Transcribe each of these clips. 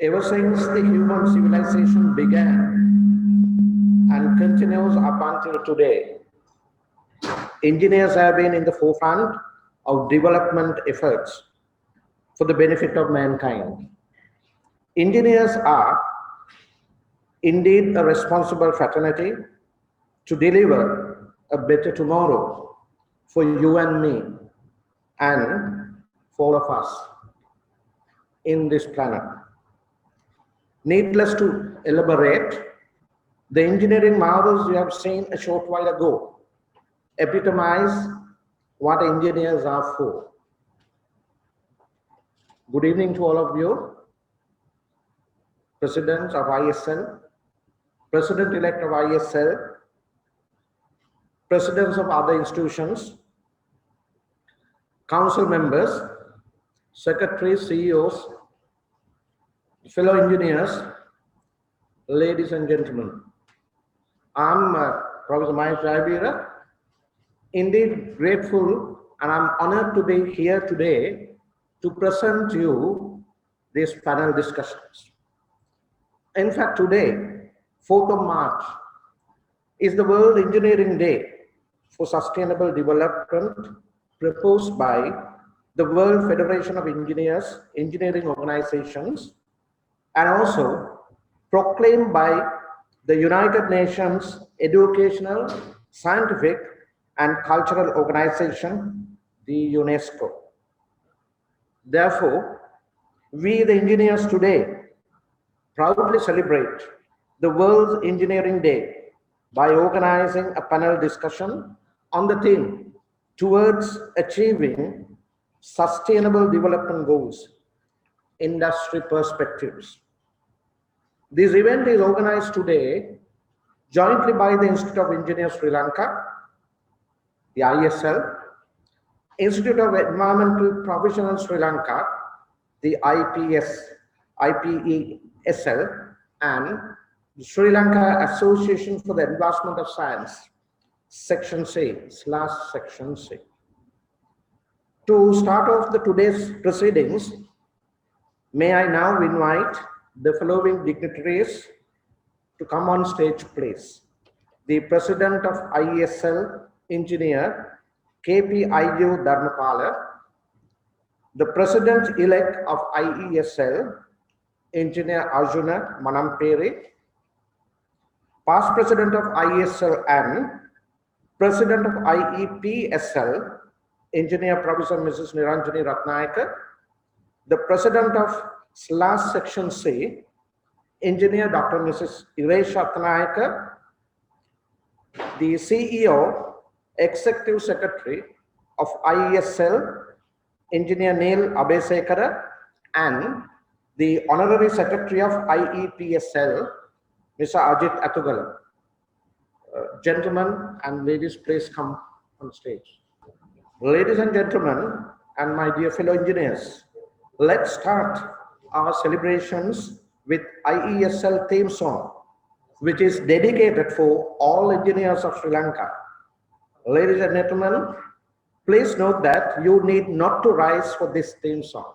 Ever since the human civilization began and continues up until today, engineers have been in the forefront of development efforts for the benefit of mankind. Engineers are indeed a responsible fraternity to deliver a better tomorrow for you and me and for all of us in this planet. Needless to elaborate, the engineering marvels you have seen a short while ago epitomize what engineers are for. Good evening to all of you, presidents of Iesl, president-elect of Iesl, presidents of other institutions, council members, secretaries, CEOs, fellow engineers, ladies and gentlemen. I'm Professor Mahesh Jayavira, indeed grateful, and I'm honored to be here today to present you these panel discussions. In fact, today, 4th of March, is the World Engineering Day for Sustainable Development proposed by the World Federation of Engineers, Engineering Organizations, and also proclaimed by the United Nations Educational, Scientific, and Cultural Organization, the UNESCO. Therefore, we the engineers today proudly celebrate the World Engineering Day by organizing a panel discussion on the theme towards achieving sustainable development goals, industry perspectives. This event is organized today jointly by the Institute of Engineers Sri Lanka, the Iesl, Institute of Environmental Professionals Sri Lanka, the IPESL, and the Sri Lanka Association for the Advancement of Science, Section C/Section C. To start off today's proceedings, may I now invite the following dignitaries to come on stage, please. The President of Iesl, Engineer Kpiu Dharma, the President-elect of Iesl, Engineer Arjuna Manamperi, past President of Iesl and President of IEPSL, Engineer Professor Mrs. Niranjani Ratnayaka, the President of /Section C, Engineer Dr. Mrs. Iresh Ratnayaka, the CEO, Executive Secretary of Iesl, Engineer Neil Abesekara, and the Honorary Secretary of IEPSL, Mr. Ajit Atugala. Gentlemen and ladies, please come on stage. Ladies and gentlemen, and my dear fellow engineers, let's start our celebrations with IESL theme song, which is dedicated for all engineers of Sri Lanka. Ladies and gentlemen, please note that you need not to rise for this theme song.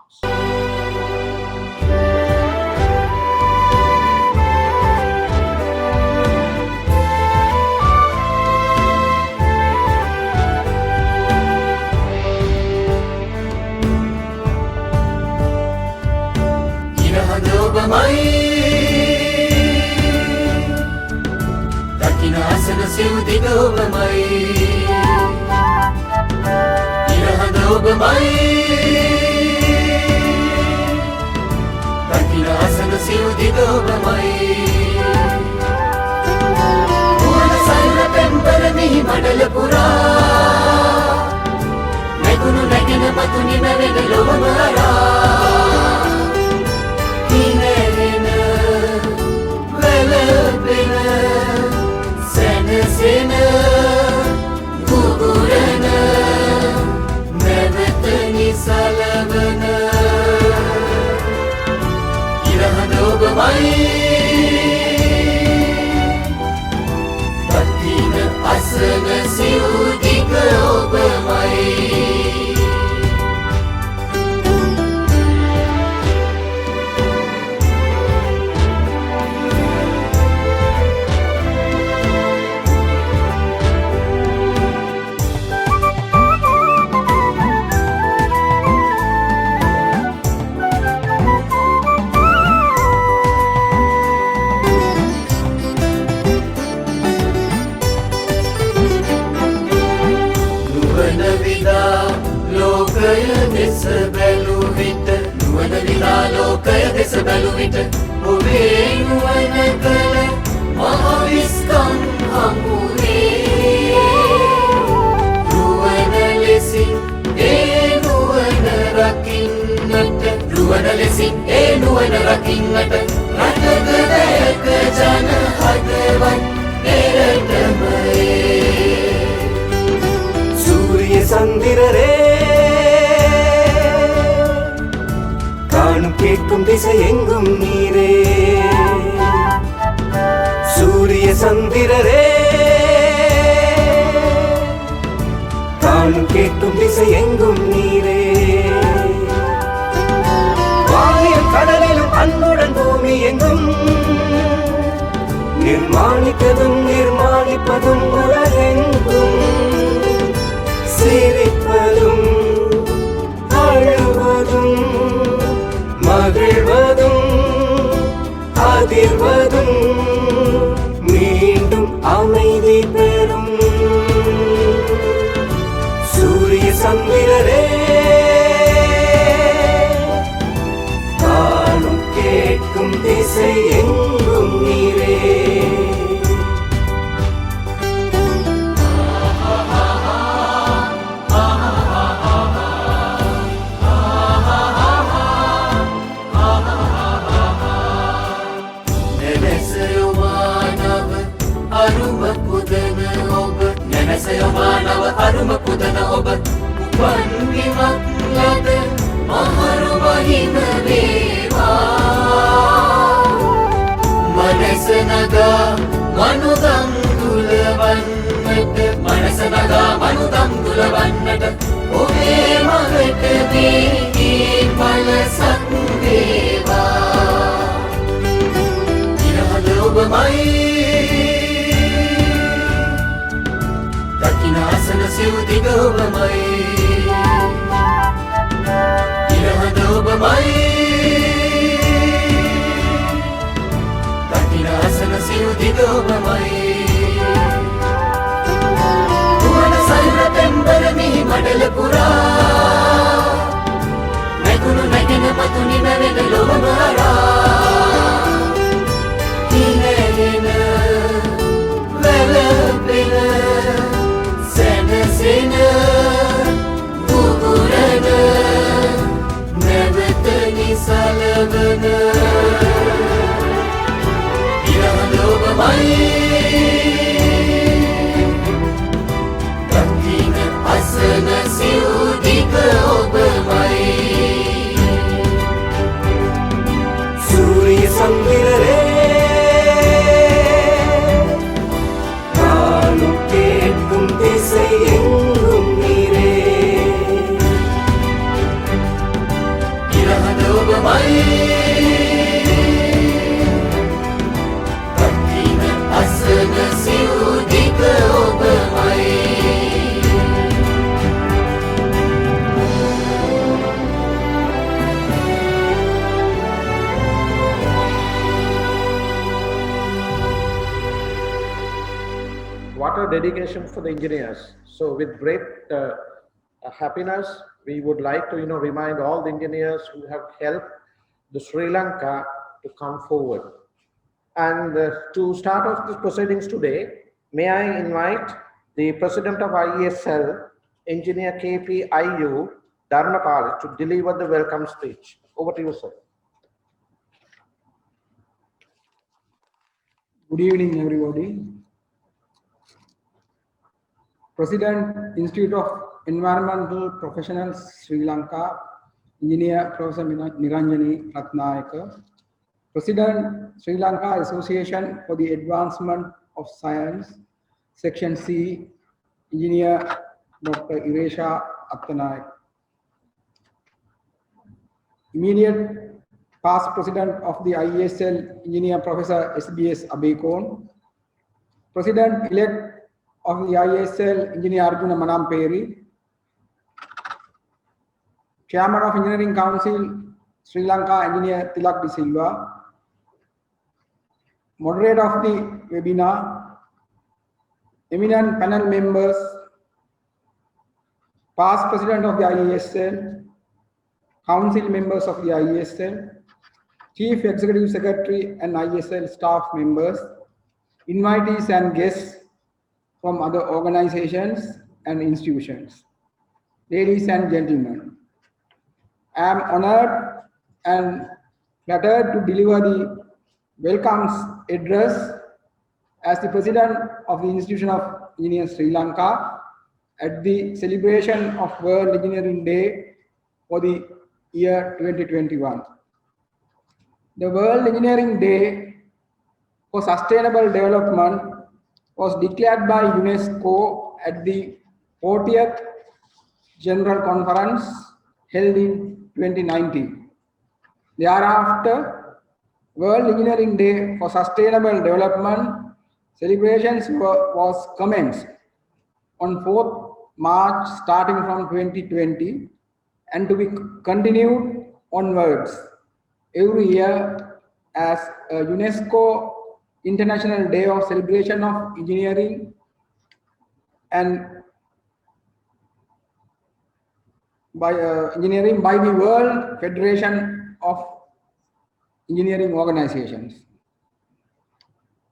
දෙස බැලු විට නුවණ විනා ලෝකය දෙස බැලු විට ඔබේ නුවණ කළ මහ විස්කම් හමුවේ නුවණ ලෙසින් ඒ නුවණ රකින්නට නුවණ ලෙසින් ඒ නුවණ රකින්නට රටක දැක ජන හදවත් එරටම සූර්ය சந்திரரே காணும் கேட்கும் திசை எங்கும் நீரே சூரிய சந்திரரே காணும் கேட்கும் திசை எங்கும் நீரே வானிலும் கடலிலும் அன்புடன் பூமி எங்கும் நிர்மாணிப்பதும் நிர்மாணிப்பதும் உலகெங்கும் சிரிப்பதும் அழுவதும் மகிழ்வதும் அதிர்வதும் மீண்டும் அமைதி பெறும் சூரிய சந்திரரே காணும் கேட்கும் திசை எங்கும் நீரே මානව අරුම පුදන ඔබ උපන්නිමක් ලද මහරු මහිම වේවා මනස නගා මනුදම් දුලවන්නට මනස නගා මනුදම් දුලවන්නට ඔබේ මගට මේ පල සත් වේවා ඉරහද ඔබමයි දකිනාසන සිව් දිග ඔබමයි ඉරහද ඔබමයි දකිනාසන සිව් දිග ඔබමයි නුවණ සහිත පෙම්බර මිහි මඩල පුරා නැගුණු නැගෙන මතු නිමැවෙන ලොවම හරා හිනැගෙන වැළපෙන සෙන බුබුරන නැවත නිසලවන ඉරහද ඔබමයි දකින අසන සිව් දිග ඔබමයි සූර්ය සම්දිරරේ කාණු கேட்கும் திசை எங்கும் நீரே ඉරහද ඔබමයි දකින අසන සිව් දිග ඔබමයි What a dedication for the engineers. So with great happiness, we would like to remind all the engineers who have helped the Sri Lanka to come forward. And to start off the proceedings today, may I invite the President of Iesl, Engineer Kpiu, Dharma, to deliver the welcome speech. Over to you, sir. Good evening, everybody. President, Institute of Environmental Professionals, Sri Lanka, Engineer Professor Niranjani Ratnayaka. President, Sri Lanka Association for the Advancement of Science, Section C, Engineer Dr. Iresha Attanayak. Immediate past President of the Iesl, Engineer Professor SBS Abekon. President-elect of the Iesl, Engineer Arjuna Manamperi. Chairman of Engineering Council, Sri Lanka, Engineer Tilak De Silva. Moderator of the webinar, eminent panel members, past president of the IESL, council members of the IESL, chief executive secretary and IESL staff members, invitees and guests from other organizations and institutions. Ladies and gentlemen, I am honored and flattered to deliver the welcomes address as the President of the Institution of Engineers Sri Lanka at the celebration of World Engineering Day for the year 2021. The World Engineering Day for Sustainable Development was declared by UNESCO at the 40th General Conference held in 2019. Thereafter, World Engineering Day for Sustainable Development celebrations was commenced on 4th March starting from 2020 and to be continued onwards every year as a UNESCO International Day of Celebration of Engineering and by the World Federation of Engineering Organizations.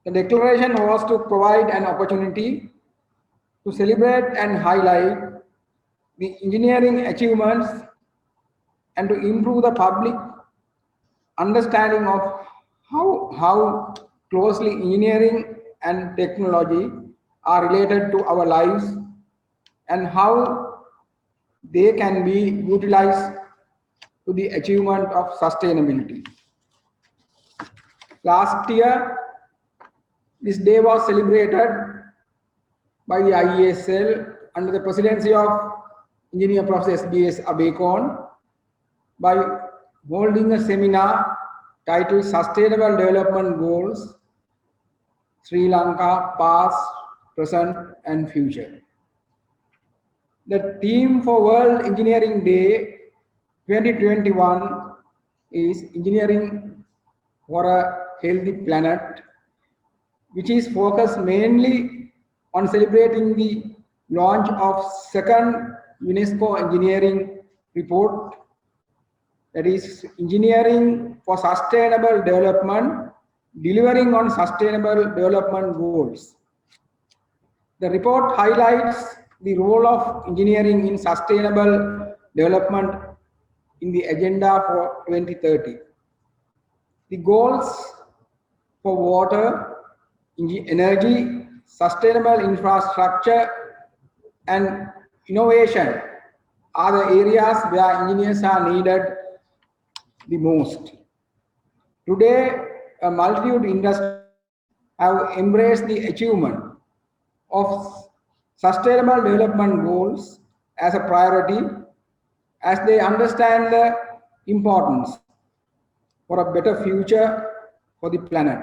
The declaration was to provide an opportunity to celebrate and highlight the engineering achievements and to improve the public understanding of how closely engineering and technology are related to our lives and how they can be utilized to the achievement of sustainability. Last year, this day was celebrated by the IESL under the presidency of Engineer Professor SBS Abekon by holding a seminar titled Sustainable Development Goals, Sri Lanka, Past, Present and Future. The theme for World Engineering Day 2021 is Engineering for a Healthy Planet, which is focused mainly on celebrating the launch of second UNESCO engineering report, that is Engineering for Sustainable Development, delivering on Sustainable Development Goals. The report highlights the role of engineering in sustainable development in the agenda for 2030. The goals for water, energy, sustainable infrastructure, and innovation are the areas where engineers are needed the most. Today, a multitude industries have embraced the achievement of sustainable development goals as a priority as they understand the importance for a better future for the planet.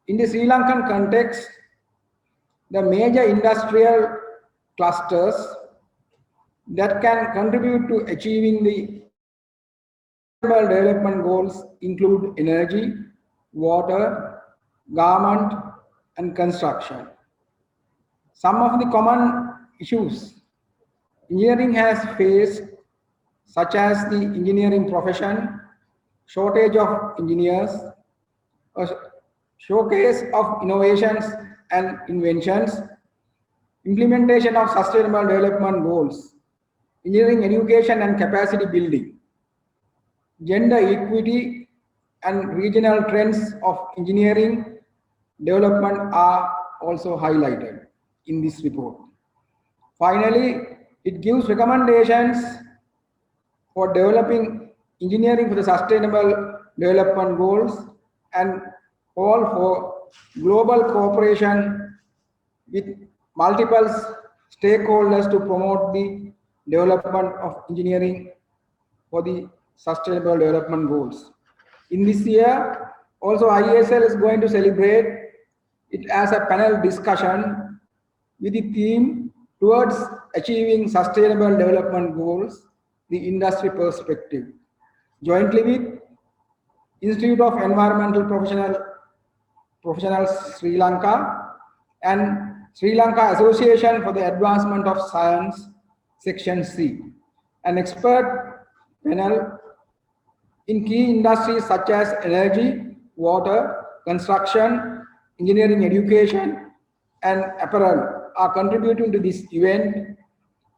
In the Sri Lankan context, the major industrial clusters that can contribute to achieving the sustainable development goals include energy, water, garment, and construction. Some of the common issues engineering has faced, such as the engineering profession, shortage of engineers, a showcase of innovations and inventions, implementation of sustainable development goals, engineering education and capacity building, gender equity and regional trends of engineering development are also highlighted in this report. Finally, it gives recommendations for developing engineering for the sustainable development goals and call for global cooperation with multiple stakeholders to promote the development of engineering for the sustainable development goals. In this year, also IESL is going to celebrate it as a panel discussion with the theme towards achieving sustainable development goals, the industry perspective, jointly with Institute of Environmental Professionals Sri Lanka and Sri Lanka Association for the Advancement of Science, Section C, an expert panel in key industries such as energy, water, construction, engineering education, and apparel are contributing to this event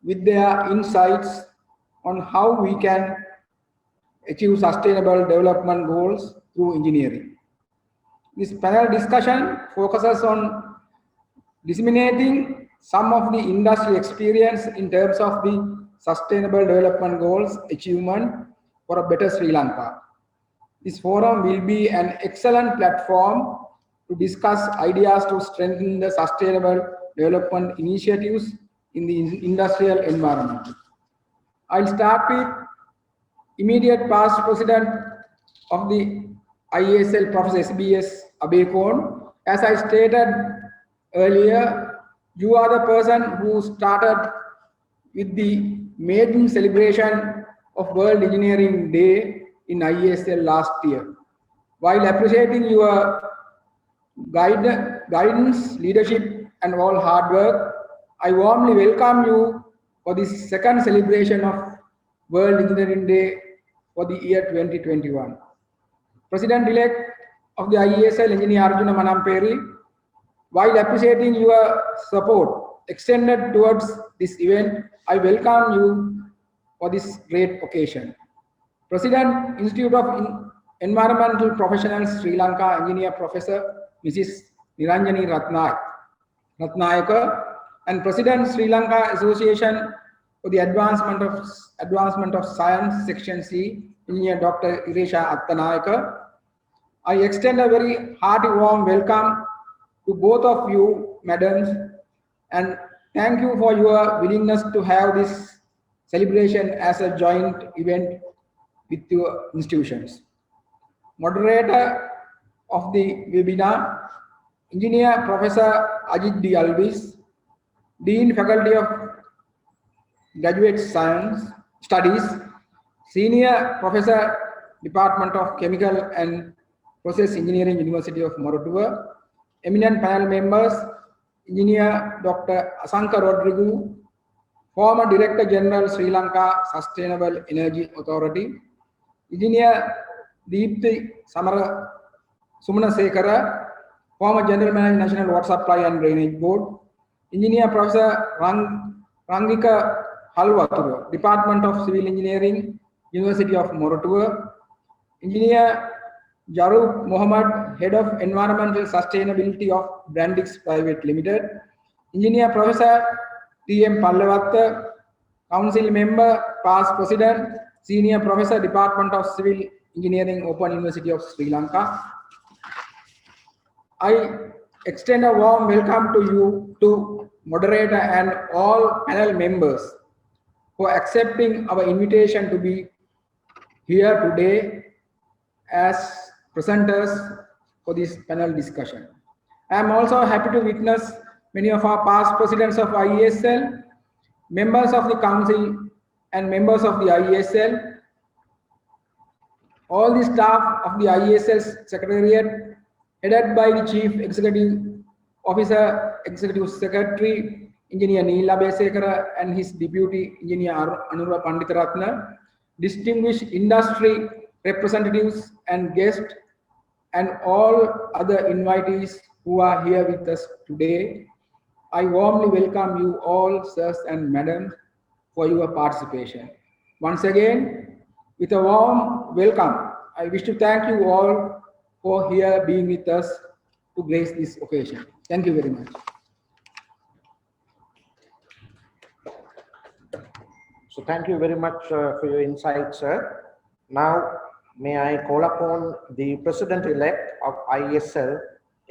with their insights on how we can achieve sustainable development goals through engineering. This panel discussion focuses on disseminating some of the industry experience in terms of the sustainable development goals achievement for a better Sri Lanka. This forum will be an excellent platform to discuss ideas to strengthen the sustainable development initiatives in the industrial environment. I'll start with immediate past president of the Iesl, Professor SBS Abekon. As I stated earlier, you are the person who started with the maiden celebration of World Engineering Day in Iesl last year. While appreciating your guidance, leadership, and all hard work, I warmly welcome you for this second celebration of World Engineering Day for the year 2021. President-elect of the Iesl, Engineer Arjuna Manamperi, while appreciating your support extended towards this event, I welcome you for this great occasion. President, Institute of Environmental Professionals, Sri Lanka, Engineer Professor Mrs. Niranjani Ratnayaka, and President, Sri Lanka Association for the Advancement of Science, Section C, Engineer Dr. Iresha Attanayaka. I extend a very hearty warm welcome to both of you, madams, and thank you for your willingness to have this celebration as a joint event with your institutions. Moderator of the webinar, Engineer Professor Ajit D. Alvis, Dean Faculty of Graduate Science Studies, Senior Professor, Department of Chemical and Process Engineering, University of Moratuwa, eminent panel members, Engineer Dr. Asanka Rodrigo, former Director General, Sri Lanka Sustainable Energy Authority, Engineer Deepthi Sumanasekara, former General Manager, National Water Supply and Drainage Board, Engineer Professor Rangika Halwatura, Department of Civil Engineering, University of Moratuwa, Engineer Jaruf Mohammed, Head of Environmental Sustainability of Brandix Private Limited, Engineer Professor T.M. Pallavatta, Council Member, Past President, Senior Professor, Department of Civil Engineering, Open University of Sri Lanka. I extend a warm welcome to you, to moderator and all panel members for accepting our invitation to be here today as presenters for this panel discussion. I am also happy to witness many of our past presidents of Iesl, members of the council and members of the Iesl, all the staff of the Iesl Secretariat, headed by the Chief Executive Officer, Executive Secretary, Engineer Neela Besekara and his Deputy Engineer Anura Panditaratna, distinguished industry representatives and guests, and all other invitees who are here with us today. I warmly welcome you all, sirs and madams, for your participation. Once again, with a warm welcome, I wish to thank you all for here being with us to grace this occasion. Thank you very much. So thank you very much for your insight, sir. Now, may I call upon the President-elect of Iesl,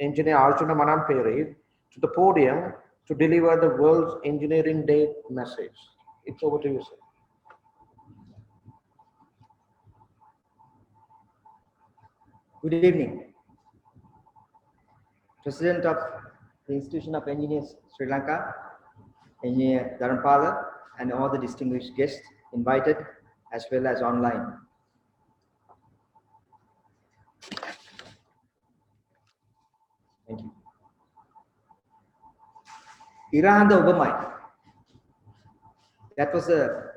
Engineer Arjuna Manamperi, to the podium to deliver the World Engineering Day message. It's over to you, sir. Good evening. President of the Institution of Engineers, Sri Lanka, Engineer Dharma, and all the distinguished guests invited as well as online. Thank you. Irahanda Obamai. That was a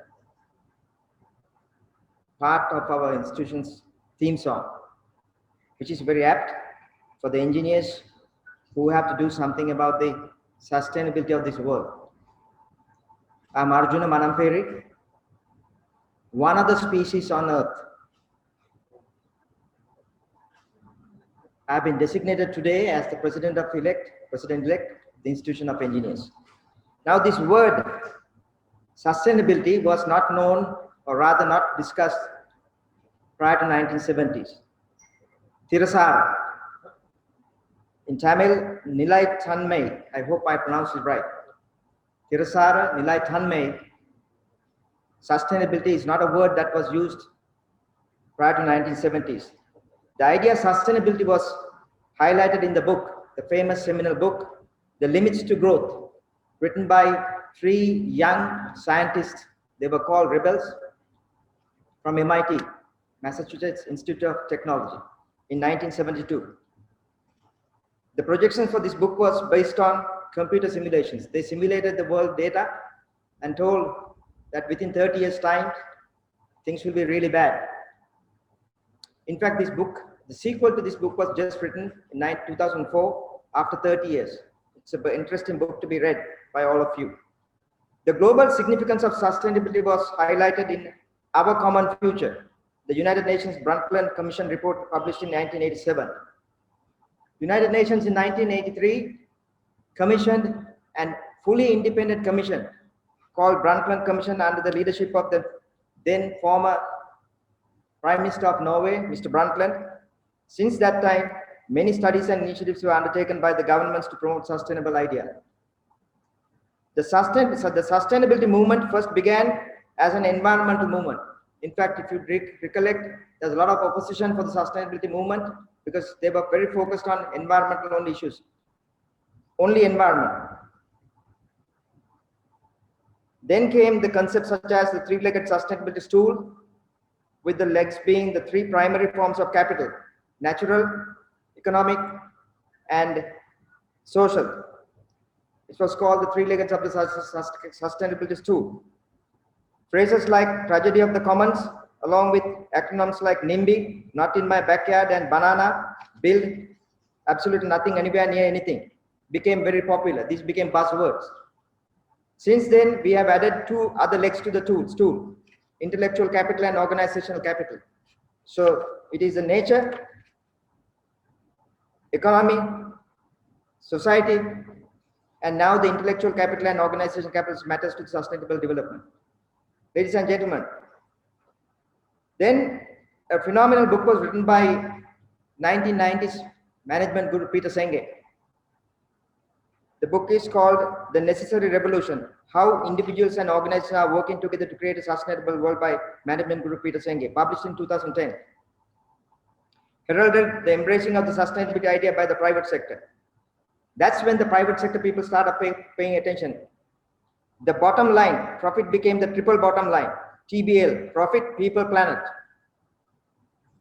part of our institution's theme song, which is very apt for the engineers who have to do something about the sustainability of this world. I'm Arjuna Manamperi, one of the species on Earth. I've been designated today as the President-elect, the Institution of Engineers. Now this word, sustainability, was not known, or rather not discussed prior to 1970s. Tirasara. In Tamil, Nilai Tanmai, I hope I pronounced it right. Tirasara, Nilai Tanmai. Sustainability is not a word that was used prior to 1970s. The idea of sustainability was highlighted in the book, the famous seminal book, The Limits to Growth, written by 3 young scientists. They were called rebels from MIT, Massachusetts Institute of Technology, in 1972. The projections for this book was based on computer simulations. They simulated the world data and told that within 30 years' time, things will be really bad. In fact, this book, the sequel to this book, was just written in 2004 after 30 years. It's an interesting book to be read by all of you. The global significance of sustainability was highlighted in Our Common Future, the United Nations Brundtland Commission report published in 1987. United Nations in 1983 commissioned a fully independent commission called Brundtland Commission under the leadership of the then former Prime Minister of Norway, Mr. Brundtland. Since that time, many studies and initiatives were undertaken by the governments to promote sustainable ideas. The sustainability movement first began as an environmental movement. In fact, if you recollect, there's a lot of opposition for the sustainability movement because they were very focused on environmental issues, only environment. Then came the concepts such as the 3-legged sustainability stool, with the legs being the 3 primary forms of capital: natural, economic, and social. It was called the 3 legs of the sustainability stool. Phrases like tragedy of the commons, along with acronyms like NIMBY, not in my backyard, and banana, build absolutely nothing anywhere near anything, became very popular. These became buzzwords. Since then, we have added 2 other legs to the stool: intellectual capital and organizational capital. So it is the nature, economy, society, and now the intellectual capital and organizational capital matters to sustainable development. Ladies and gentlemen, then a phenomenal book was written by 1990s management guru Peter Senge. The book is called The Necessary Revolution: How Individuals and Organizations are Working Together to Create a Sustainable World, by management guru Peter Senge, published in 2010. Heralded the embracing of the sustainability idea by the private sector. That's when the private sector people started paying attention. The bottom line, profit, became the triple bottom line. TBL, profit, people, planet.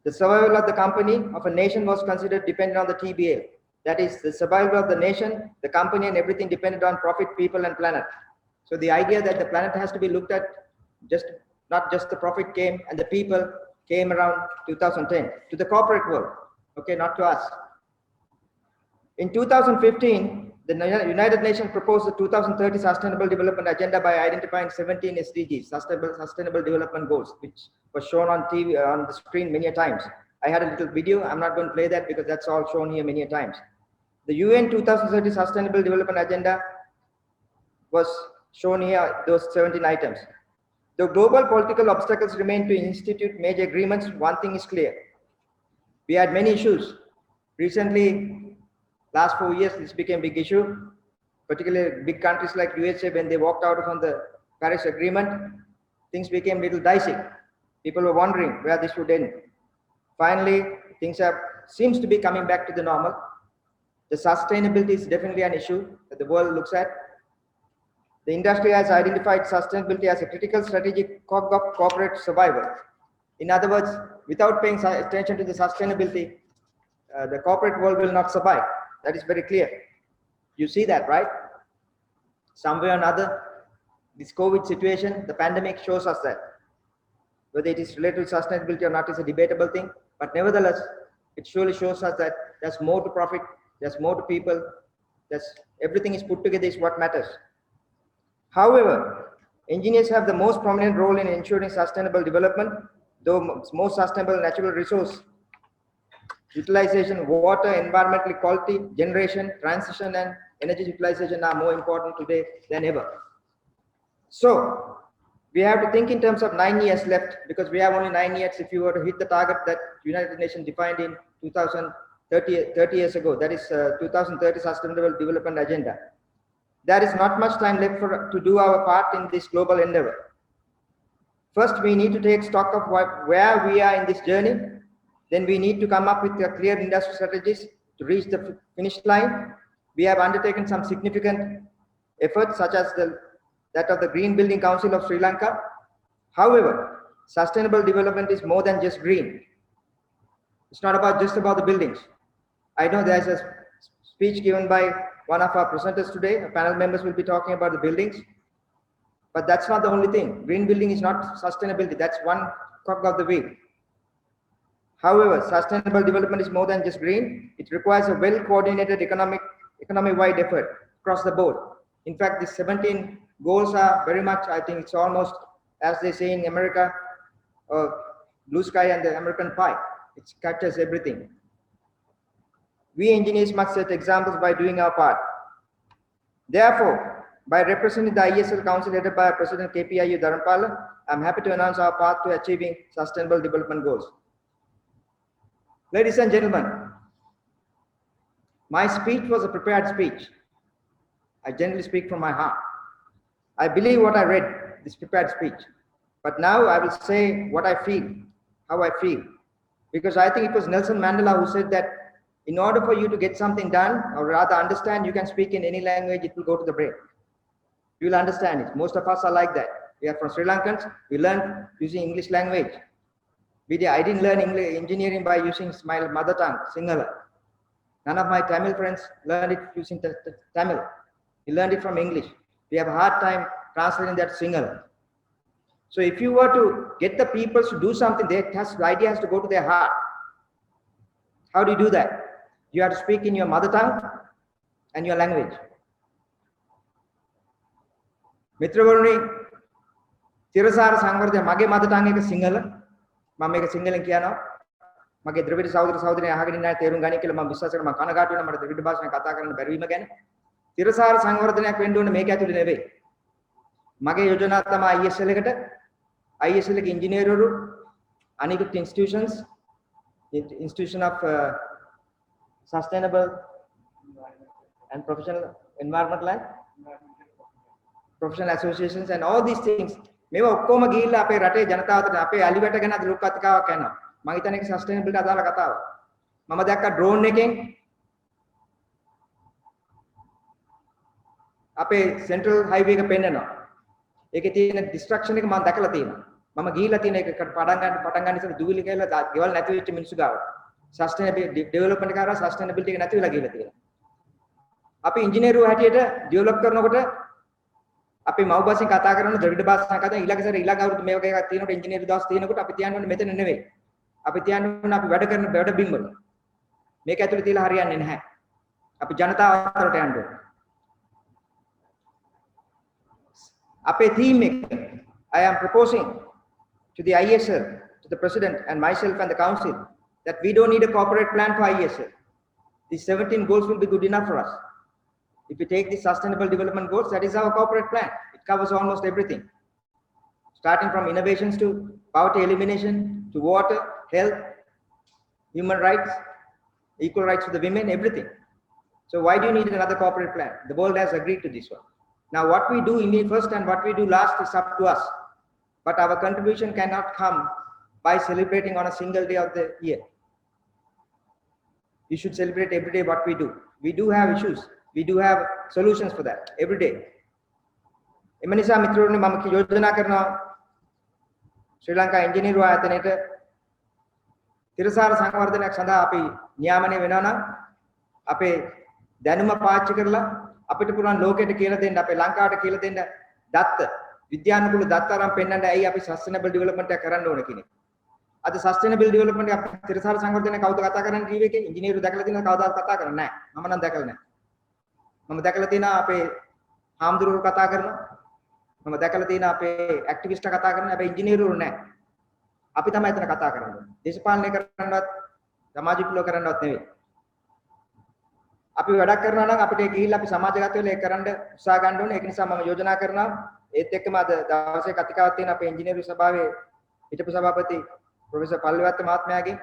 The survival of the company, of a nation, was considered dependent on the TBL. That is, the survival of the nation, the company, and everything depended on profit, people, and planet. So the idea that the planet has to be looked at, not just the profit came, and the people came around 2010 to the corporate world, okay, not to us. In 2015, the United Nations proposed the 2030 Sustainable Development Agenda by identifying 17 SDGs, Sustainable Development Goals, which was shown on TV, on the screen many times. I had a little video. I'm not going to play that because that's all shown here many times. The UN 2030 Sustainable Development Agenda was shown here, those 17 items. The global political obstacles remain to institute major agreements. One thing is clear. We had many issues. Recently, last 4 years, this became a big issue, particularly big countries like USA, when they walked out of the Paris Agreement, things became a little dicey. People were wondering where this would end. Finally, things seems to be coming back to the normal. The sustainability is definitely an issue that the world looks at. The industry has identified sustainability as a critical strategic cog of corporate survival. In other words, without paying attention to the sustainability, the corporate world will not survive. That is very clear. You see that, right? Some way or another, this COVID situation, the pandemic shows us that. Whether it is related to sustainability or not is a debatable thing, but nevertheless, it surely shows us that there's more to profit, there's more to people, everything is put together is what matters. However, engineers have the most prominent role in ensuring sustainable development, though most sustainable natural resource utilization, water, environmental quality, generation, transition, and energy utilization are more important today than ever. So, we have to think in terms of 9 years left, because we have only 9 years if you were to hit the target that United Nations defined in 30 years ago, that is 2030 Sustainable Development Agenda. There is not much time left to do our part in this global endeavor. First, we need to take stock of where we are in this journey. Then we need to come up with clear industry strategies to reach the finish line. We have undertaken some significant efforts, such as that of the Green Building Council of Sri Lanka. However, sustainable development is more than just green. It's not just about the buildings. I know there's a speech given by one of our presenters today. Our panel members will be talking about the buildings, but that's not the only thing. Green building is not sustainability. That's one cog of the wheel. However, sustainable development is more than just green. It requires a well-coordinated economy-wide effort across the board. In fact, the 17 goals are very much, I think it's almost, as they say in America, blue sky and the American pie. It captures everything. We engineers must set examples by doing our part. Therefore, by representing the Iesl Council headed by President Kpiu Dharma, I'm happy to announce our path to achieving sustainable development goals. Ladies and gentlemen, my speech was a prepared speech. I generally speak from my heart. I believe what I read, this prepared speech. But now I will say what I feel, how I feel. Because I think it was Nelson Mandela who said that in order for you to get something done, or rather understand, you can speak in any language, it will go to the brain. You will understand it. Most of us are like that. We are from Sri Lankans, we learn using English language. I didn't learn engineering by using my mother tongue, Sinhala. None of my Tamil friends learned it using Tamil. We learned it from English. We have a hard time translating that Sinhala. So if you were to get the people to do something, the idea has to go to their heart. How do you do that? You have to speak in your mother tongue and your language. Mitravaruni, Tirasara Sangvarde, Mage mother tongue is Sinhala. Mamma single and Kiano, Mage Dravid Southern Hagin, Terungani, Kilama, Kanagatu, and the Vidbas and Kataka and Berim again. Tirasar Sangvardan Quendo make at Neve. Mage Yojanatama Iesl, Iesl engineer, unequipped institutions, institution of sustainable and professional environmental professional associations and all these things. මේවා ඔක්කොම ගිහිල්ලා අපේ රටේ ජනතාවට අපේ අලිවට ගැන අද ලොකු කතාවක් කරනවා. මම හිතන්නේ ඒක සස්ටේනබිලිටි අදාළ කතාවක්. මම දැක්ක ඩ්‍රෝන් එකෙන් අපේ සෙන්ට්‍රල් හයිවේ එක පෙන්නනවා. ඒකේ තියෙන ඩිස්ට්‍රක්ෂන් එක මම දැකලා තියෙනවා. මම ගිහිල්ලා තියෙන එක පටන් ගන්න ඉස්සෙල්ලා දුවිලි කියලා ගෙවල් නැති වෙච්ච මිනිස්සු ගාව. සස්ටේනබිලිටි ඩෙවලොප්මන්ට් එක කරා සස්ටේනබිලිටි එක නැති වෙලා ගිහිල්ලා තියෙනවා. අපි ඉංජිනේරු හැටියට ඩෙවලොප් කරනකොට අපි මව් භාෂෙන් කතා කරන ද්‍රවිඩ භාෂාවෙන් කතා ඊළඟ සැරේ ඊළඟ අවුරුදු මේ වගේ එකක් තියෙනකොට ඉංජිනේරු දවස් තියෙනකොට අපි තියන්න ඕනේ මෙතන නෙවෙයි. අපි තියන්න ඕනේ අපි වැඩ කරන වැඩ බිම් වල. මේක ඇතුලේ තියලා හරියන්නේ නැහැ. අපි ජනතාව අතරට යන්න ඕනේ. අපේ theme එක I am proposing to the Iesl, to the president and myself and the council that we don't need a corporate plan for Iesl. These 17 goals will be good enough for us. If we take the sustainable development goals, that is our corporate plan. It covers almost everything. Starting from innovations to poverty elimination, to water, health, human rights, equal rights for the women, everything. So why do you need another corporate plan? The world has agreed to this one. Now what we do in the first and what we do last is up to us. But our contribution cannot come by celebrating on a single day of the year. We should celebrate every day what we do. We do have issues. We do have solutions for that every day. එමනිසා මිත්‍රවරුනි මම යෝජනා කරනවා ශ්‍රී ලංකා ඉංජිනේරු ආයතනයේට තිරසාර සංවර්ධනයක් සඳහා අපි නියාමනය වෙනවා නම් අපේ දැනුම පාවිච්චි කරලා අපිට පුරාන් ලෝකෙට කියලා දෙන්න අපේ ලංකාවට කියලා දෙන්න දත්ත විද්‍යානුකූල දත්ත අරන් පෙන්නන්න ඇයි අපි සස්ටේනබල් ඩෙවලොප්මන්ට් එක කරන්න ඕන කියන එක. අද සස්ටේනබල් ඩෙවලොප්මන්ට් එක අපි තිරසාර සංවර්ධනය කවුද කතා කරන්නේ ටීවී එකේ? ඉංජිනේරු දැකලා තියෙනවද කවදාවත් කතා කරන්නේ නැහැ. මම නම් දැකලා නැහැ. මම දැකලා තියෙනවා අපේ හාමුදුරුවෝ කතා කරනවා. මම දැකලා තියෙනවා අපේ ඇක්ටිවිස්ට් කතා කරනවා. හැබැයි ඉංජිනේරුවෝ නැහැ. අපි තමයි එතන කතා කරන්නේ. දේශපාලනය කරන්නවත් සමාජ විප්ලව කරන්නවත් නෙවෙයි. අපි වැඩක් කරනවා නම් අපිට ගිහිල්ලා අපි සමාජගත වෙලා ඒක කරන්න උත්සාහ ගන්න ඕනේ. ඒක නිසා මම යෝජනා කරනවා ඒත් එක්කම අද දවසේ කතිකාවක් තියෙන අපේ ඉංජිනේරු සභාවේ හිටපු සභාපති ප්‍රොෆෙසර් පල්ලෙවත්ත මහත්මයාගේ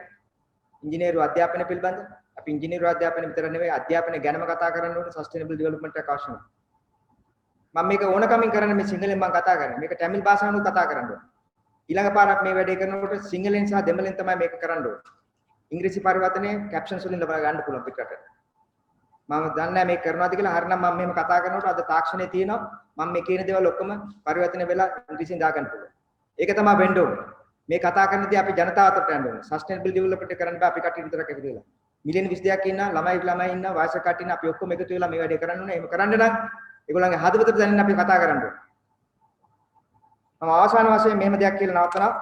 ඉංජිනේරු අධ්‍යාපනය පිළිබඳ අපි ඉංජිනේරු අධ්‍යාපනය විතර නෙවෙයි අධ්‍යාපනය ගැනම කතා කරන්න ඕනේ සස්ටේනබල් ඩෙවලොප්මන්ට් එක අවශ්‍යයි. මම මේක ඕනකමින් කරන්නේ මේ සිංහලෙන් මම කතා කරන්නේ. මේක තමිල් භාෂාවෙන් කතා කරන්න ඕනේ. ඊළඟ පාරක් මේ වැඩේ කරනකොට සිංහලෙන් සහ දෙමළෙන් තමයි මේක කරන්න ඕනේ. ඉංග්‍රීසි පරිවර්තනයේ කැප්ෂන්ස් වලින් ලබා ගන්න පුළුවන් පිටරට. මම දන්නේ නැහැ මේක කරනවාද කියලා. හරිනම් මම මෙහෙම කතා කරනකොට අද තාක්ෂණයේ තියෙනවා මම මේ කියන දේවල් ඔක්කොම පරිවර්තනය වෙලා ඉංග්‍රීසියෙන් දාගන්න පුළුවන්. ඒක තමයි වෙන්න ඕනේ. මේ කතා කරනදී අපි ජනතාව අතරට යන්න ඕනේ. සස්ටේනබල් ඩෙවලොප්මන්ට් කරන්න බෑ අපි කට්ටිය විතරක් එකතු වෙලා. මිලියන 22ක් ඉන්නා ළමයි ඉන්නා වයසක කට්ටිය ඉන්නා අපි ඔක්කොම එකතු වෙලා මේ වැඩේ කරන්න ඕනේ. එහෙම කරන්න නම් ඒගොල්ලන්ගේ හදවතට දැනෙන්න අපි කතා කරන්න ඕනේ. මම අවසාන වශයෙන් මෙහෙම දෙයක් කියලා නවත්තනවා.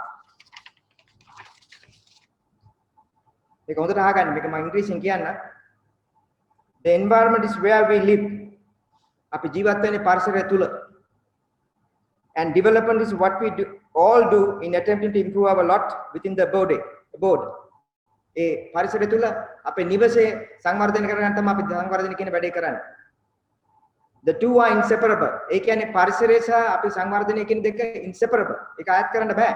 ඒක හොඳට අහගන්න. මේක මම ඉංග්‍රීසියෙන් කියන්නම්. The environment is where we live. අපි ජීවත් වෙන්නේ පරිසරය තුල. And development is what we all do in attempting to improve our lot within the abode. ඒ පරිසරය තුල අපේ නිවසේ සංවර්ධනය කරගන්න තමයි අපි සංවර්ධනය කියන වැඩේ කරන්නේ. The two are inseparable. ඒ කියන්නේ පරිසරය සහ අපි සංවර්ධනය කියන දෙක inseparable. ඒක අයත් කරන්න බෑ.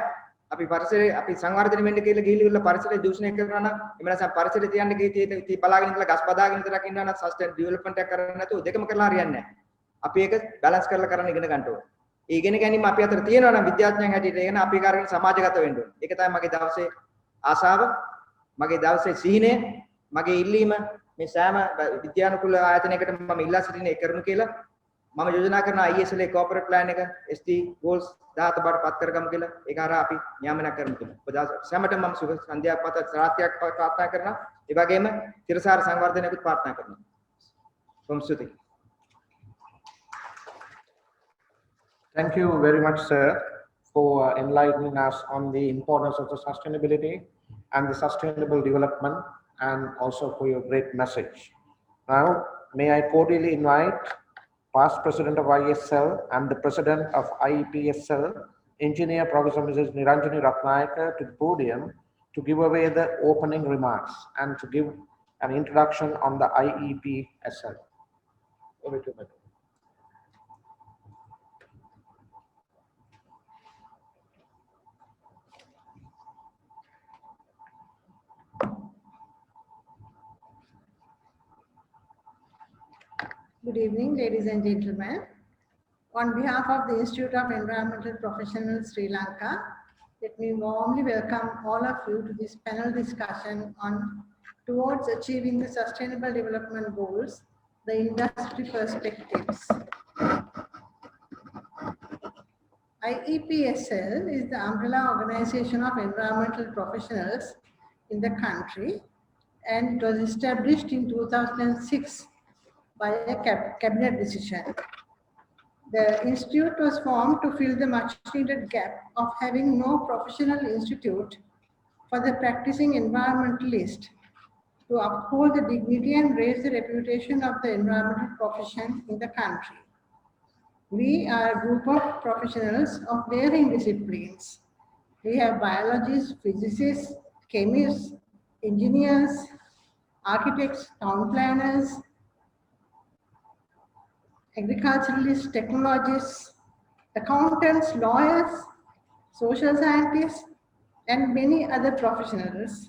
අපි පරිසරය අපි සංවර්ධනය වෙන්න කියලා ගිහිල්ලා පරිසරය දූෂණය කරනවා නම් එහෙම නැත්නම් පරිසරය තියන්න ගිහින් බලාගෙන ඉඳලා ගස් බදාගෙන ඉඳලා ඉන්නවා නම් සස්ටේන් ඩෙවලොප්මන්ට් එක කරන්නේ නැතුව දෙකම කරලා හරියන්නේ නැහැ. අපි ඒක බැලන්ස් කරලා කරන්න ඉගෙන ගන්න ඕනේ. ඒ ඉගෙන ගැනීම අපි අතර තියෙනවා නම් විද්‍යාඥයන් හැටියට ඒක අපි කරගෙන සමාජගත වෙන්න ඕනේ. ඒක තමයි මගේ දවසේ ආසාව, මගේ දවසේ සිහිනය, මගේ ඉල්ලීම මේ සෑම විද්‍යානුකූල ආයතනයකට මම ඉල්ලා සිටින ඒ කරනු කියලා මම යෝජනා කරන Iesl corporate plan එක SD goals 17 බාට පත් කරගමු කියලා. ඒක හරහා අපි නියමනයක් කරමු කියලා. ඔබ සෑමටම මම සුබ සන්ධ්‍යාවක් පත රාත්‍රියක් ප්‍රාර්ථනා කරනවා. ඒ වගේම තිරසාර සංවර්ධනයකුත් ප්‍රාර්ථනා කරනවා. කොම් ස්තුතියි. Thank you very much, sir, for enlightening us on the importance of the sustainability and the sustainable development, and also for your great message. Now, may I cordially invite past president of Iesl and the president of IEPSL, Engineer Professor Mrs. Niranjani Ratnayaka, to the podium to give away the opening remarks and to give an introduction on the IEPSL. Over to you. Good evening, ladies and gentlemen. On behalf of the Institute of Environmental Professionals, Sri Lanka, let me warmly welcome all of you to this panel discussion on towards achieving the Sustainable Development Goals, the industry perspectives. IEPSL is the umbrella organization of environmental professionals in the country, and it was established in 2006 by a cabinet decision. The institute was formed to fill the much needed gap of having no professional institute for the practicing environmentalist to uphold the dignity and raise the reputation of the environmental profession in the country. We are a group of professionals of varying disciplines. We have biologists, physicists, chemists, engineers, architects, town planners, agriculturalists, technologists, accountants, lawyers, social scientists, and many other professionals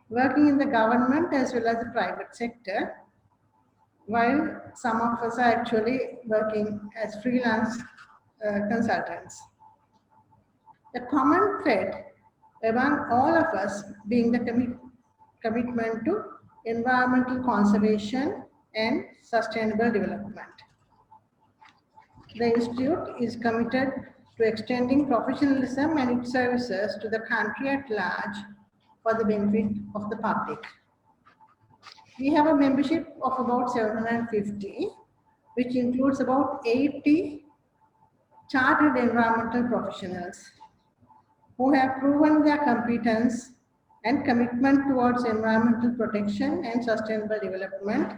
working in the government as well as the private sector, while some of us are actually working as freelance consultants. The common thread among all of us being the commitment to environmental conservation and sustainable development. The Institute is committed to extending professionalism and its services to the country at large for the benefit of the public. We have a membership of about 750, which includes about 80 chartered environmental professionals who have proven their competence and commitment towards environmental protection and sustainable development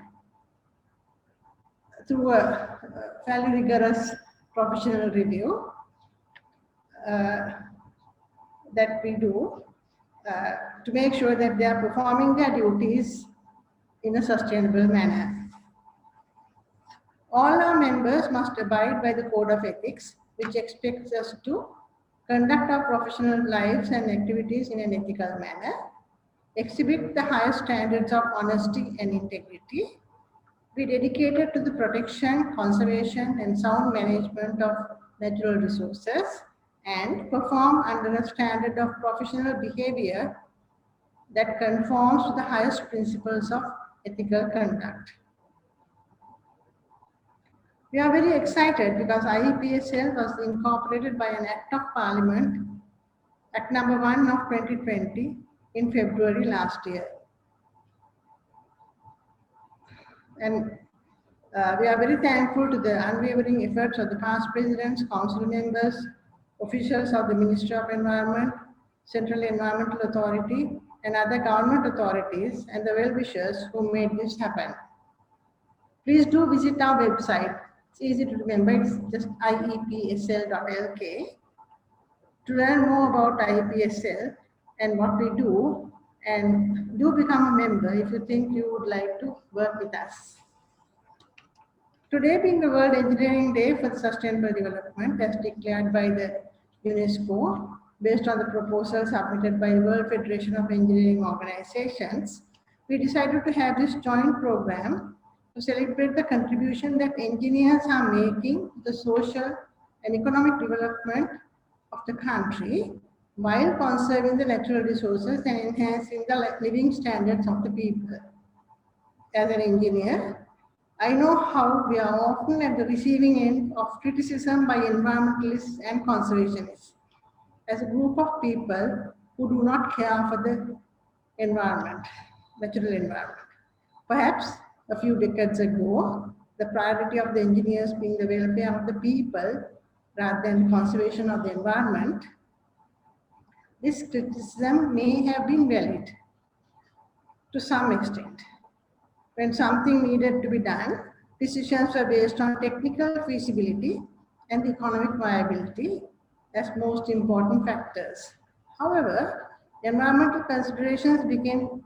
through a fairly rigorous professional review that we do to make sure that they are performing their duties in a sustainable manner. All our members must abide by the code of ethics, which expects us to conduct our professional lives and activities in an ethical manner, exhibit the highest standards of honesty and integrity, be dedicated to the protection, conservation, and sound management of natural resources, and perform under a standard of professional behavior that conforms to the highest principles of ethical conduct. We are very excited because IEPSL was incorporated by an Act of Parliament, Act number 1 of 2020, in February last year. And we are very thankful to the unwavering efforts of the past presidents, council members, officials of the Ministry of Environment, Central Environmental Authority, and other government authorities, and the well-wishers who made this happen. Please do visit our website. It's easy to remember, it's just iepsl.lk, to learn more about IEPSL and what we do, and do become a member if you think you would like to work with us. Today being the World Engineering Day for Sustainable Development, as declared by the UNESCO, based on the proposal submitted by the World Federation of Engineering Organizations, we decided to have this joint program to celebrate the contribution that engineers are making to the social and economic development of the country while conserving the natural resources and enhancing the living standards of the people. As an engineer, I know how we are often at the receiving end of criticism by environmentalists and conservationists as a group of people who do not care for the environment, natural environment. Perhaps a few decades ago, the priority of the engineers being the welfare of the people rather than the conservation of the environment, this criticism may have been valid to some extent. When something needed to be done, decisions were based on technical feasibility and economic viability as most important factors. However, environmental considerations became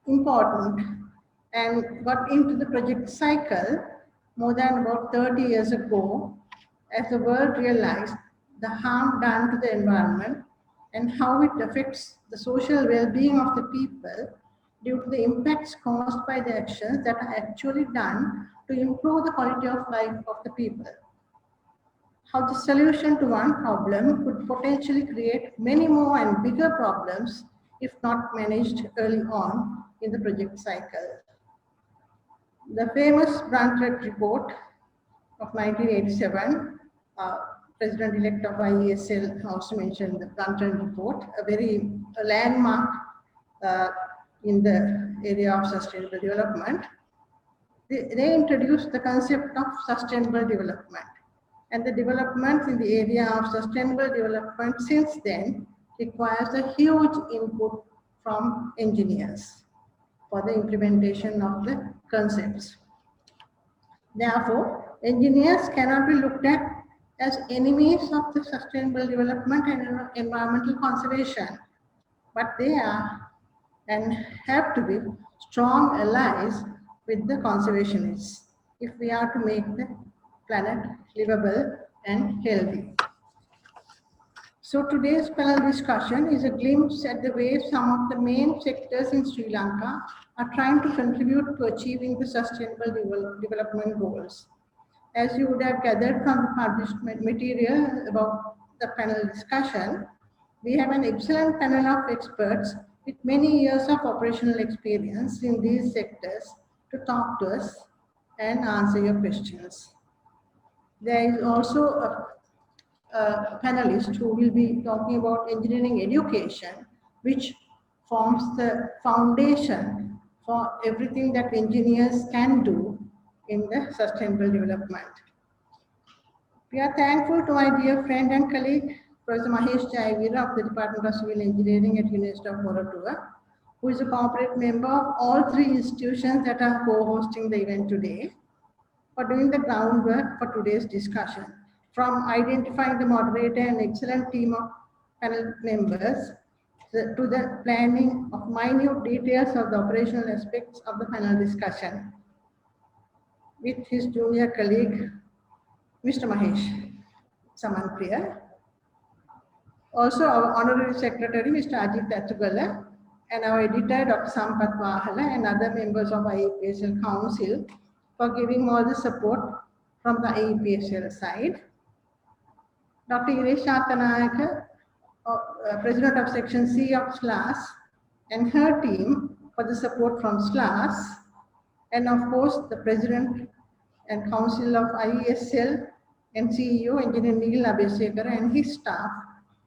important and got into the project cycle more than about 30 years ago, as the world realized the harm done to the environment and how it affects the social well-being of the people due to the impacts caused by the actions that are actually done to improve the quality of life of the people. How the solution to one problem could potentially create many more and bigger problems if not managed early on in the project cycle. The famous Brundtland report of 1987, President-elect of Iesl also mentioned the Brundtland report, a landmark in the area of sustainable development. They introduced the concept of sustainable development, and the developments in the area of sustainable development since then requires a huge input from engineers for the implementation of the concepts. Therefore, engineers cannot be looked at as enemies of the sustainable development and environmental conservation, but they are and have to be strong allies with the conservationists if we are to make the planet livable and healthy. So today's panel discussion is a glimpse at the way some of the main sectors in Sri Lanka are trying to contribute to achieving the sustainable development goals. As you would have gathered from the published material about the panel discussion, we have an excellent panel of experts with many years of operational experience in these sectors to talk to us and answer your questions. There is also a panelist who will be talking about engineering education, which forms the foundation for everything that engineers can do in the sustainable development. We are thankful to my dear friend and colleague, Professor Mahesh Jayavira of the Department of Civil Engineering at University of Moratuwa, who is a corporate member of all three institutions that are co-hosting the event today, for doing the groundwork for today's discussion, from identifying the moderator and excellent team of panel members to the planning of minute details of the operational aspects of the panel discussion with his junior colleague, Mr. Mahesh Samanpriya. Also, our Honorary Secretary, Mr. Ajit Atugala, and our editor, Dr. Sampath Wahala, and other members of IEPSL Council for giving all the support from the IEPSL side. Dr. Iresh Athanayaka, President of Section C of SLAS, and her team for the support from SLAS, and of course, the President and Council of IESL and CEO, Engineer Neil Abhishekar, and his staff,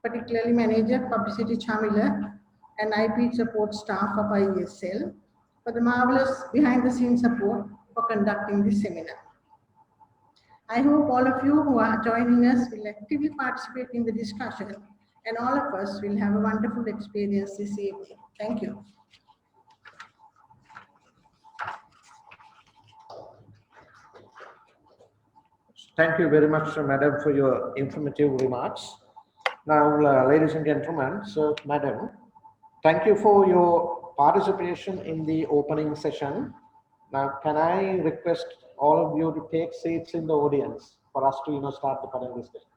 particularly Manager Publicity Chamila and IP support staff of IESL, for the marvelous behind-the-scenes support for conducting this seminar. I hope all of you who are joining us will actively participate in the discussion, and all of us will have a wonderful experience this evening. Thank you. Thank you very much, Madam, for your informative remarks. Now, ladies and gentlemen, so Madam, thank you for your participation in the opening session. Now, can I request all of you to take seats in the audience for us to start the panel discussion?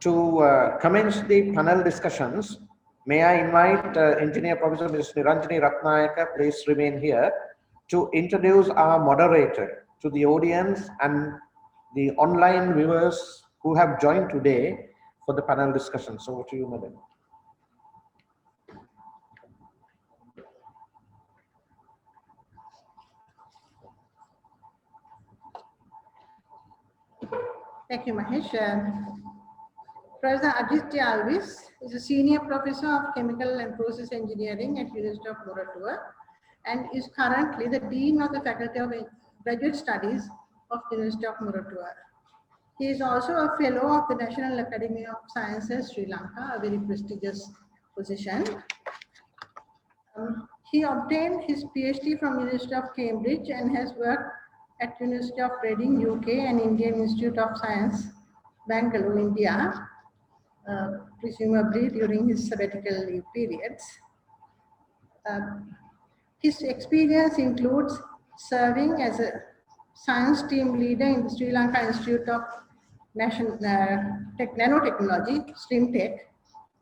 To commence the panel discussions, may I invite Engineer Professor Ms. Niranjani Ratnayaka, please remain here, to introduce our moderator to the audience and the online viewers who have joined today for the panel discussion. So over to you, Madam. Thank you, Mahesh. Professor Ajit Alvis is a senior professor of chemical and process engineering at University of Moratuwa and is currently the dean of the Faculty of Graduate Studies of University of Moratuwa. He is also a fellow of the National Academy of Sciences, Sri Lanka, a very prestigious position. He obtained his PhD from University of Cambridge and has worked at University of Reading, UK, and Indian Institute of Science, Bangalore, India, presumably during his sabbatical leave periods. His experience includes serving as a science team leader in the Sri Lanka Institute of Nanotechnology, STRIMTech,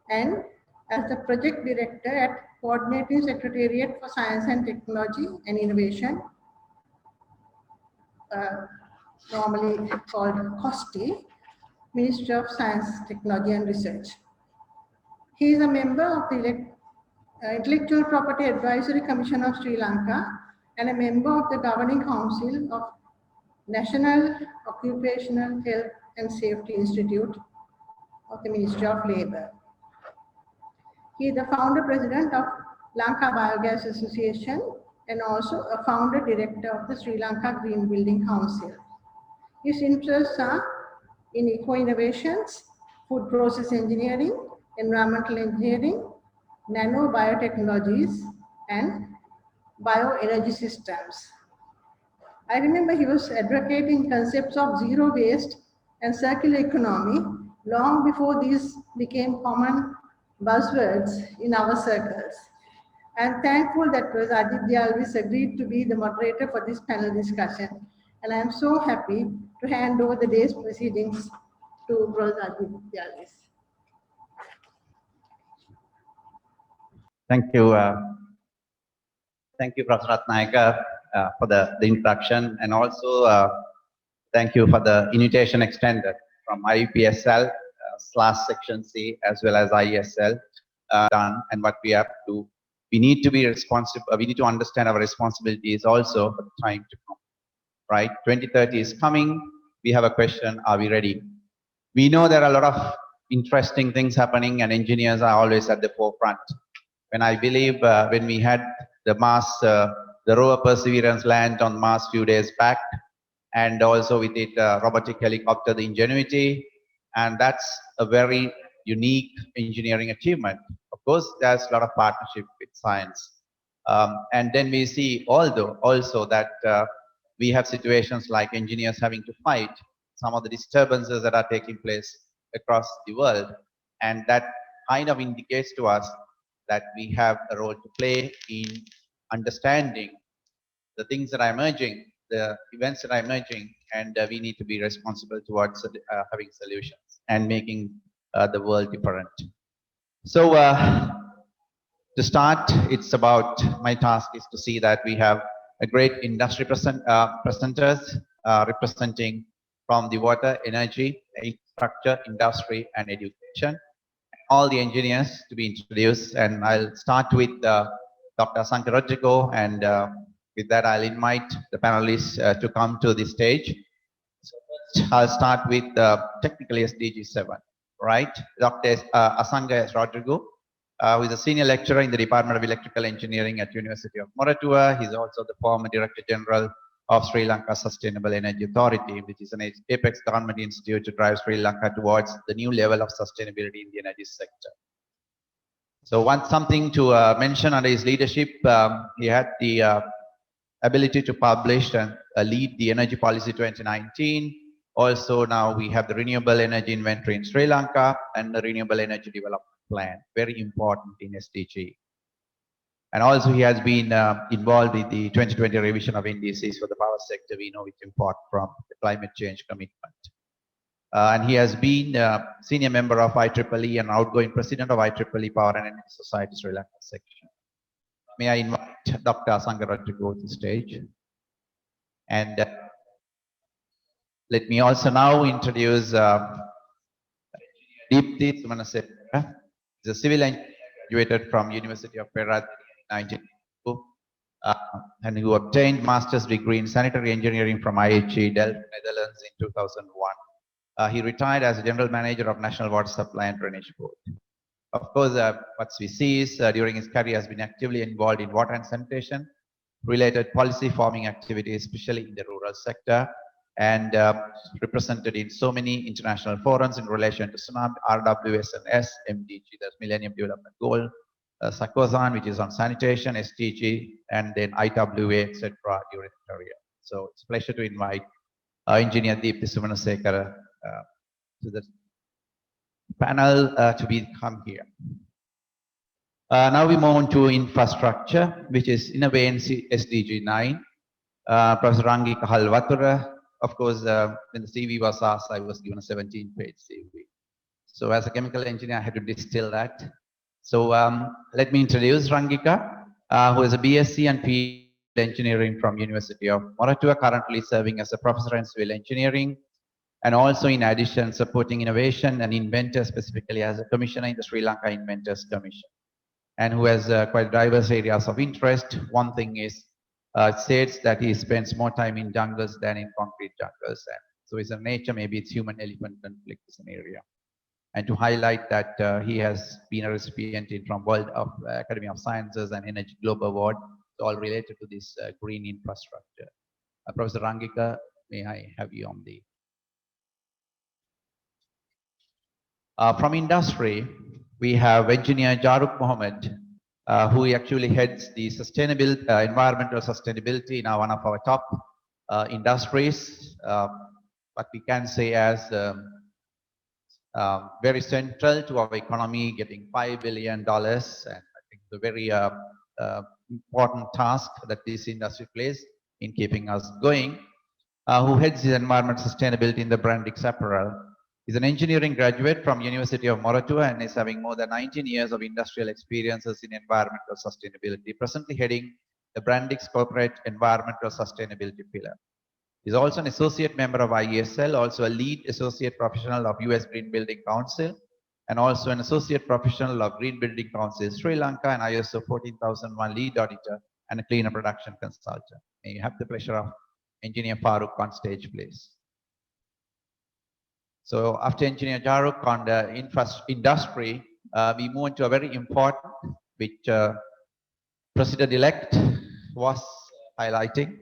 and as the project director at Coordinating Secretariat for Science and Technology and Innovation, normally called COSTI, Ministry of Science, Technology and Research. He is a member of the Intellectual Property Advisory Commission of Sri Lanka and a member of the Governing Council of National Occupational Health and Safety Institute of the Ministry of Labour. He is the founder president of Lanka Biogas Association and also a founder director of the Sri Lanka Green Building Council. His interests are in eco-innovations, food process engineering, environmental engineering, nano-biotechnologies, and bioenergy systems. I remember he was advocating concepts of zero waste and circular economy long before these became common buzzwords in our circles. I am thankful that Professor Ajit Alvis agreed to be the moderator for this panel discussion, and I am so happy to hand over the day's proceedings to Professor Ajit Alvis. Thank you. Thank you, Professor Ratnayaka, for the introduction, and also thank you for the invitation extended from IEPSL, /Section C, as well as IESL, done, and what we have to. We need to be responsible. We need to understand our responsibilities also for the time to come. Right, 2030 is coming. We have a question: are we ready? We know there are a lot of interesting things happening, and engineers are always at the forefront. When I believe when we had the rover Perseverance land on Mars few days back, and also we did robotic helicopter, the Ingenuity, and that's a very unique engineering achievement. Of course, there's a lot of partnership with science. And then we see also that we have situations like engineers having to fight some of the disturbances that are taking place across the world. And that kind of indicates to us that we have a role to play in understanding the things that are emerging, the events that are emerging, and we need to be responsible towards having solutions and making the world different. So to start, it's about, my task is to see that we have a great industry presenters representing from the water, energy, infrastructure, industry, and education. All the engineers to be introduced, and I'll start with Dr. Sanka Rodrigo, and with that I'll invite the panelists to come to the stage. So first, I'll start with technically SDG 7, right? Dr. Asanga Rodrigo, who is a senior lecturer in the Department of Electrical Engineering at University of Moratuwa. He's also the former Director General of Sri Lanka Sustainable Energy Authority, which is an apex government institute to drive Sri Lanka towards the new level of sustainability in the energy sector. So something to mention under his leadership, he had the ability to publish and lead the Energy Policy 2019. Also, now we have the Renewable Energy Inventory in Sri Lanka and the Renewable Energy Development Plan, very important in SDG. And also he has been involved with the 2020 revision of NDCs for the power sector. We know it's important from the climate change commitment. And he has been senior member of IEEE and outgoing president of IEEE Power and Energy Society Sri Lanka section. May I invite Dr. Sangarat to go to the stage. And let me also now introduce Deepthi Sumanasekara. He's a civil engineer graduated from University of Perak in 1992, and who obtained master's degree in sanitary engineering from IHE Delft, Netherlands in 2001. He retired as general manager of National Water Supply and Drainage Board. Of course, what we see is during his career has been actively involved in water and sanitation related policy forming activities, especially in the rural sector, and represented in so many international forums in relation to tsunami, RWSNS, MDG, that's Millennium Development Goal, SACOSAN, which is on sanitation, SDG, and then IWA, etc. during the career. So it's a pleasure to invite Engineer Deepthi Sumanasekara to the panel to come here. Now we move on to infrastructure, which is in a way in SDG 9. Professor Rangika Halwatura, of course, when the CV was asked, I was given a 17-page CV. So as a chemical engineer, I had to distill that. So let me introduce Rangika, who is a BSc and PhD engineering from University of Moratuwa, currently serving as a professor in civil engineering, and also in addition supporting innovation and inventors, specifically as a commissioner in the Sri Lanka Inventors Commission, and who has quite diverse areas of interest. One thing is states that he spends more time in jungles than in concrete jungles, and so it's a nature, maybe it's human-elephant conflict is an area. And to highlight that he has been a recipient from World Academy of Sciences and Energy Globe Award, all related to this green infrastructure. Professor Rangika, may I have you on the... From industry, we have engineer Jaruk Mohammed, who actually heads the sustainable environmental sustainability in one of our top industries, what we can say as very central to our economy, getting $5 billion, and I think the very important task that this industry plays in keeping us going, who heads the environmental sustainability in the Brandix Apparel. He's an engineering graduate from University of Moratuwa and is having more than 19 years of industrial experiences in environmental sustainability, presently heading the Brandix Corporate Environmental Sustainability Pillar. He's also an associate member of Iesl, also a lead associate professional of US Green Building Council, and also an associate professional of Green Building Council Sri Lanka and ISO 14001 lead auditor and a cleaner production consultant. May you have the pleasure of Engineer Farooq on stage, please. So after Engineer Jaruk on the industry, we move into a very important, which President-elect was highlighting,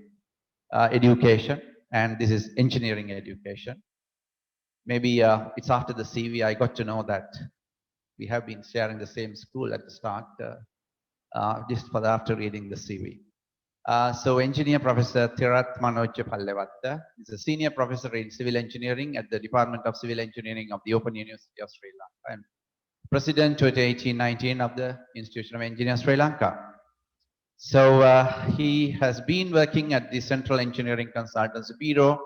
education, and this is engineering education. Maybe it's after the CV I got to know that we have been sharing the same school at the start, just for after reading the CV. So Engineer Professor Thirath Manoj Pallewatta is a Senior Professor in Civil Engineering at the Department of Civil Engineering of the Open University of Sri Lanka and President 2018-19 of the Institution of Engineers Sri Lanka. So he has been working at the Central Engineering Consultancy Bureau,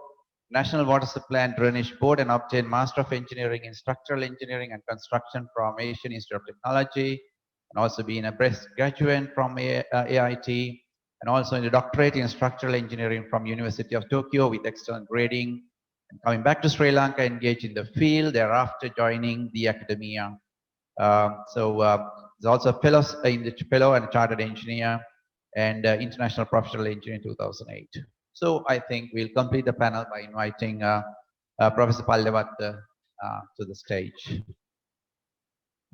National Water Supply and Drainage Board, and obtained Master of Engineering in Structural Engineering and Construction from Asian Institute of Technology, and also been a best graduate from AIT, and also in a doctorate in Structural Engineering from University of Tokyo with excellent grading. And coming back to Sri Lanka, engaged in the field, thereafter joining the academia. He's also a fellow and a chartered engineer and international professional engineer in 2008. So I think we'll complete the panel by inviting Professor Pallewatta to the stage.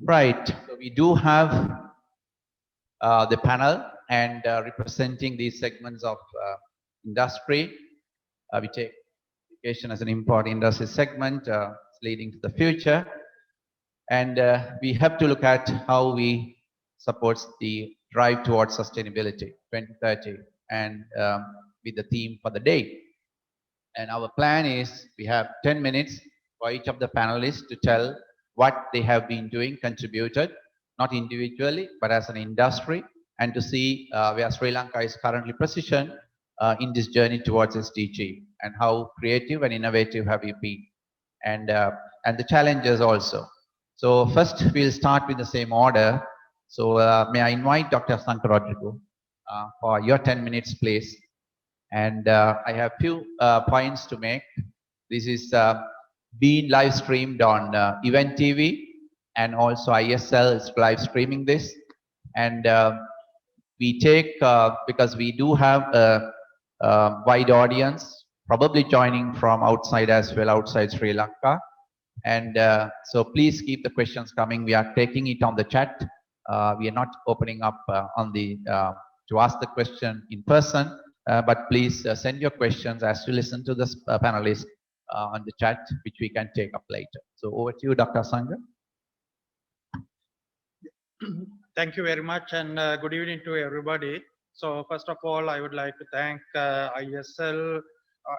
Right, so we do have the panel and representing these segments of industry. We take education as an important industry segment leading to the future. And we have to look at how we support the drive towards sustainability 2030 and with the theme for the day. And our plan is we have 10 minutes for each of the panelists to tell what they have been doing, contributed, not individually, but as an industry, and to see where Sri Lanka is currently positioned in this journey towards SDG and how creative and innovative have you been, and the challenges also. So first we'll start with the same order. So may I invite Dr. Sankar Rodrigo for your 10 minutes, please. And I have few points to make. This is being live streamed on Event TV, and also Iesl is live streaming this. And we take, because we do have a wide audience, probably joining from outside as well, outside Sri Lanka. And so please keep the questions coming. We are taking it on the chat. We are not opening up on the to ask the question in person, but please send your questions as you listen to this panelist on the chat, which we can take up later. So over to you, Dr. Sankar. Thank you very much, and good evening to everybody. So first of all, I would like to thank Iesl,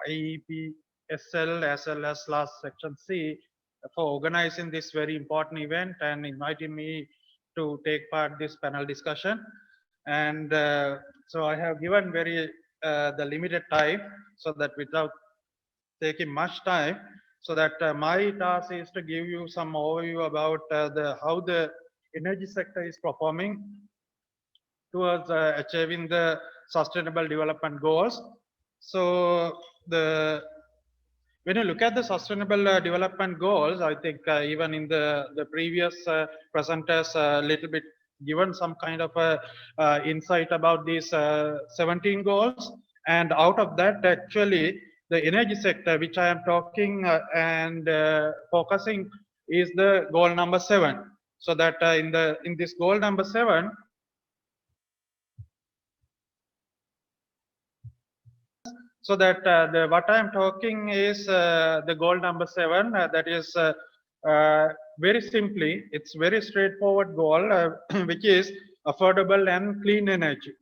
IEPSL, as well as last section C for organizing this very important event and inviting me to take part in this panel discussion. And so I have given the limited time, so that without taking much time, so that my task is to give you some overview about how the energy sector is performing towards achieving the Sustainable Development Goals. So when you look at the Sustainable Development Goals, I think even in the previous presenters a little bit given some kind of insight about these 17 goals. And out of that, actually, the energy sector, which I am talking and focusing, is the goal number 7. So that in this goal number 7, so that what I am talking is the goal number 7. That is very simply, it's very straightforward goal, which is affordable and clean energy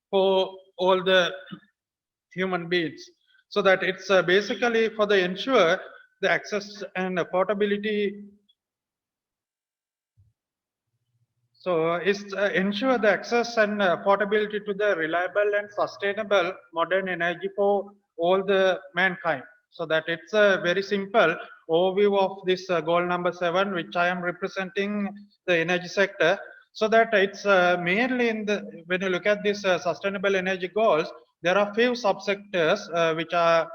for all the human beings. So that it's basically for the ensure the access and affordability. So it's ensure the access and affordability to the reliable and sustainable modern energy for all the mankind. So that it's a very simple overview of this goal number 7, which I am representing the energy sector. So that it's mainly when you look at this sustainable energy goals, there are few subsectors which are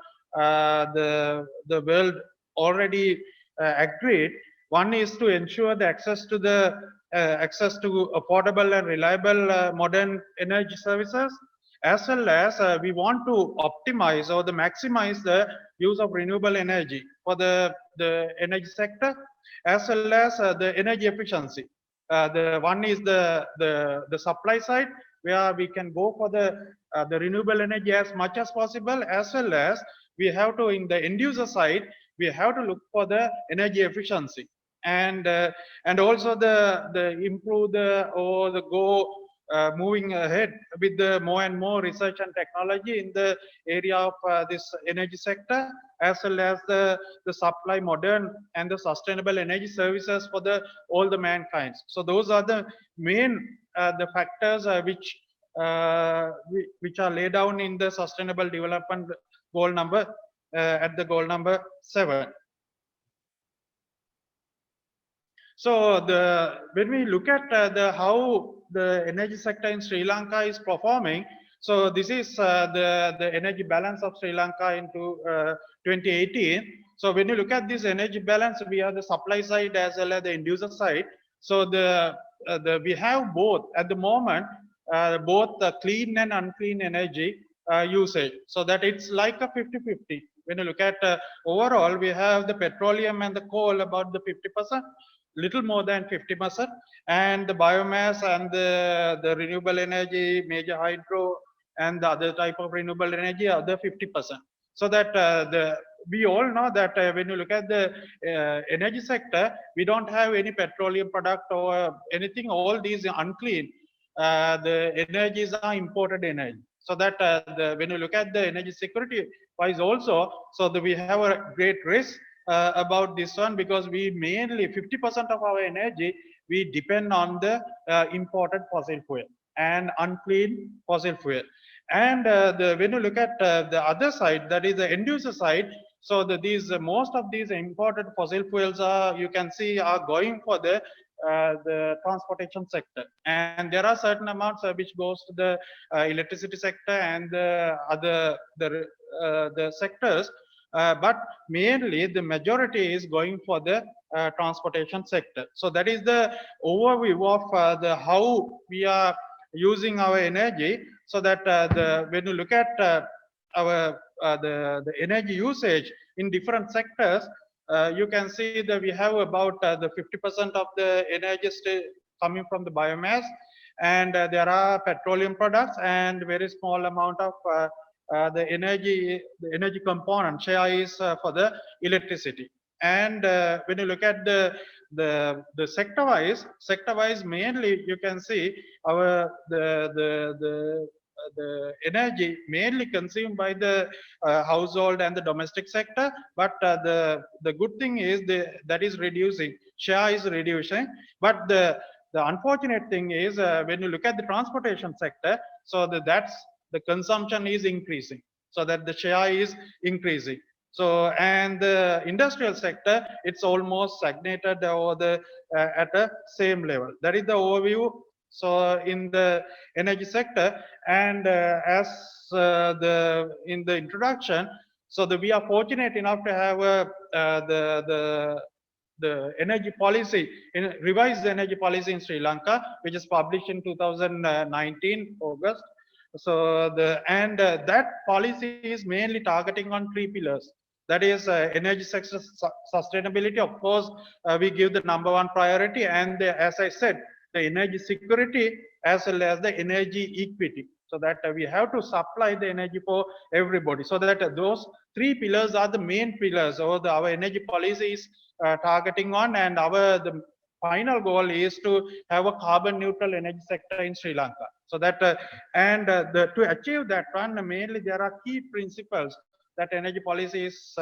the world already agreed. One is to ensure the access to affordable and reliable modern energy services, as well as we want to optimize or maximize the use of renewable energy for the energy sector, as well as the energy efficiency. The one is the supply side, where we can go for the renewable energy as much as possible, as well as we have to, in the end user side, we have to look for the energy efficiency, and also the improve the or the go moving ahead with the more and more research and technology in the area of this energy sector, as well as the supply modern and the sustainable energy services for the all the mankind. So those are the main the factors which are laid down in the sustainable development goal number at the goal number 7. So when we look at how the energy sector in Sri Lanka is performing, so this is the energy balance of Sri Lanka into 2018. So when you look at this energy balance, we have the supply side as well as the end user side. So we have both at the moment, both the clean and unclean energy usage. So that it's like a 50-50. When you look at overall, we have the petroleum and the coal about the 50%. Little more than 50%, and the biomass and the renewable energy, major hydro, and the other type of renewable energy, other 50%. So that we all know that when you look at the energy sector, we don't have any petroleum product or anything. All these are unclean. The energies are imported energy. So that when you look at the energy security wise also, so that we have a great risk about this one, because we mainly 50% of our energy we depend on the imported fossil fuel and unclean fossil fuel. And when you look at the other side, that is the end user side, so most of these imported fossil fuels are, you can see, are going for the transportation sector, and there are certain amounts which goes to the electricity sector and the other the sectors. But mainly the majority is going for the transportation sector. So that is the overview of how we are using our energy. So that when you look at our the energy usage in different sectors, you can see that we have about the 50% of the energy still coming from the biomass, and there are petroleum products, and very small amount of the energy component share is for the electricity. And when you look at the sector wise, mainly you can see our the energy mainly consumed by the household and the domestic sector, but the good thing is that is reducing, share is reducing. But the unfortunate thing is when you look at the transportation sector, so that's the consumption is increasing, so that the share is increasing. So, and the industrial sector, it's almost stagnated or at the same level. That is the overview. So in the energy sector, and as in the introduction, so we are fortunate enough to have the energy policy, revised energy policy in Sri Lanka, which is published in 2019 August. So that policy is mainly targeting on 3 pillars. That is energy sector sustainability. Of course, we give the #1 priority, and as I said, the energy security as well as the energy equity. So that we have to supply the energy for everybody. So that those 3 pillars are the main pillars, or our energy policy is targeting on, and the final goal is to have a carbon neutral energy sector in Sri Lanka. So that to achieve that one, mainly there are key principles that energy policy is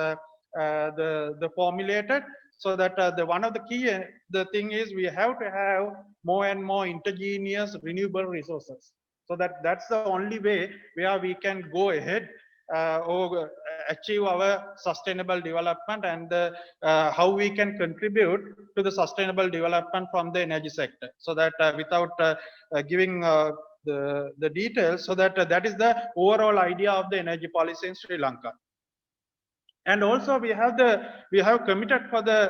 formulated. So that one of the key the thing is we have to have more and more indigenous renewable resources. So that's the only way where we can go ahead or achieve our sustainable development, and how we can contribute to the sustainable development from the energy sector. So that without giving the details, so that is the overall idea of the energy policy in Sri Lanka. And also we have committed for the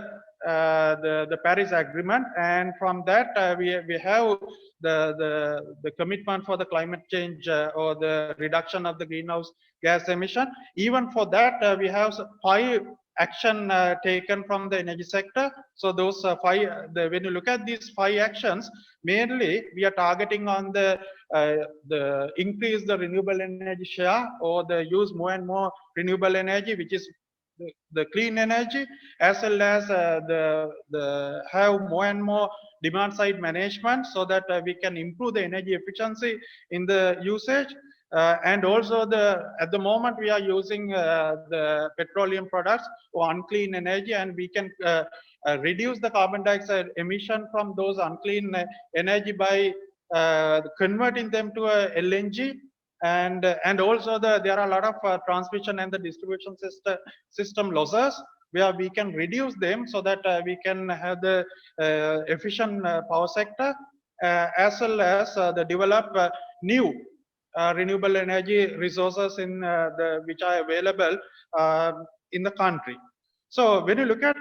the Paris Agreement, and from that we have the commitment for the climate change or the reduction of the greenhouse gas emission. Even for that, we have 5 action taken from the energy sector. So those 5, when you look at these 5 actions, mainly we are targeting on the increase the renewable energy share, or the use more and more renewable energy, which is the clean energy, as well as the have more and more demand side management, so that we can improve the energy efficiency in the usage. And also at the moment we are using the petroleum products or unclean energy, and we can reduce the carbon dioxide emission from those unclean energy by converting them to a LNG. And also there are a lot of transmission and the distribution system losses, where we can reduce them, so that we can have the efficient power sector, as well as the develop new renewable energy resources which are available in the country. So when you look at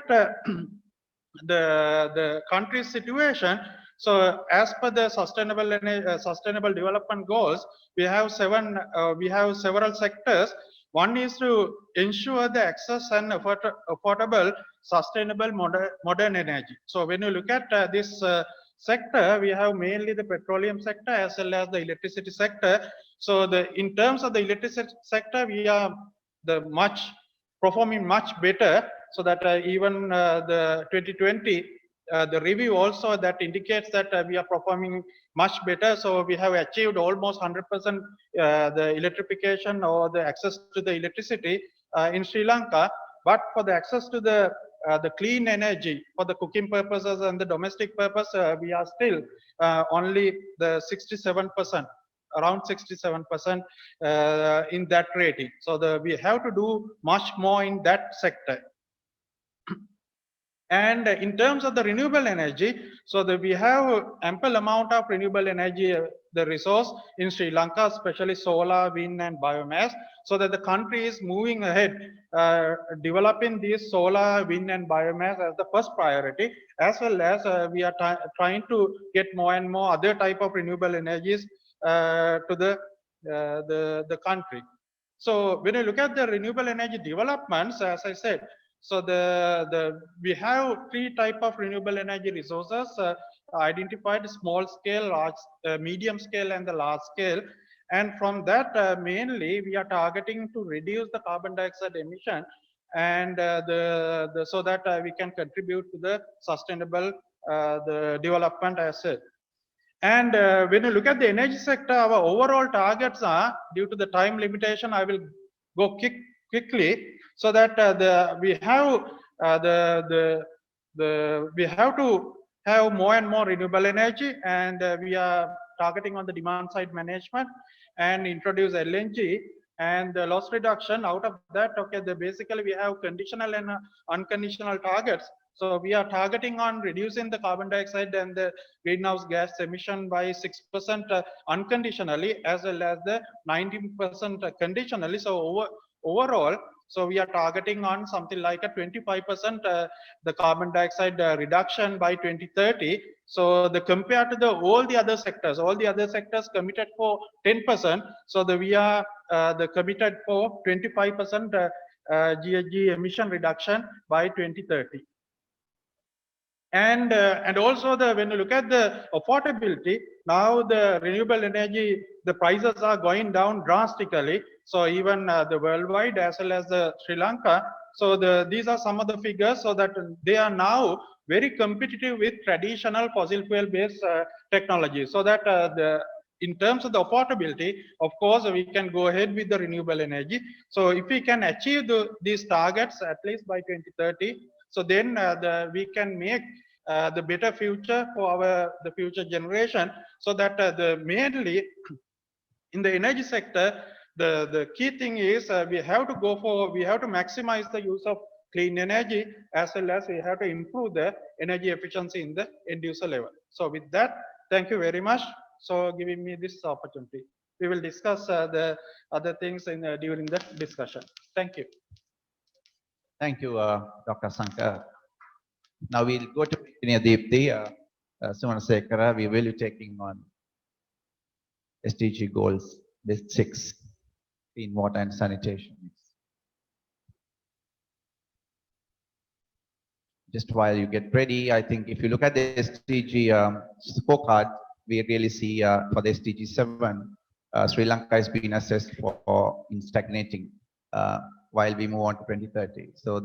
the country's situation, so as per the sustainable development goals, we have several sectors. One is to ensure the access and affordable, sustainable modern energy. So when you look at this sector, we have mainly the petroleum sector as well as the electricity sector. So in terms of the electricity sector, we are performing much better, so that even the 2020 the review also that indicates that we are performing much better. So we have achieved almost 100% the electrification or the access to the electricity in Sri Lanka. But for the access to the clean energy for the cooking purposes and the domestic purpose, we are still only the 67%, around 67% in that rating. So we have to do much more in that sector. And in terms of the renewable energy, so we have ample amount of renewable energy, the resource in Sri Lanka, especially solar, wind, and biomass, so that the country is moving ahead, developing these solar, wind, and biomass as the first priority, as well as we are trying to get more and more other type of renewable energies to the country. So when you look at the renewable energy developments, as I said, so we have 3 type of renewable energy resources identified: small scale, large, medium scale, and the large scale. And from that, mainly we are targeting to reduce the carbon dioxide emission, and so that we can contribute to the sustainable the development as said. And when you look at the energy sector, our overall targets are, due to the time limitation, I will go quickly, so that we have we have to have more and more renewable energy, and we are targeting on the demand side management and introduce LNG and the loss reduction. Out of that, okay, basically we have conditional and unconditional targets. So we are targeting on reducing the carbon dioxide and the greenhouse gas emission by 6% unconditionally, as well as the 19% conditionally. So overall, so we are targeting on something like a 25% the carbon dioxide reduction by 2030. So compared to all the other sectors committed for 10%. So we are committed for 25% GHG emission reduction by 2030. And also when you look at the affordability, now the renewable energy, the prices are going down drastically. So even the worldwide as well as the Sri Lanka. So these are some of the figures, so that they are now very competitive with traditional fossil fuel based technology. So that in terms of the affordability, of course, we can go ahead with the renewable energy. So if we can achieve these targets at least by 2030, so then we can make the better future for the future generation. So that mainly in the energy sector, the key thing is we have to maximize the use of clean energy, as well as we have to improve the energy efficiency in the end user level. So with that, thank you very much for giving me this opportunity. We will discuss the other things during the discussion. Thank you. Thank you, Dr. Sankar. Now we'll go to Deepthi Sumansekara. We will be taking on SDG goals, list 6, clean water and sanitation. Just while you get ready, I think if you look at the SDG scorecard, we really see for the SDG 7, Sri Lanka is being assessed for in stagnating while we move on to 2030. So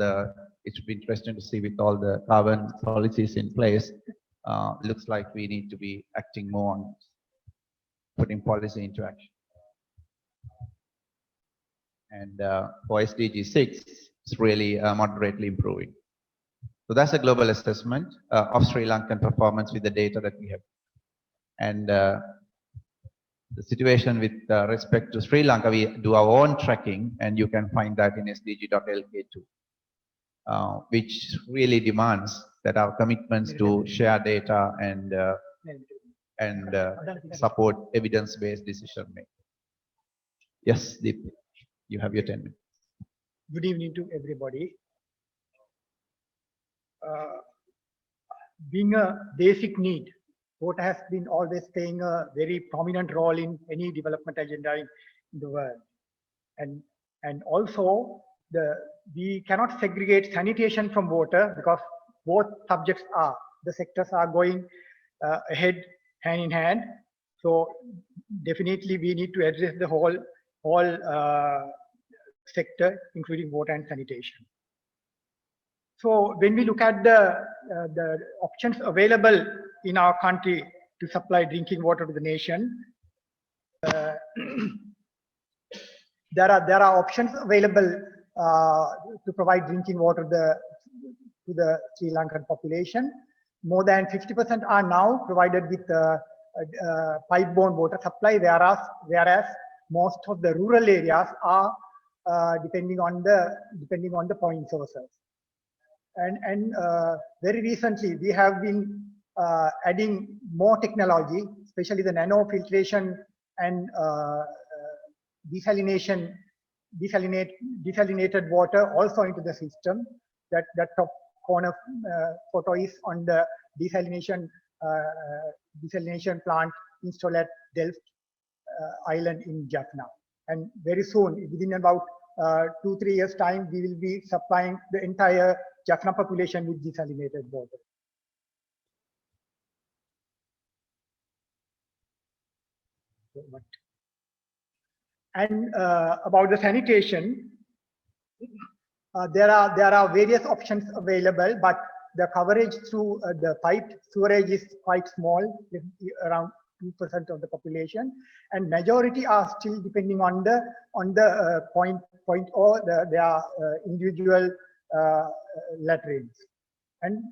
it should be interesting to see with all the carbon policies in place. Looks like we need to be acting more on putting policy into action. And for SDG 6, it's really moderately improving. So that's a global assessment of Sri Lankan performance with the data that we have. And the situation with respect to Sri Lanka, we do our own tracking, and you can find that in sdg.lk2, which really demands that our commitments to share data and support evidence-based decision making. Yes, Deep, you have your 10 minutes. Good evening to everybody. Being a basic need, water has been always playing a very prominent role in any development agenda in the world. And also, we cannot segregate sanitation from water because both subjects the sectors are going ahead hand in hand. So definitely we need to address the whole sector, including water and sanitation. So when we look at the options available in our country to supply drinking water to the nation, there are options available to provide drinking water to the Sri Lankan population. More than 50% are now provided with pipe-borne water supply, whereas most of the rural areas are depending on the point sources. And very recently, we have been adding more technology, especially the nanofiltration and desalinated water also into the system. That top corner photo is on the desalination plant installed at Delft Island in Jaffna. And very soon, within about 2-3 years' time, we will be supplying the entire Jaffna population with desalinated water. And about the sanitation, there are various options available, but the coverage through the piped sewerage is quite small, around 2% of the population, and majority are still depending on the point or their individual latrines, and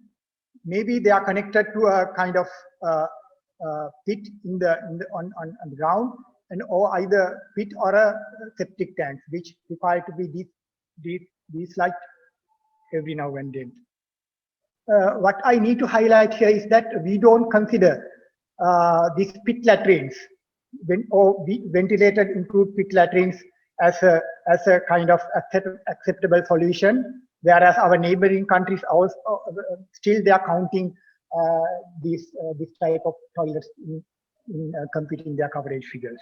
maybe they are connected to a kind of pit on the ground, and or either pit or a septic tank, which require to be desludged every now and then. What I need to highlight here is that we don't consider these pit latrines or ventilated improved pit latrines as a kind of acceptable solution, whereas our neighboring countries also still they are counting this type of toilets in computing their coverage figures.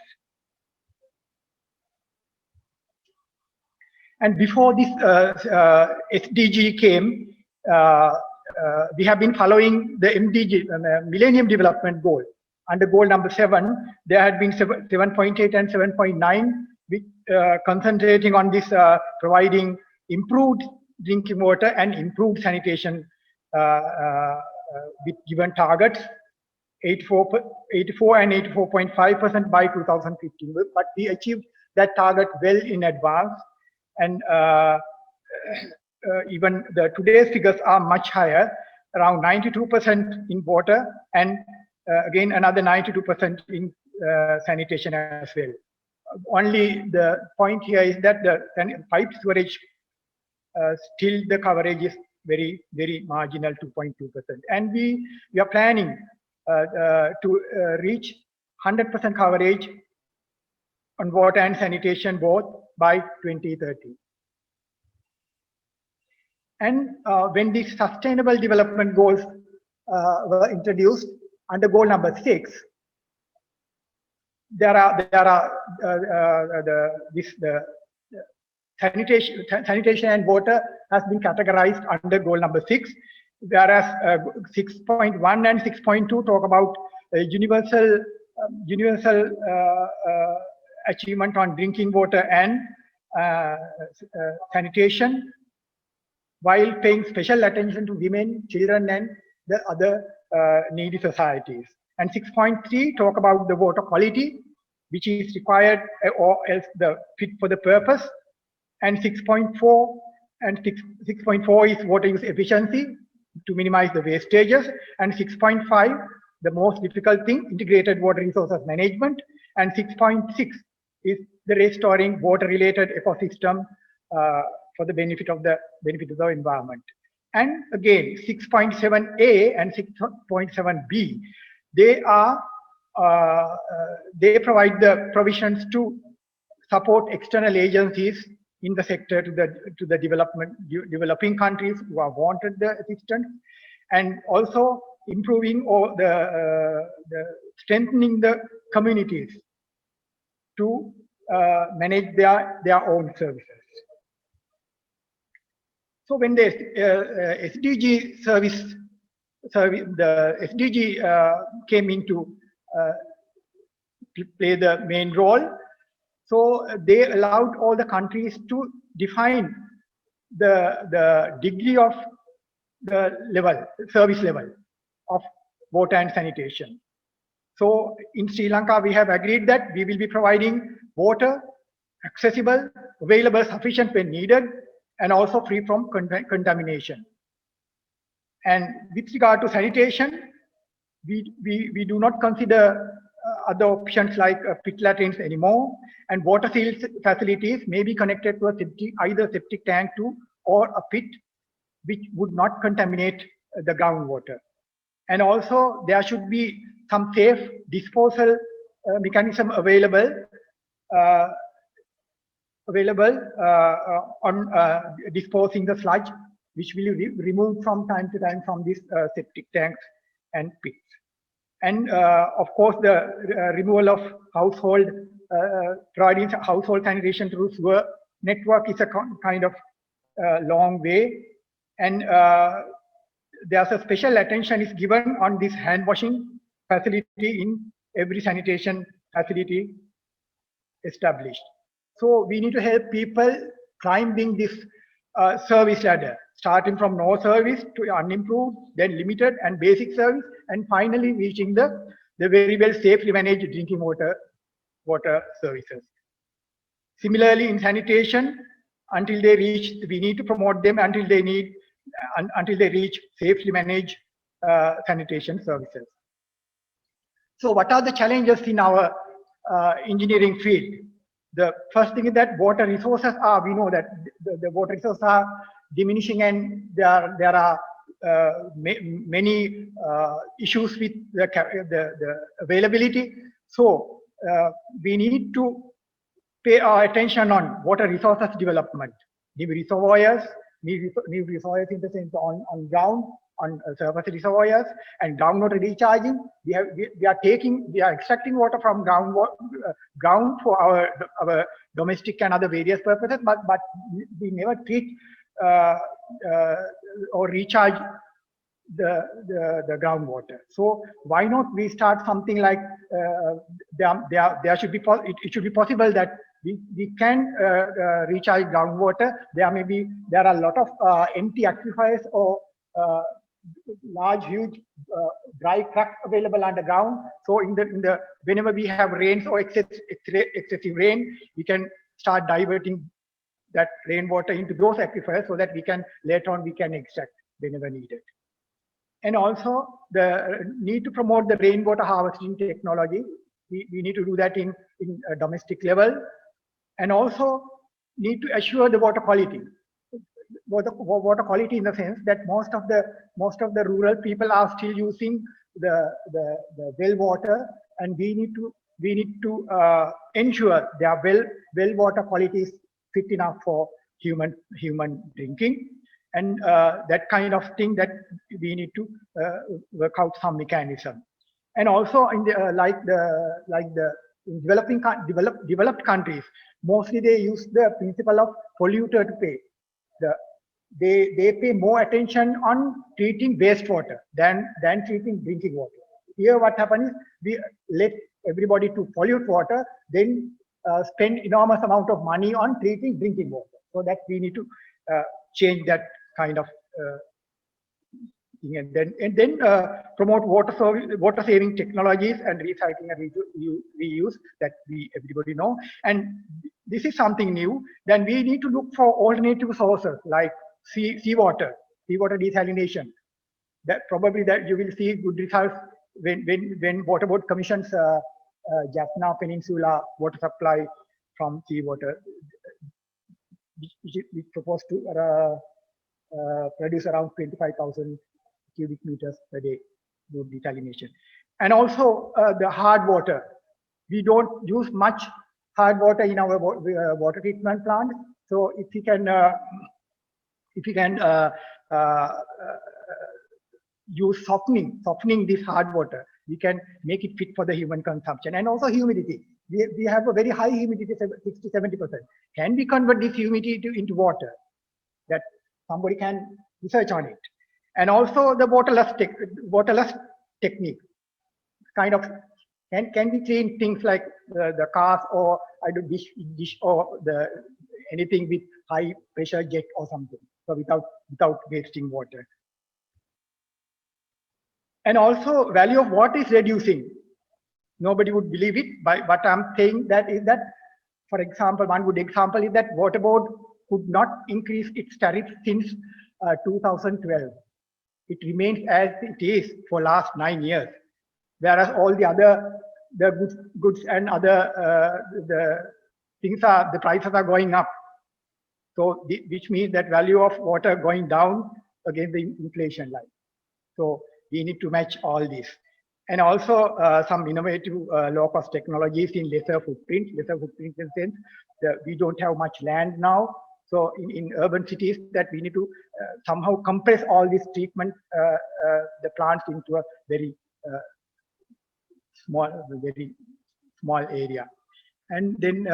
And before this SDG came, we have been following the MDG, Millennium Development Goal. Under goal number 7, there had been 7.8 and 7.9, which concentrating on this providing improved drinking water and improved sanitation with given targets, 84 and 84.5% by 2015. But we achieved that target well in advance, and even today's figures are much higher, around 92% in water, and again another 92% in sanitation as well. Only the point here is that the pipe sewerage, still the coverage is very, very marginal, 2.2%. And we are planning to reach 100% coverage on water and sanitation both by 2030. And when these sustainable development goals were introduced under goal number 6, the sanitation and water has been categorized under goal number 6, whereas 6.1 and 6.2 talk about universal achievement on drinking water and sanitation, while paying special attention to women, children, and the other needy societies. And 6.3 talk about the water quality, which is required or else the fit for the purpose. And 6.4 and 6.4 is water use efficiency to minimize the wastages. And 6.5, the most difficult thing, integrated water resources management. And 6.6 is the restoring water-related ecosystem for the benefit of the environment. And again, 6.7a and 6.7b, they provide the provisions to support external agencies in the sector to the developing countries who have wanted the assistance, and also improving or the strengthening the communities to manage their own services. So when the SDG the SDG came into play the main role, so they allowed all the countries to define the degree of the service level of water and sanitation. So in Sri Lanka, we have agreed that we will be providing water accessible, available, sufficient when needed, and also free from contamination. And with regard to sanitation, we do not consider other options like pit latrines anymore, and water sealed facilities may be connected to either septic tank or a pit, which would not contaminate the groundwater. And also there should be some safe disposal mechanism available on disposing the sludge, which will be removed from time to time from these septic tanks and pits. And of course, the removal of household, providing household sanitation through sewer network is a kind of long way. And there's a special attention is given on this hand washing facility in every sanitation facility established. So we need to help people climbing this service ladder, starting from no service to unimproved, then limited and basic service, and finally reaching the very well safely managed drinking water services. Similarly, in sanitation, until they reach, we need to promote them until they reach safely managed sanitation services. So what are the challenges in our engineering field? The first thing is that water resources we know that the water resources are diminishing, and there are many issues with the availability. So we need to pay our attention on water resources development, new reservoirs in the sense on ground, on surface reservoirs, and groundwater recharging. We are extracting water from ground for our domestic and other various purposes, but we never treat or recharge the groundwater. So why not we start something like it should be possible that we can recharge groundwater. There are a lot of empty aquifers or large, huge dry cracks available underground. So whenever we have rains or excessive rain, we can start diverting that rainwater into those aquifers so that later on we can extract whenever needed. And also the need to promote the rainwater harvesting technology. We need to do that in a domestic level, and also need to assure the water quality. Water quality in the sense that most of the rural people are still using the well water, and we need to ensure their well water quality is fit enough for human drinking. and that kind of thing that we need to work out some mechanism. And also in the in developed countries, mostly they use the principle of polluter to pay. They pay more attention on treating wastewater than treating drinking water. Here what happens is we let everybody to pollute water, then spend enormous amount of money on treating drinking water. So that we need to change that kind of thing, and then promote water saving technologies and recycling and reuse that everybody know. And this is something new. Then we need to look for alternative sources like seawater desalination. That probably that you will see good results when water board commissions Jaffna Peninsula water supply from seawater, which proposed to produce around 25,000 cubic meters per day with desalination. And also the hard water. We don't use much hard water in our water treatment plant. So if you can use softening this hard water, we can make it fit for the human consumption. And also humidity. We have a very high humidity, 60-70%. Can we convert this humidity into water? That somebody can research on it. And also the waterless technique. Kind of can we change things like the cars, or I do dish or anything with high pressure jet or something, so without wasting water. And also value of water is reducing. Nobody would believe it, but I'm saying that is that, for example, one good example is that water board could not increase its tariff since 2012. It remains as it is for last 9 years, whereas all the goods and other the prices are going up. So which means that value of water going down against the inflation line. So we need to match all this. And also some innovative low-cost technologies in lesser footprint in the sense that we don't have much land now. So in urban cities, that we need to somehow compress all this treatment, the plants into a very small area. And then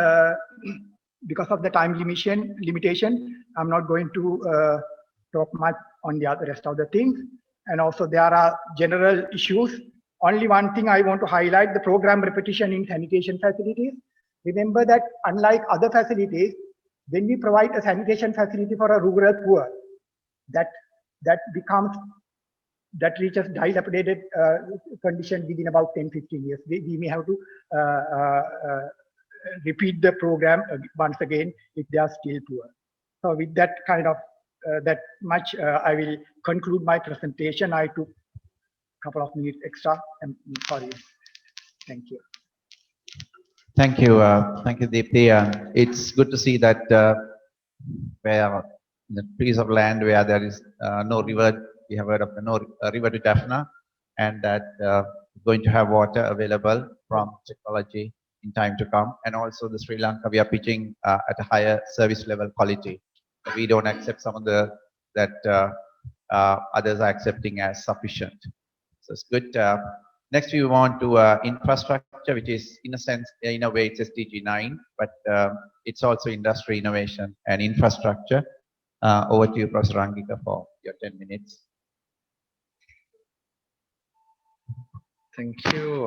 because of the time limitation, I'm not going to talk much on the rest of the things. And also there are general issues. Only one thing I want to highlight: the program repetition in sanitation facilities. Remember that unlike other facilities, when we provide a sanitation facility for a rural poor, that reaches dilapidated condition within about 10-15 years. We may have to repeat the program once again if they are still poor. So with that kind of that much, I will conclude my presentation. I took a couple of minutes extra. I'm sorry. Thank you. Thank you, Deepthi. It's good to see that where the piece of land where there is no river, we have heard of the no river to Jaffna, and that going to have water available from technology in time to come. And also the Sri Lanka, we are pitching at a higher service level quality. We don't accept some of the that others are accepting as sufficient. So it's good. Next, we move on to infrastructure, which is in a sense, in a way, it's SDG 9, but it's also industry innovation and infrastructure. Over to you, Professor Rangika, for your 10 minutes. Thank you.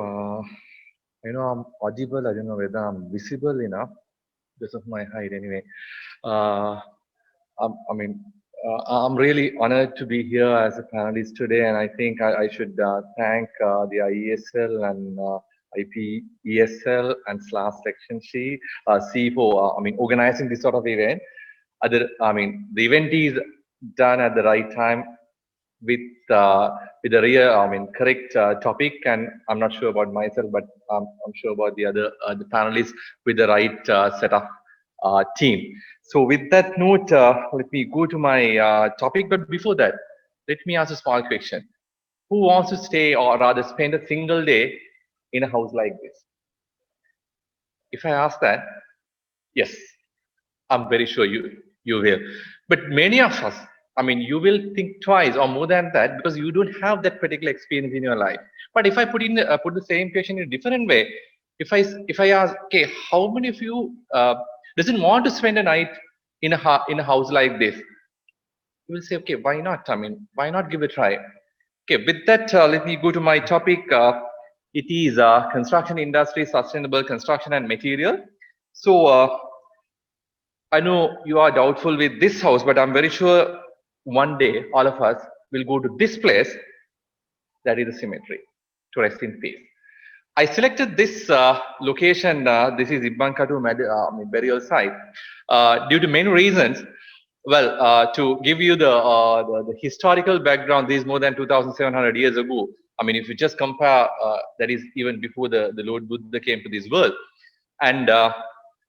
I know I'm audible. I don't know whether I'm visible enough because of my height. Anyway, I'm really honored to be here as a panelist today, and I think I should thank the Iesl and Iesl and Section C for organizing this sort of event. The event is done at the right time with the real, correct topic, and I'm not sure about myself, but I'm sure about the other the panelists with the right set of team. So with that note, let me go to my topic. But before that, let me ask a small question: who wants to stay, or rather spend a single day in a house like this? If I ask that, yes, I'm very sure you will. But many of us I mean, you will think twice or more than that because you don't have that particular experience in your life. But if I put the same question in a different way, if I ask, okay, how many of you doesn't want to spend a night in a house like this? You will say, okay, why not? I mean, why not give it a try? Okay, with that, let me go to my topic. It is construction industry, sustainable construction and material. So I know you are doubtful with this house, but I'm very sure one day all of us will go to this place, that is the cemetery, to rest in peace. I selected this location. This is Ibbankatu burial site due to many reasons. Well, to give you the historical background, this is more than 2,700 years ago. I mean, if you just compare, that is even before the Lord Buddha came to this world. And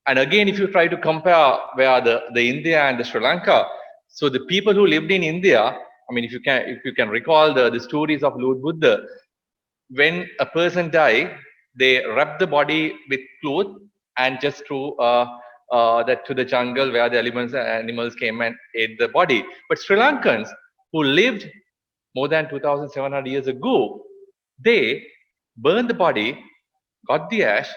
again, if you try to compare where the India and the Sri Lanka, so the people who lived in India, I mean, if you can recall the stories of Lord Buddha, when a person died, they wrap the body with cloth and just threw that to the jungle where the animals came and ate the body. But Sri Lankans who lived more than 2,700 years ago, they burned the body, got the ash,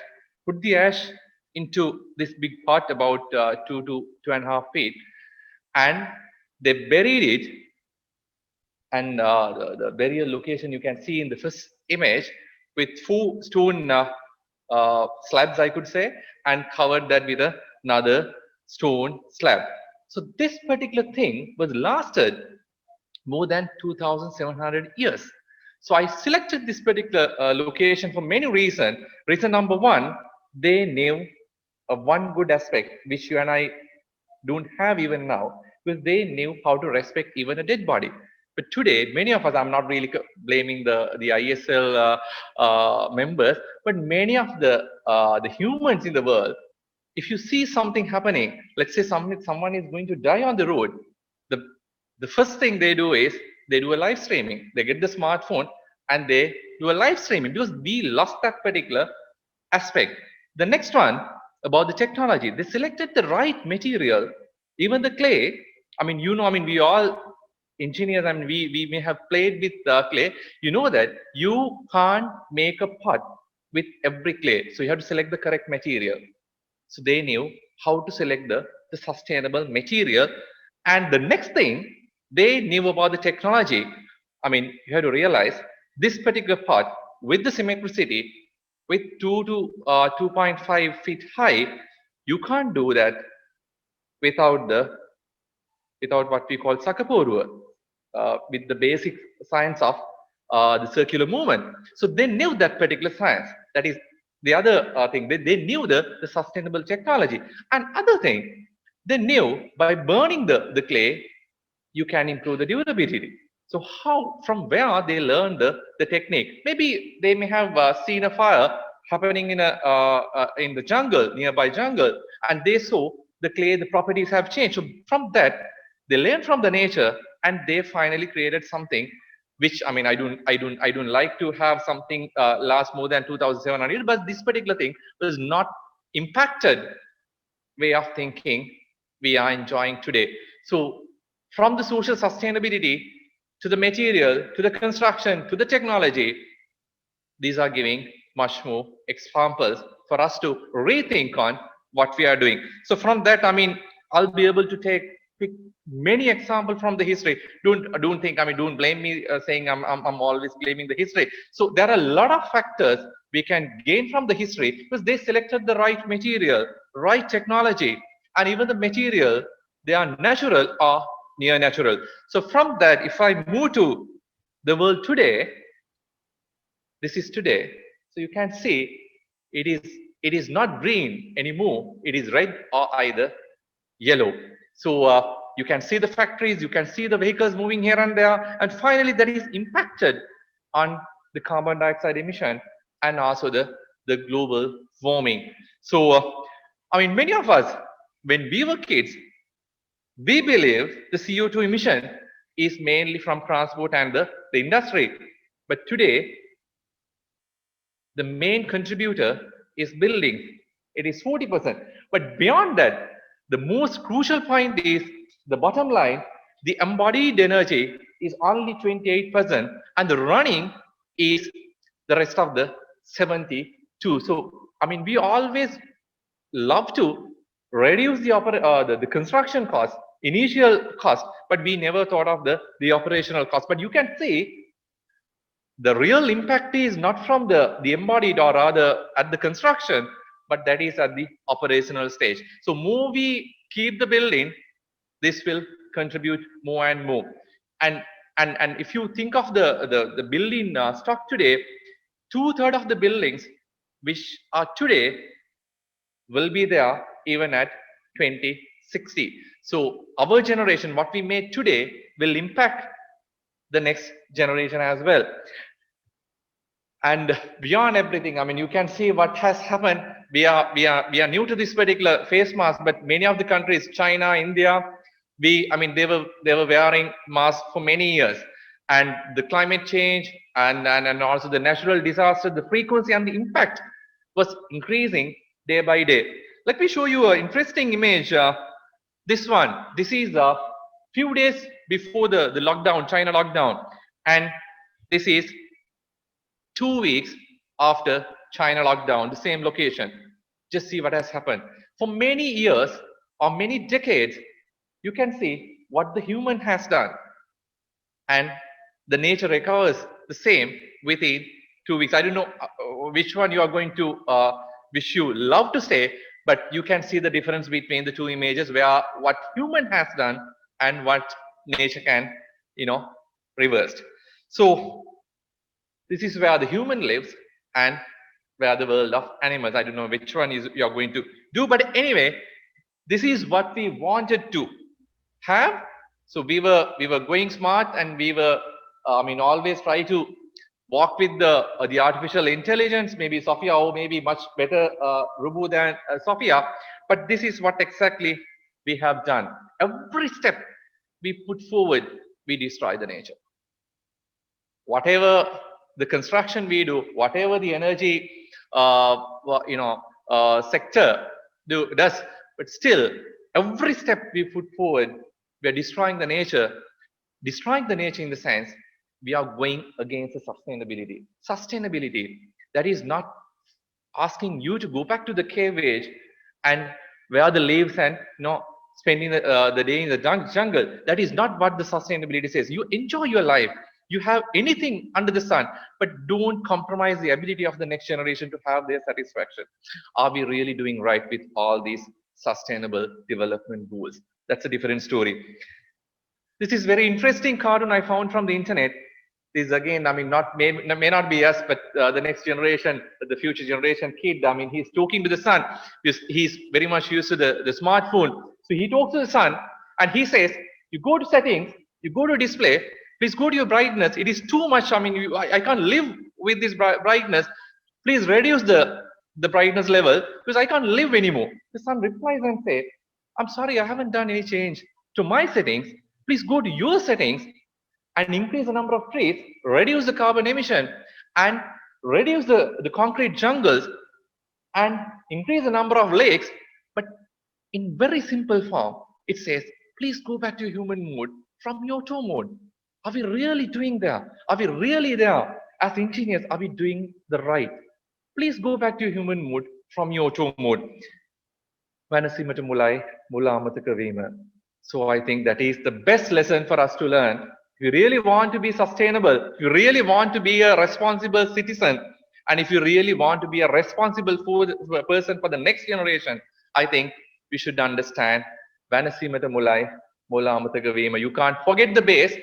put the ash into this big pot about 2 to 2.5 feet, and they buried it. And the burial location you can see in the first image with 4 stone slabs, I could say, and covered that with another stone slab. So this particular thing was lasted more than 2,700 years. So I selected this particular location for many reasons. Reason number one, they knew one good aspect which you and I don't have even now, because they knew how to respect even a dead body. But today, many of us, I'm not really blaming the Iesl members, but many of the humans in the world, if you see something happening, let's say someone is going to die on the road, the first thing they do is they do a live streaming. They get the smartphone and they do a live streaming because we lost that particular aspect. The next one about the technology, they selected the right material, even the clay. I mean, we all engineers, I mean, we may have played with clay. You know that you can't make a pot with every clay. So you have to select the correct material. So they knew how to select the sustainable material. And the next thing, they knew about the technology. I mean, you have to realize this particular pot with the symmetricity, with 2 to 2.5 feet high, you can't do that without what we call Sakapurva, with the basic science of the circular movement. So they knew that particular science. That is the other thing. They knew the sustainable technology. And other thing, they knew by burning the clay, you can improve the durability. So from where they learned the technique? Maybe they may have seen a fire happening in the jungle, nearby jungle, and they saw the clay, the properties have changed. So from that, they learned from the nature, and they finally created something which, I mean, I don't like to have something last more than 2,700 years, but this particular thing was not impacted way of thinking we are enjoying today. So from the social sustainability to the material, to the construction, to the technology, these are giving much more examples for us to rethink on what we are doing. So from that, I mean, I'll be able to pick many examples from the history. Don't think, I mean, don't blame me saying I'm always blaming the history. So there are a lot of factors we can gain from the history because they selected the right material, right technology, and even the material, they are natural or near natural. So from that, if I move to the world today, this is today. So you can see it is not green anymore. It is red or either yellow. So you can see the factories, you can see the vehicles moving here and there, and finally that is impacted on the carbon dioxide emission and also the global warming. So I mean, many of us, when we were kids, we believe the CO2 emission is mainly from transport and the industry. But today, the main contributor is building. It is 40%. But beyond that, the most crucial point is the bottom line. The embodied energy is only 28%, and the running is the rest of the 72. So, I mean, we always love to reduce the construction cost, initial cost, but we never thought of the operational cost. But you can see the real impact is not from the embodied or rather at the construction, but that is at the operational stage. So more we keep the building, this will contribute more and more. And if you think of the building stock today, 2/3 of the buildings which are today will be there even at 2060. So our generation, what we made today, will impact the next generation as well. And beyond everything, I mean, you can see what has happened. We are new to this particular face mask, but many of the countries, China, India, they were wearing masks for many years. And the climate change and also the natural disaster, the frequency and the impact was increasing day by day. Let me show you an interesting image. This is a few days before the lockdown, China lockdown, and this is 2 weeks after China lockdown, the same location. Just see what has happened. For many years or many decades, you can see what the human has done, and the nature recovers the same within 2 weeks. I don't know which one you are going to which you love to say, but you can see the difference between the two images, where what human has done and what nature can, reversed. So this is where the human lives and where the world of animals. I don't know which one you're going to do, but anyway, this is what we wanted to have. So we were going smart, and we were always try to walk with the artificial intelligence, maybe Sophia, or maybe much better Rubu than Sophia. But this is what exactly we have done. Every step we put forward, we destroy the nature. Whatever the construction we do, whatever the energy sector does, but still every step we put forward, we are destroying the nature. Destroying the nature in the sense we are going against the sustainability. Sustainability, that is not asking you to go back to the cave age and wear the leaves and spending the day in the jungle. That is not what the sustainability says. You enjoy your life. You have anything under the sun, but don't compromise the ability of the next generation to have their satisfaction. Are we really doing right with all these sustainable development goals? That's a different story. This is very interesting cartoon I found from the internet. This again, may not be us, but the next generation, the future generation kid, he's talking to the sun. He's very much used to the smartphone. So he talks to the sun and he says, you go to settings, you go to display, please go to your brightness. It is too much. I can't live with this brightness. Please reduce the brightness level because I can't live anymore. The sun replies and says, I'm sorry, I haven't done any change to my settings. Please go to your settings and increase the number of trees, reduce the carbon emission, and reduce the concrete jungles, and increase the number of lakes. But in very simple form, it says, please go back to human mode from your toe mode. Are we really doing that? Are we really there? As engineers, are we doing the right? Please go back to human mode from your toe mode. So I think that is the best lesson for us to learn. If you really want to be sustainable, if you really want to be a responsible citizen, and if you really want to be a responsible person for the next generation, I think we should understand you can't forget the base.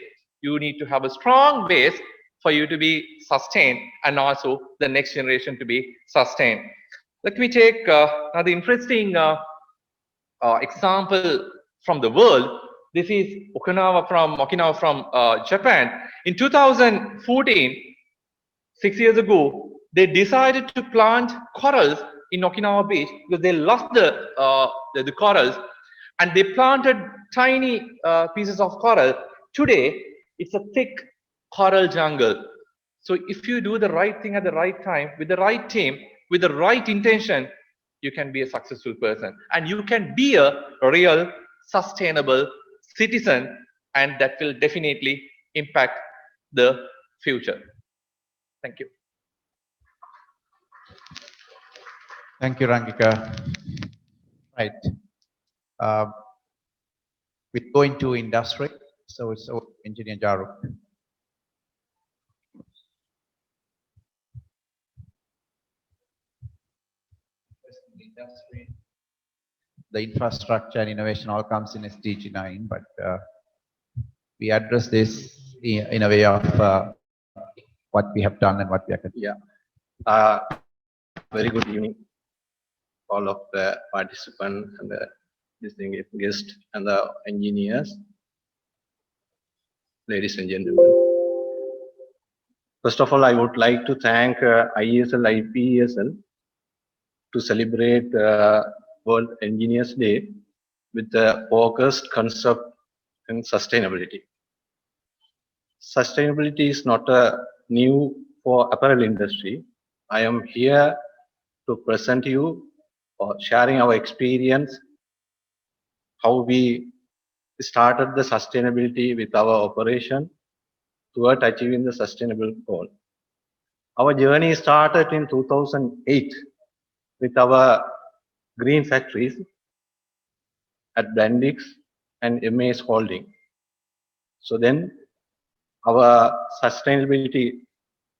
You need to have a strong base for you to be sustained and also the next generation to be sustained. Let me take another interesting example from the world. This is Okinawa from Japan. In 2014, 6 years ago, they decided to plant corals in Okinawa beach because they lost the corals, and they planted tiny pieces of coral. Today, it's a thick coral jungle. So if you do the right thing at the right time, with the right team, with the right intention, you can be a successful person, and you can be a real sustainable citizen and that will definitely impact the future. Thank you. Thank you, Rangika. Right. We go into industry. So it's Engineer Jaruk. Industry, the infrastructure and innovation all comes in SDG 9, but we address this in a way of what we have done and what we are continuing. Yeah. Very good evening, all of the participants and the distinguished guests and the engineers, ladies and gentlemen. First of all, I would like to thank Iesl, Iesl to celebrate World Engineers Day with the focused concept in sustainability. Sustainability is not new for apparel industry. I am here to present you or sharing our experience, how we started the sustainability with our operation toward achieving the sustainable goal. Our journey started in 2008 with our green factories at Blandix and MAS Holding. So then our sustainability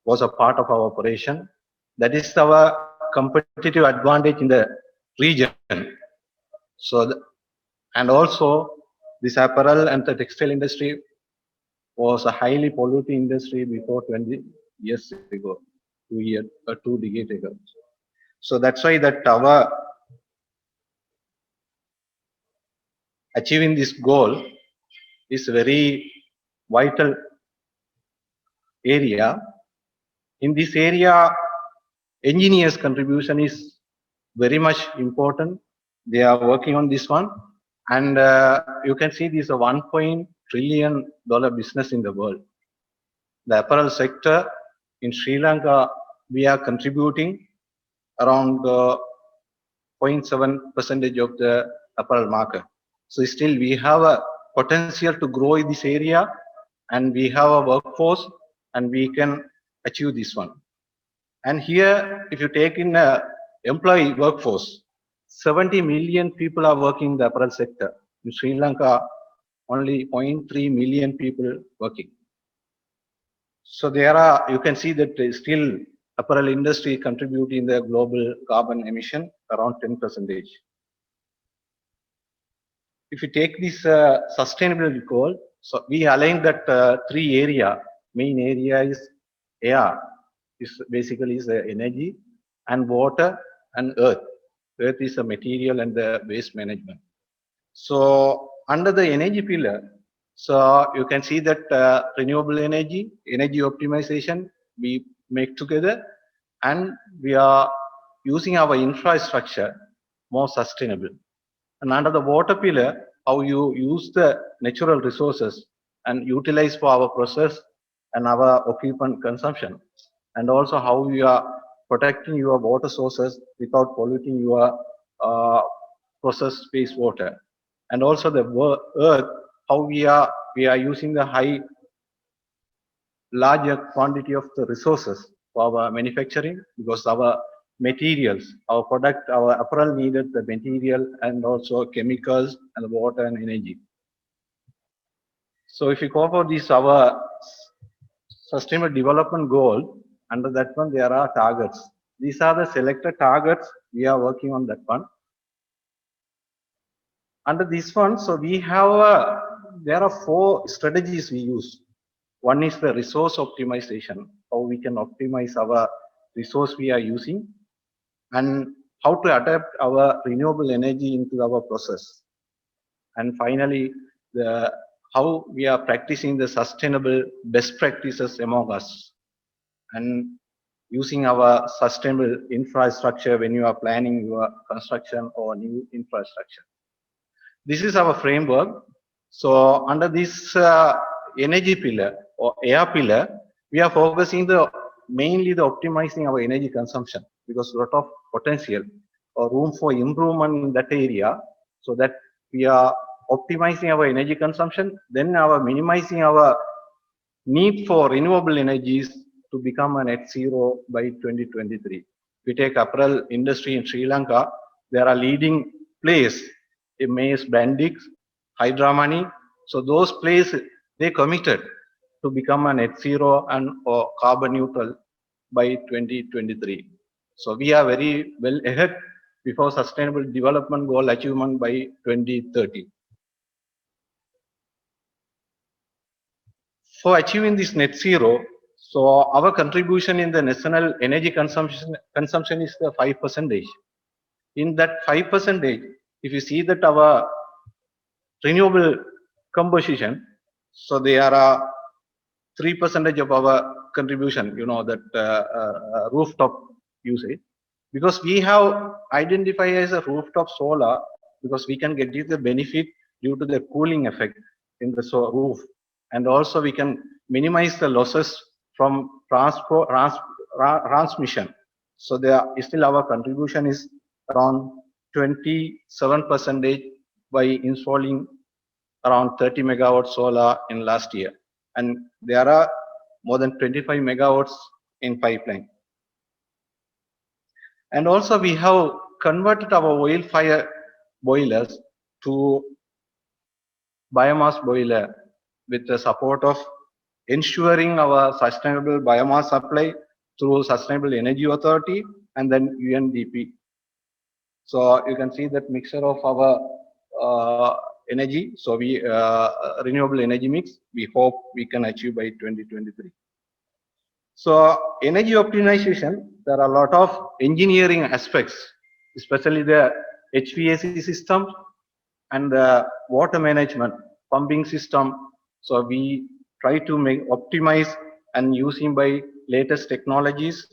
was a part of our operation. That is our competitive advantage in the region. So, and also this apparel and the textile industry was a highly polluting industry before 20 years ago, 2 decades ago. So that's why that our achieving this goal is a very vital area. In this area, engineers' contribution is very much important. They are working on this one, and you can see this is a $1 trillion business in the world. The apparel sector in Sri Lanka, we are contributing around 0.7% of the apparel market. So still we have a potential to grow in this area, and we have a workforce, and we can achieve this one. And here, if you take in employee workforce, 70 million people are working in the apparel sector. In Sri Lanka, only 0.3 million people working. So there are, you can see that still apparel industry contributing the global carbon emission around 10%. If you take this sustainability goal, so we align that 3 area. Main area is air, is basically is the energy, and water and earth. Earth is the material and the waste management. So under the energy pillar, so you can see that renewable energy, energy optimization, we make together, and we are using our infrastructure more sustainable. And under the water pillar, how you use the natural resources and utilize for our process and our occupant consumption, and also how you are protecting your water sources without polluting your processed wastewater, and also the earth, how we are using the larger quantity of the resources for our manufacturing, because our materials, our product, our apparel needed the material and also chemicals and water and energy. So if you go for this, our sustainable development goal, under that one there are targets. These are the selected targets. We are working on that one. Under this one, so we have there are 4 strategies we use. One is the resource optimization, how we can optimize our resource we are using, and how to adapt our renewable energy into our process. And finally, how we are practicing the sustainable best practices among us, and using our sustainable infrastructure when you are planning your construction or new infrastructure. This is our framework. So under this energy pillar or air pillar, we are focusing mainly the optimizing our energy consumption, because a lot of potential or room for improvement in that area, so that we are optimizing our energy consumption, then our minimizing our need for renewable energies to become a net zero by 2023. We take apparel industry in Sri Lanka, there are leading players, maize, Bandix, Hydramani. So those players, they committed to become a net zero and or carbon neutral by 2023. So we are very well ahead before sustainable development goal achievement by 2030. For achieving this net zero, so our contribution in the national energy consumption is the 5%. In that 5%, if you see that our renewable composition, so they are 3% of our contribution, you know, that rooftop usage, because we have identified as a rooftop solar, because we can get the benefit due to the cooling effect in the roof, and also we can minimize the losses from transmission. So there still our contribution is around 27% by installing around 30 megawatt solar in last year, and there are more than 25 megawatts in pipeline. And also we have converted our oil fire boilers to biomass boiler with the support of ensuring our sustainable biomass supply through Sustainable Energy Authority and then UNDP. So you can see that mixture of our energy. So we renewable energy mix, we hope we can achieve by 2023. So energy optimization, there are a lot of engineering aspects, especially the HVAC system and the water management pumping system. So we try to optimize and using by latest technologies,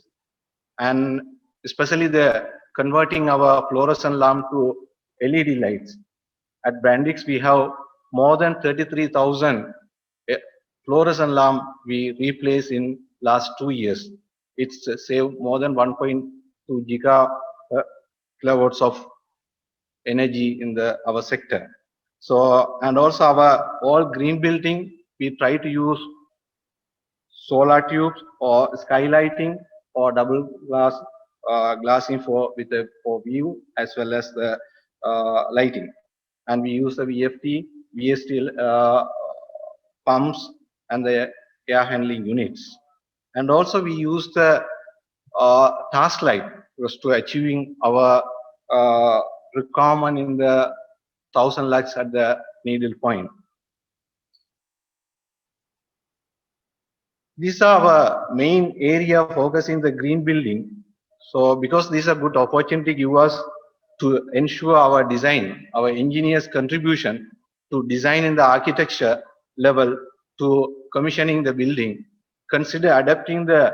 and especially the converting our fluorescent lamp to LED lights. At Bandix, we have more than 33,000 fluorescent lamp we replaced in last 2 years. It's saved more than 1.2 kilowatts of energy in our sector. So, and also our all green building, we try to use solar tubes or skylighting or double glass glassing for view as well as the lighting. And we use the VFT, VST pumps and the air handling units. And also we use the task light to achieving our requirement in the 1000 lux at the needle point. These are our main area focusing the green building. So because these are good opportunity give us to ensure our design, our engineers' contribution to design in the architecture level to commissioning the building, consider adapting the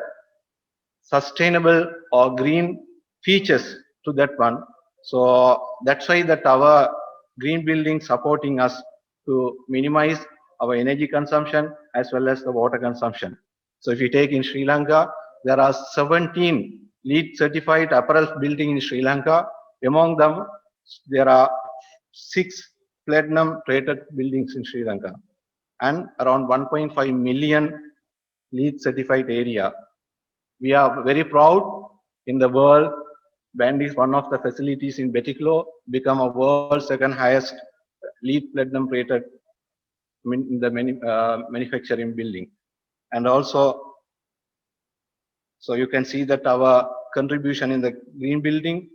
sustainable or green features to that one. So that's why that our green building supporting us to minimize our energy consumption as well as the water consumption. So if you take in Sri Lanka, there are 17 LEED certified apparel building in Sri Lanka. Among them, there are 6 platinum rated buildings in Sri Lanka and around 1.5 million LEED certified area. We are very proud in the world. Band is one of the facilities in Betiklo, become a world's second highest LEED platinum rated in the manufacturing building. And also, so you can see that our contribution in the green building.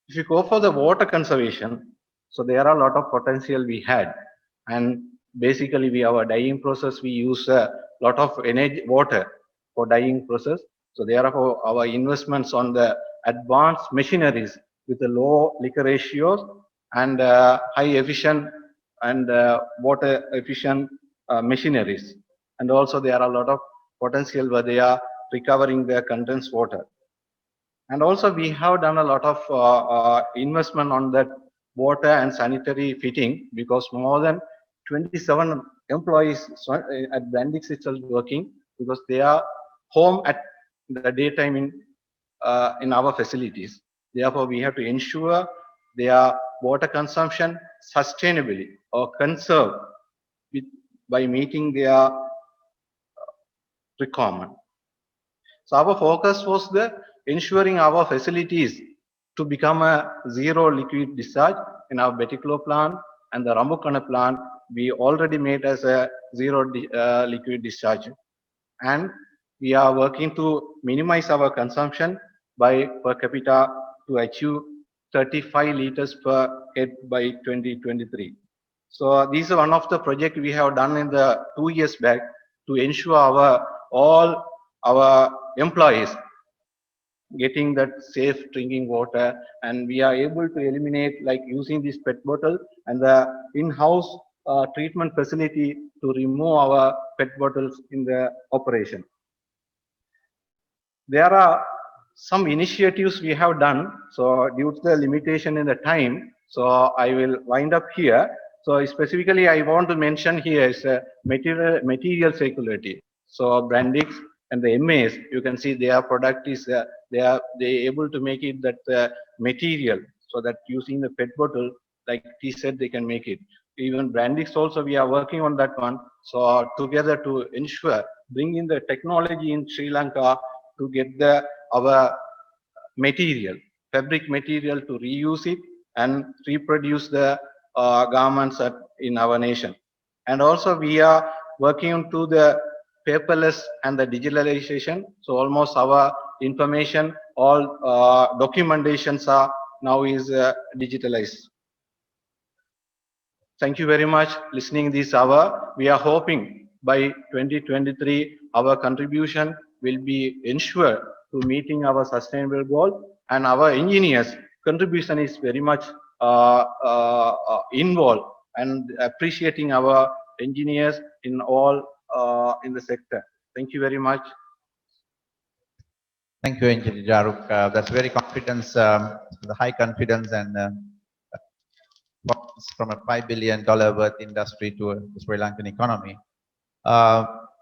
If you go for the water conservation, so there are a lot of potential we had, and basically our dyeing process, we use a lot of energy water for dyeing process. So therefore our investments on the advanced machineries with the low liquor ratios and high efficient and water efficient machineries. And also there are a lot of potential where they are recovering their condensed water. And also we have done a lot of investment on that water and sanitary fitting, because more than 27 employees at Bandix itself working, because they are home at the daytime in in our facilities. Therefore, we have to ensure their water consumption sustainably or conserve by meeting their requirement. So our focus was the ensuring our facilities to become a zero liquid discharge. In our Betiklo plant and the Rambukana plant, we already made as a zero liquid discharge. And we are working to minimize our consumption by per capita to achieve 35 liters per head by 2023. So this is one of the projects we have done in the 2 years back to ensure all our employees getting that safe drinking water, and we are able to eliminate like using this PET bottle and the in-house treatment facility to remove our PET bottles in the operation. There are some initiatives we have done. So due to the limitation in the time, so I will wind up here. So specifically, I want to mention here is material circularity. So Brandix and the MAs, you can see their product is they able to make it that material, so that using the PET bottle, like he said, they can make it. Even Brandix also, we are working on that one. So together to ensure bringing the technology in Sri Lanka to get our material, fabric material, to reuse it and reproduce the garments in our nation. And also we are working on to the paperless and the digitalization. So almost our information, all documentations are now is digitalized. Thank you very much listening this hour. We are hoping by 2023 our contribution will be ensured to meeting our sustainable goal, and our engineers contribution is very much involved, and appreciating our engineers in all in the sector. Thank you very much. Thank you, Engineer Jaruk. That's very confidence, the high confidence, and from a $5 billion worth industry to a Sri Lankan economy.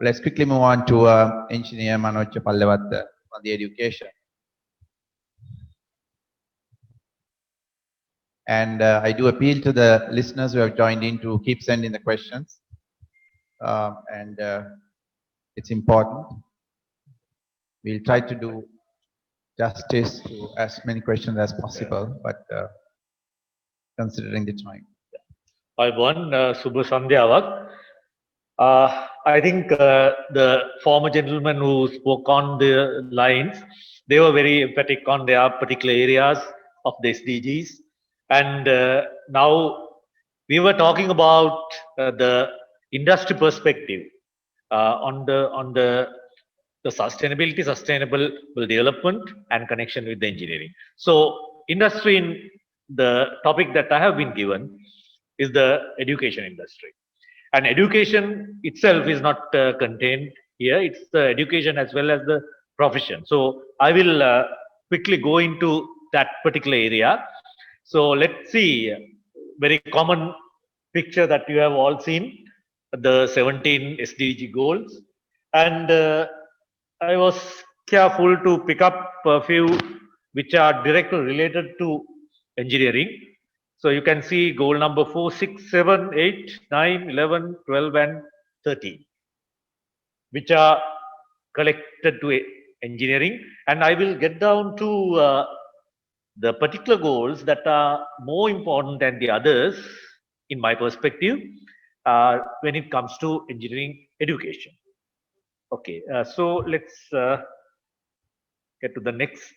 Let's quickly move on to Engineer Manoj Pallavath on the education. And I do appeal to the listeners who have joined in to keep sending the questions. It's important. We'll try to do justice to as many questions as possible, but considering the time. I won Subha Sandhyavak. I think the former gentleman who spoke on the lines, they were very emphatic on their particular areas of the SDGs. And now we were talking about the industry perspective on the sustainability, sustainable development, and connection with the engineering. So industry, in the topic that I have been given, is the education industry. And education itself is not contained here. It's the education as well as the profession. So I will quickly go into that particular area. So let's see, very common picture that you have all seen, the 17 SDG goals. And I was careful to pick up a few which are directly related to engineering. So you can see goal number 4, 6, 7, 8, 9, 11, 12, and 13, which are connected to engineering. And I will get down to the particular goals that are more important than the others, in my perspective, when it comes to engineering education. Okay, so let's get to the next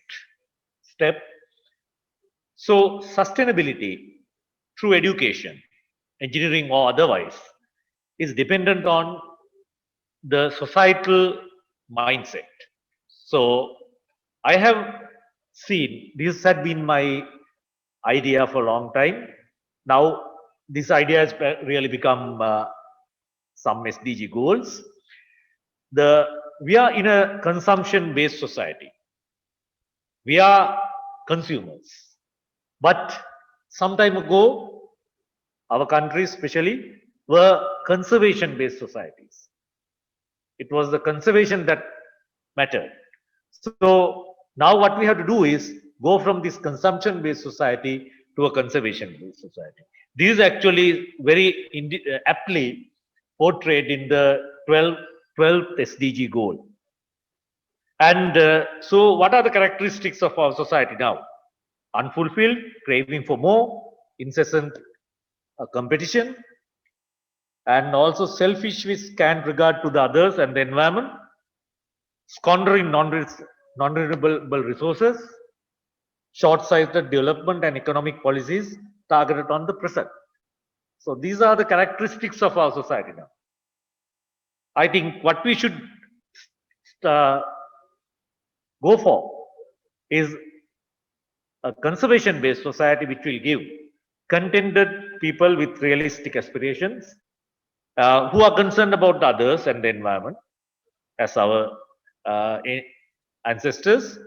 step. So sustainability through education, engineering or otherwise, is dependent on the societal mindset. So I have seen, this had been my idea for a long time. Now this idea has really become some SDG goals. We are in a consumption-based society. We are consumers. But some time ago, our countries especially were conservation-based societies. It was the conservation that mattered. So Now what we have to do is go from this consumption-based society to a conservation-based society. This is actually very aptly portrayed in the 12th SDG goal. And so what are the characteristics of our society now? Unfulfilled, craving for more, incessant competition, and also selfish with scant regard to the others and the environment, squandering non-renewable resources, short-sighted development and economic policies targeted on the present. So these are the characteristics of our society now. I think what we should go for is a conservation-based society which will give contented people with realistic aspirations, who are concerned about the others and the environment as our ancestors,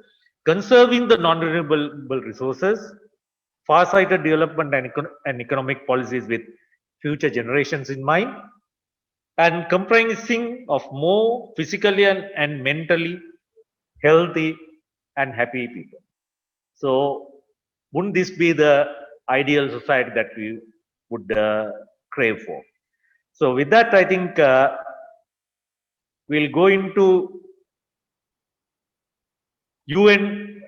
conserving the non-renewable resources, far-sighted development and economic policies with future generations in mind, and comprising of more physically and mentally healthy and happy people. So wouldn't this be the ideal society that we would crave for? So with that, I think we'll go into UN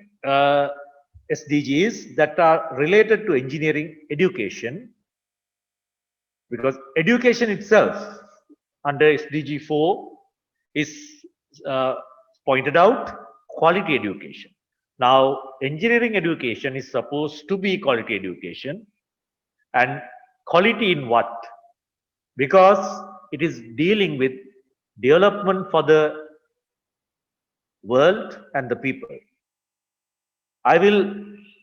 SDGs that are related to engineering education, because education itself under SDG 4 is pointed out quality education. Now, engineering education is supposed to be quality education, and quality in what? Because it is dealing with development for the world and the people. I will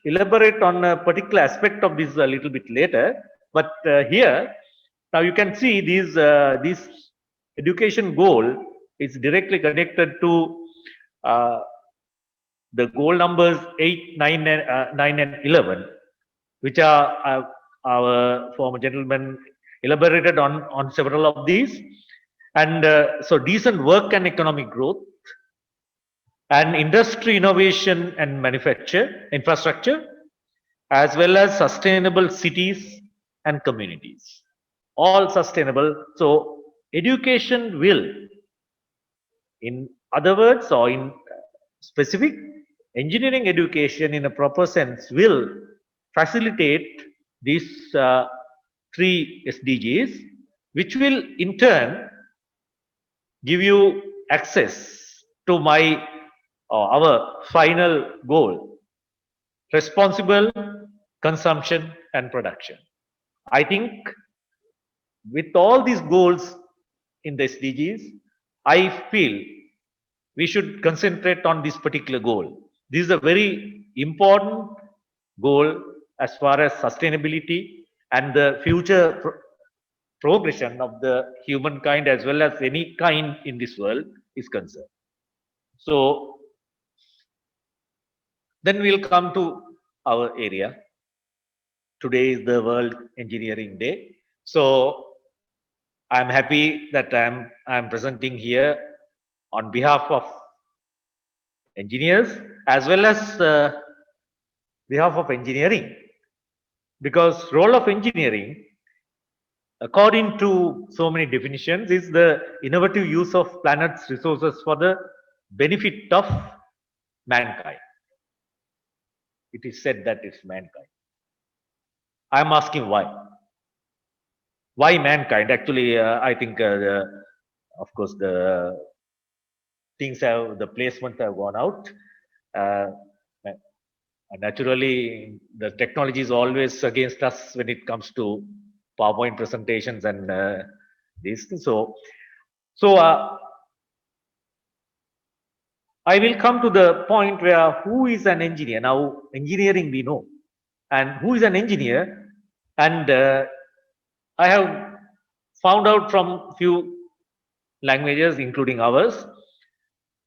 elaborate on a particular aspect of this a little bit later, but here, now you can see this education goal is directly connected to the goal numbers 8, 9, 9 and 11, which are our former gentlemen elaborated on several of these. And so decent work and economic growth, and industry innovation and manufacture infrastructure, as well as sustainable cities and communities, all sustainable. So education will, in other words, or in specific, engineering education in a proper sense will facilitate these 3 SDGs, which will in turn give you access to our final goal: responsible consumption and production. I think with all these goals in the SDGs, I feel we should concentrate on this particular goal. This is a very important goal as far as sustainability and the future progression of the humankind as well as any kind in this world is concerned. So then we'll come to our area. Today is the World Engineering Day. So I'm happy that I'm presenting here on behalf of engineers as well as behalf of engineering, because role of engineering, according to so many definitions, is the innovative use of planet's resources for the benefit of mankind. It is said that it's mankind. I'm asking why. Why mankind? Actually, I think, of course, the placements have gone out. Naturally, the technology is always against us when it comes to PowerPoint presentations and these things. So I will come to the point where who is an engineer? Now, engineering we know, and who is an engineer? And I have found out from few languages, including ours.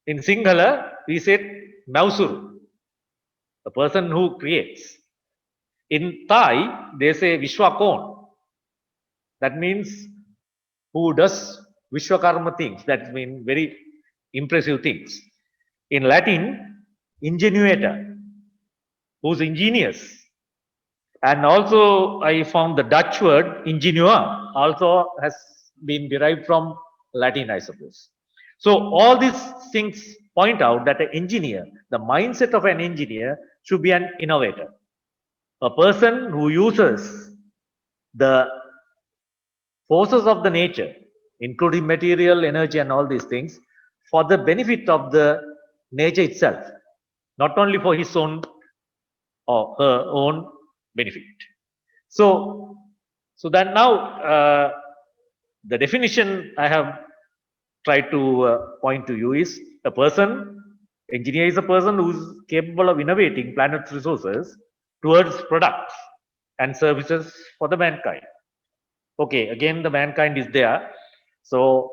In Sinhala, we said Mausuru, the person who creates. In Thai, they say Vishwakon. That means who does Vishwakarma things. That means very impressive things. In Latin, ingenuator, who's ingenious. And also I found the Dutch word ingenieur also has been derived from Latin, I suppose. So all these things point out that an engineer, the mindset of an engineer should be an innovator. A person who uses the forces of the nature, including material, energy, and all these things, for the benefit of the nature itself, not only for his own or her own benefit. So that now the definition I have tried to point to you is a person, engineer is a person who is capable of innovating planet's resources towards products and services for the mankind. Okay, again the mankind is there. So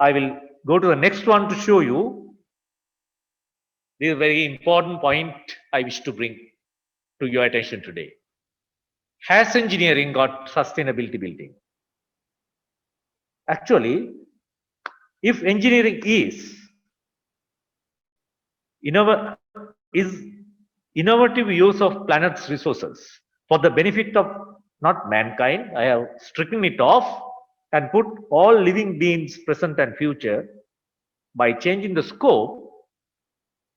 I will go to the next one to show you. This is a very important point I wish to bring to your attention today. Has engineering got sustainability building? Actually, if engineering is innovative use of planet's resources for the benefit of not mankind, I have stricken it off and put all living beings present and future. By changing the scope,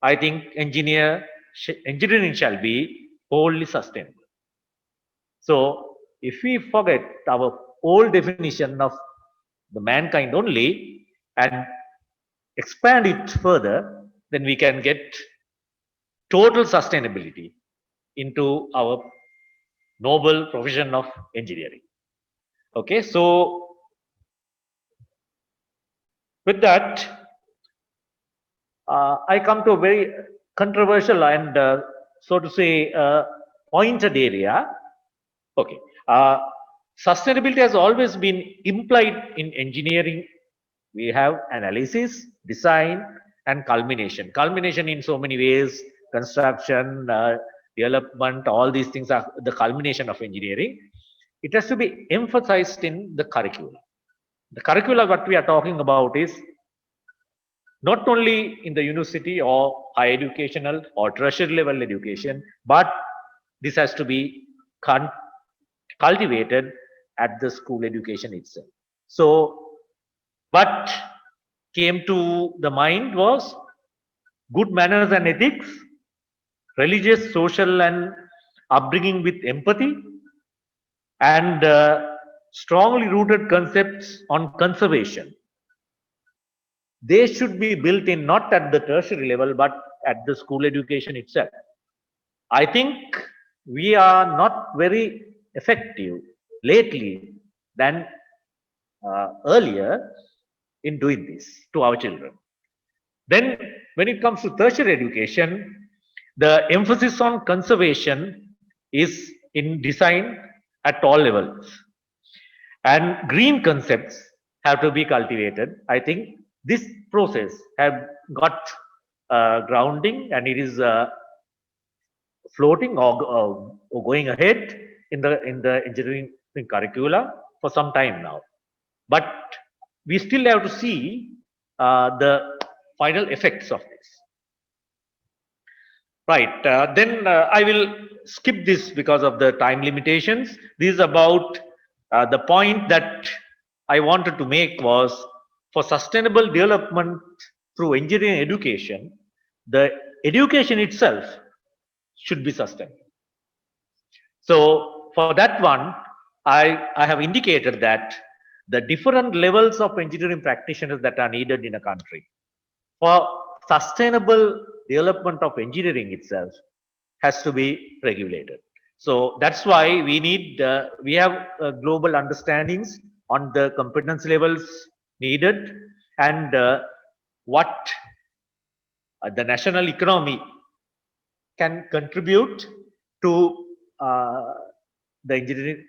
I think engineering shall be wholly sustainable. So if we forget our old definition of the mankind only and expand it further, then we can get total sustainability into our noble profession of engineering. Okay, so with that, I come to a very controversial and so to say pointed area. Okay, sustainability has always been implied in engineering. We have analysis, design, and culmination. Culmination in so many ways, construction, development, all these things are the culmination of engineering. It has to be emphasized in the curriculum. The curriculum what we are talking about is not only in the university or higher educational or tertiary level education, but this has to be cultivated at the school education itself. So, what came to the mind was good manners and ethics, religious, social, and upbringing with empathy, and strongly rooted concepts on conservation. They should be built in not at the tertiary level, but at the school education itself. I think we are not very effective lately than earlier in doing this to our children. Then when it comes to tertiary education, the emphasis on conservation is in design at all levels, and green concepts have to be cultivated. I think this process have got grounding, and it is floating or going ahead in the engineering curricula for some time now. But we still have to see the final effects of this. Right, then I will skip this because of the time limitations. This is about the point that I wanted to make was for sustainable development through engineering education, the education itself should be sustainable. So for that one, I have indicated that the different levels of engineering practitioners that are needed in a country for sustainable development of engineering itself has to be regulated. So that's why we need, we have global understandings on the competence levels needed and what the national economy can contribute to the engineering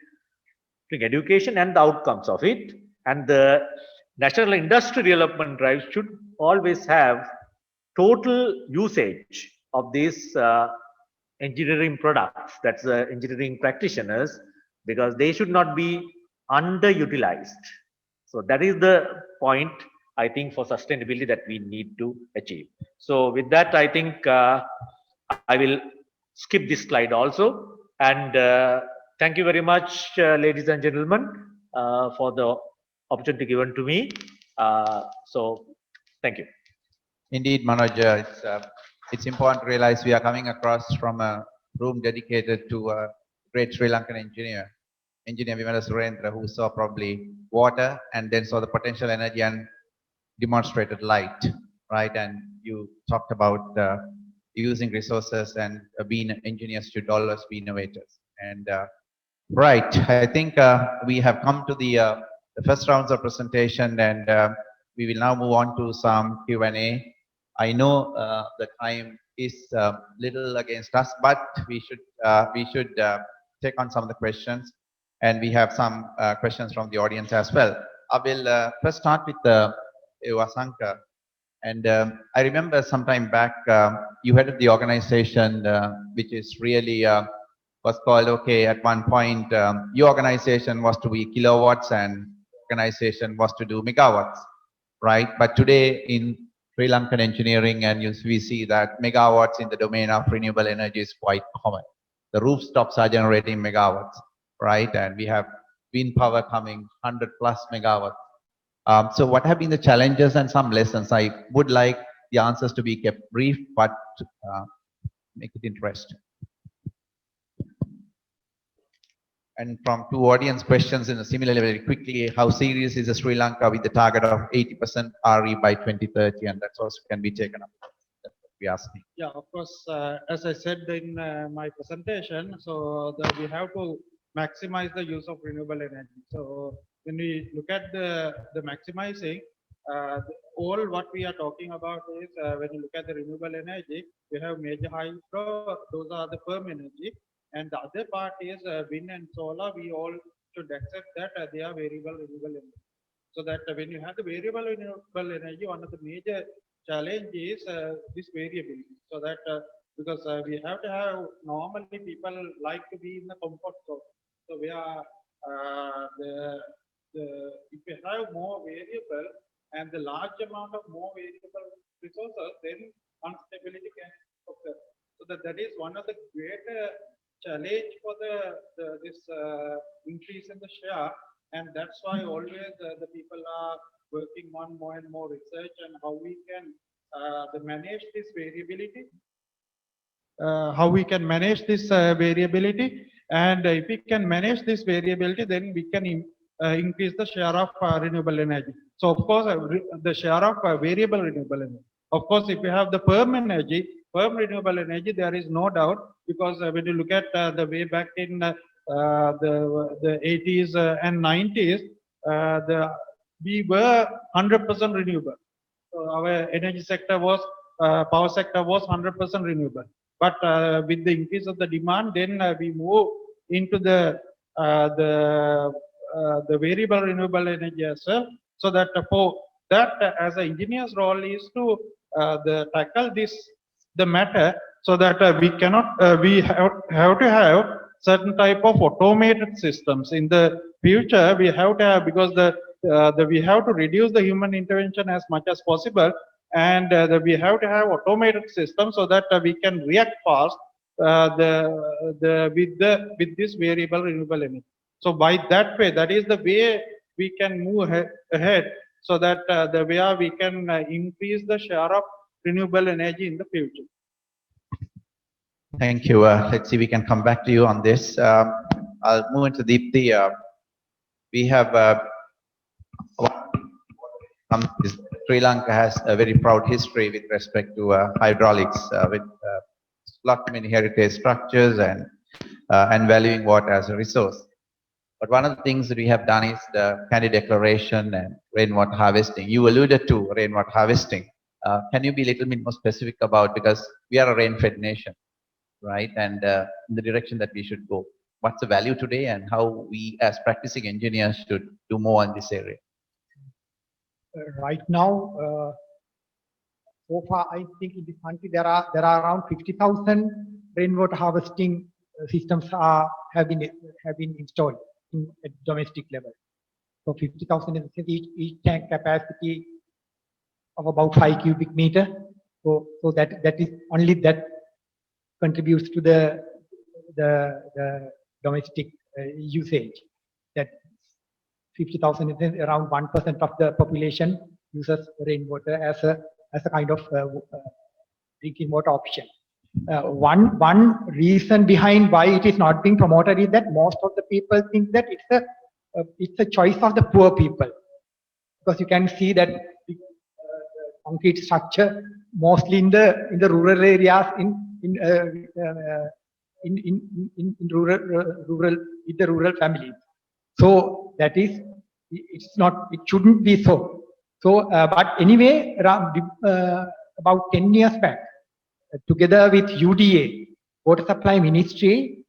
education and the outcomes of it. And the national industry development drive should always have total usage of these engineering products, that's engineering practitioners, because they should not be underutilized. So that is the point I think, for sustainability that we need to achieve. So with that, I think I will skip this slide also. And thank you very much, ladies and gentlemen, for the opportunity given to me. So thank you. Indeed, Manoj, it's important to realize we are coming across from a room dedicated to a great Sri Lankan engineer Vimala Surendra, who saw probably water and then saw the potential energy and demonstrated light, right? And you talked about using resources and being engineers should always be innovators. And right, I think we have come to the first rounds of presentation, and we will now move on to some Q&A. I know the time is little against us, but we should take on some of the questions, and we have some questions from the audience as well. I will first start with Vasanka. And I remember some time back, you headed the organization, which is really was called, okay, at one point, your organization was to be kilowatts and organization was to do megawatts, right? But today in Sri Lankan engineering, and we see that megawatts in the domain of renewable energy is quite common. The rooftops are generating megawatts, right? And we have wind power coming 100+ megawatts. So what have been the challenges and some lessons? I would like the answers to be kept brief, but make it interesting. And from two audience questions in a similarly very quickly, how serious is Sri Lanka with the target of 80% RE by 2030? And that also can be taken up. That's what we are asking. Yeah, of course, as I said in my presentation, so that we have to maximize the use of renewable energy. So when we look at the maximizing, all what we are talking about is when you look at the renewable energy, we have major hydro, those are the firm energy. And the other part is wind and solar, we all should accept that they are variable renewable energy. So that when you have the variable renewable energy, one of the major challenge is this variability. So that because we have to have, normally people like to be in the comfort zone. So we are, if you have more variable and the large amount of more variable resources, then instability can occur. So that is one of the greater challenge for this increase in the share, and that's why always the people are working on more and more research and how we can manage this variability. How we can manage this variability, and if we can manage this variability, then we can increase the share of renewable energy. So of course, the share of variable renewable energy. Of course, if you have the firm energy, firm renewable energy, there is no doubt, because when you look at the way back in the 80s and 90s, we were 100% renewable. So our energy sector was, power sector was 100% renewable. But with the increase of the demand, then we move into the variable renewable energy as well. So that for that, as an engineer's role is to tackle the matter, so that we cannot, we have to have certain type of automated systems in the future. We have to have, because we have to reduce the human intervention as much as possible, and we have to have automated systems so that we can react fast with this variable renewable energy. So by that way, that is the way we can move ahead, so that the way we can increase the share of renewable energy in the future. Thank you. Let's see, we can come back to you on this. I'll move into Deepthi. We have Sri Lanka has a very proud history with respect to hydraulics, with lot many heritage structures and valuing water as a resource. But one of the things that we have done is the Candy Declaration and rainwater harvesting. You alluded to rainwater harvesting. Can you be a little bit more specific about, because we are a rain-fed nation, right? And in the direction that we should go. What's the value today, and how we as practicing engineers should do more in this area? Right now, so far, I think in this country there are around 50,000 rainwater harvesting systems have been installed at domestic level. So 50,000 is each tank capacity of about 5 cubic meter. So that is only that contributes to the domestic usage. That 50,000 is around 1% of the population uses rainwater as a kind of drinking water option. One reason behind why it is not being promoted is that most of the people think that it's a choice of the poor people, because you can see that the concrete structure mostly in the rural areas in rural families. So that is, it shouldn't be so. So but anyway, about 10 years back, together with UDA, Water Supply Ministry,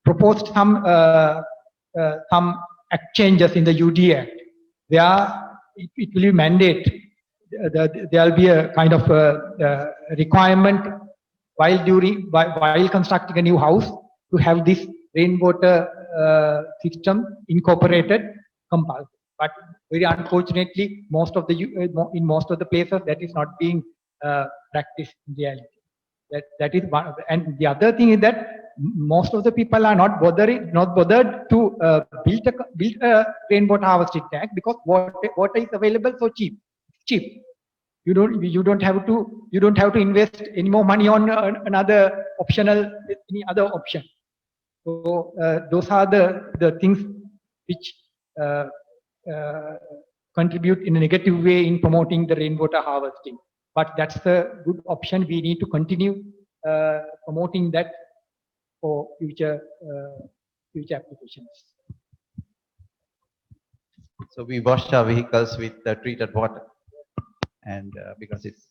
proposed some changes in the UDA Act, where it will be mandate. There will be a kind of requirement while constructing a new house to have this rainwater system incorporated compulsory. But very unfortunately, in most of the places that is not being practiced in reality. That is one. And the other thing is that most of the people are not bothered to build a rainwater harvesting tank, because water is available so cheap. You don't have to invest any more money on any other option. So those are the things which contribute in a negative way in promoting the rainwater harvesting. But that's a good option. We need to continue promoting that for future applications. So we wash our vehicles with treated water, and because it's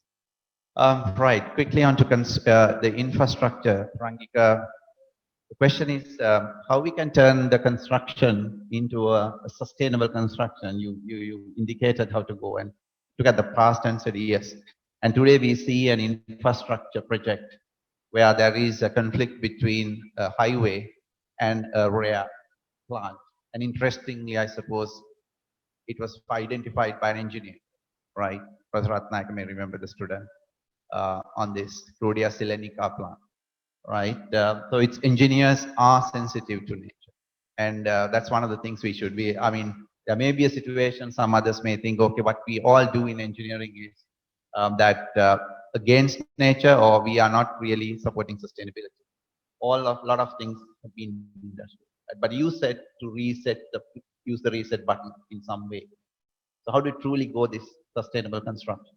right. Quickly on to the infrastructure, Rangika. The question is how we can turn the construction into a sustainable construction. You indicated how to go and look at the past and said yes. And today we see an infrastructure project where there is a conflict between a highway and a rail plant. And interestingly, I suppose it was identified by an engineer, right? Professor Ratnayaka may remember the student on this Rhodia Silenica plant, right? So its engineers are sensitive to nature. And that's one of the things we should be. I mean, there may be a situation, some others may think, okay, what we all do in engineering is against nature, or we are not really supporting sustainability. A lot of things have been done. But you said to use the reset button in some way. So how do you truly go this sustainable construction?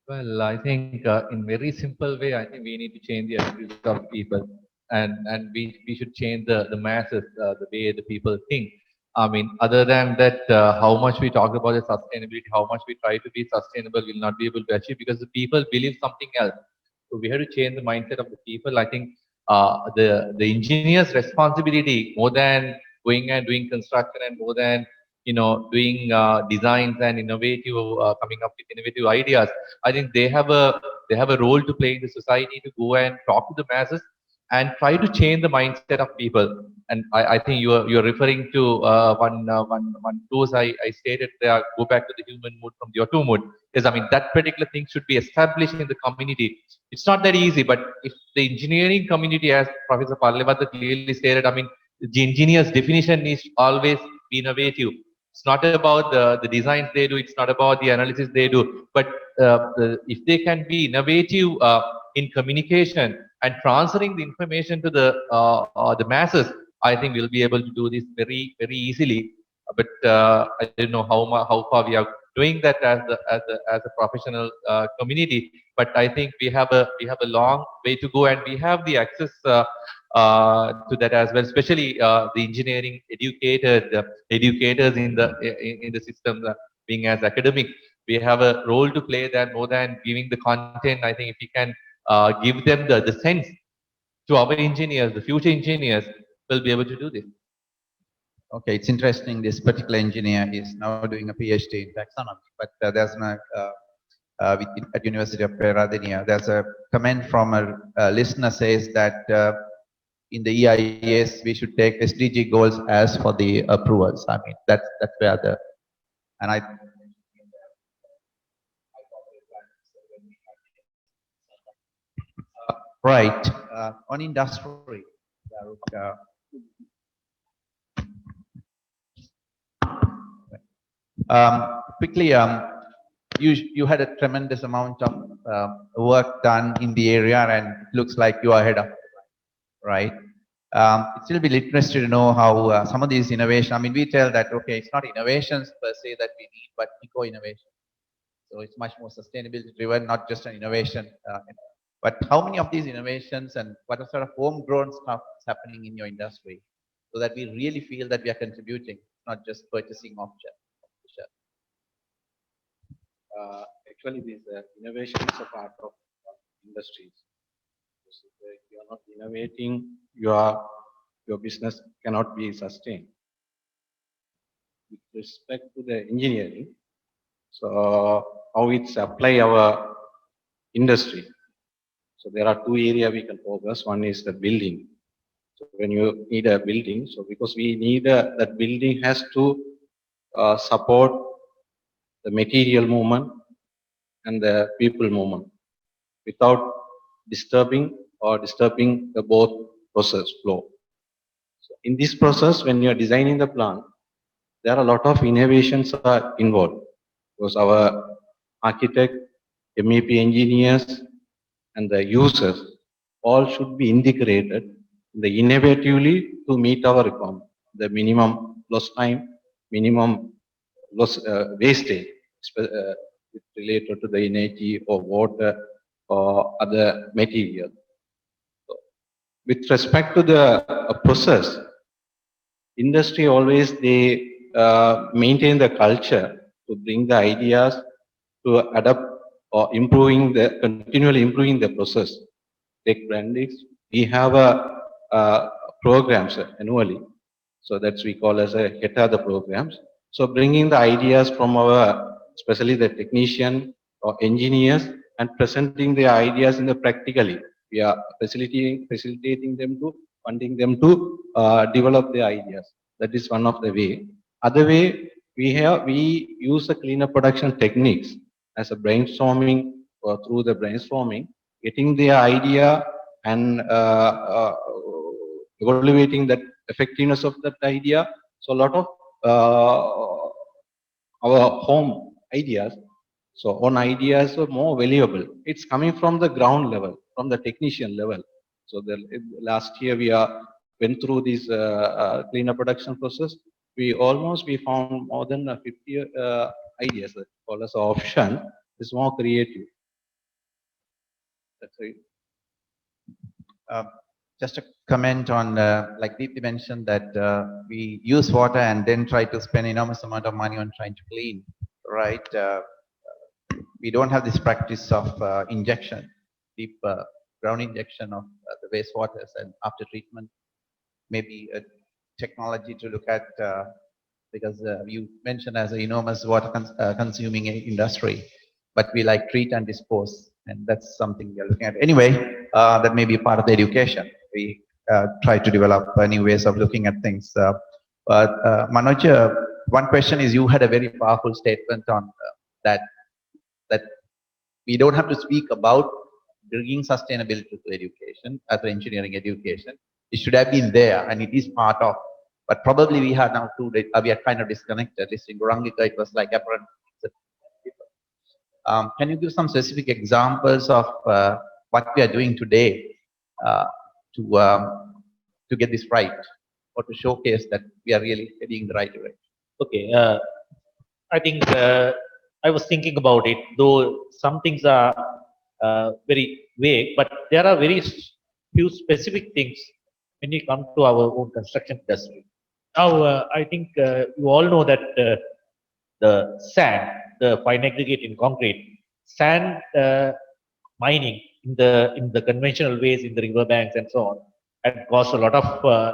Well, I think in very simple way, I think we need to change the attitudes of people, and we should change the masses, the way the people think. I mean, other than that, how much we talk about the sustainability, how much we try to be sustainable, will not be able to achieve, because the people believe something else. So we have to change the mindset of the people. I think the engineer's responsibility, more than going and doing construction, and more than doing designs and coming up with innovative ideas. I think they have a role to play in the society, to go and talk to the masses and try to change the mindset of people. And I think you're referring to one dose I stated there, go back to the human mood from the auto mood. Yes, I mean, that particular thing should be established in the community. It's not that easy, but if the engineering community, as Professor Parlevata clearly stated, I mean, the engineer's definition is always be innovative. It's not about the designs they do, it's not about the analysis they do, but if they can be innovative in communication and transferring the information to the masses, I think we'll be able to do this very, very easily. But I don't know how far we are doing that as a professional community. But I think we have a long way to go, and we have the access to that as well, especially the engineering educators in the system, being as academic. We have a role to play there more than giving the content. I think if we can give them the sense to our engineers, the future engineers will be able to do this. Okay, it's interesting. This particular engineer is now doing a PhD in taxonomy, but there's at University of Peradeniya, there's a comment from a listener says that in the EIS we should take SDG goals as for the approvals. I mean, that's where Right. On industry, quickly, you had a tremendous amount of work done in the area, and it looks like you are ahead of it, right? It will be interesting to know how some of these innovation. I mean, we tell that okay, it's not innovations per se that we need, but eco-innovation. So it's much more sustainability driven, not just an innovation. But how many of these innovations and what are sort of homegrown stuff is happening in your industry, so that we really feel that we are contributing, not just purchasing off the shelf. Actually, these innovations are part of industries. If you are not innovating, your business cannot be sustained. With respect to the engineering, so how it's apply our industry. So there are two areas we can focus. One is the building. So when you need a building, so because we need that building has to support the material movement and the people movement without disturbing the both process flow. So in this process, when you are designing the plant, there are a lot of innovations are involved because our architect, MEP engineers, and the users all should be integrated innovatively to meet our requirement. The minimum loss time, minimum loss wastage related to the energy or water or other material. So, with respect to the process, industry always they maintain the culture to bring the ideas to adapt or continually improving the process. Take brandings, we have programs annually, so that's we call as a HETA the programs. So bringing the ideas from our, especially the technician or engineers, and presenting the ideas in the practically. We are facilitating them to, funding them to develop the ideas. That is one of the way. Other way, we use the cleaner production techniques as a brainstorming or through the brainstorming, getting the idea and evaluating that effectiveness of that idea. So a lot of our home ideas, so on ideas are more valuable. It's coming from the ground level, from the technician level. So last year we went through this cleaner production process. We found more than 50 ideas that call as option. It's more creative. That's it. Just a comment on, like Deepthi mentioned, that we use water and then try to spend enormous amount of money on trying to clean, right? We don't have this practice of injection, deep ground injection of the wastewaters and after treatment. Maybe a technology to look at, because you mentioned as an enormous water consuming industry, but we like treat and dispose, and that's something we are looking at. Anyway, that may be part of the education. We try to develop new ways of looking at things. But Manoj, one question is, you had a very powerful statement on that we don't have to speak about bringing sustainability to education as an engineering education. It should have been there, and it is part of. But probably we are now we are kind of disconnected. At least in Gorangika, it was like apparent. Can you give some specific examples of what we are doing today to get this right, or to showcase that we are really heading in the right direction? Okay, I think I was thinking about it, though some things are very vague, but there are very few specific things when we come to our own construction industry. Now, I think you all know that the sand, the fine aggregate in concrete, sand mining in the conventional ways in the riverbanks and so on, had caused a lot of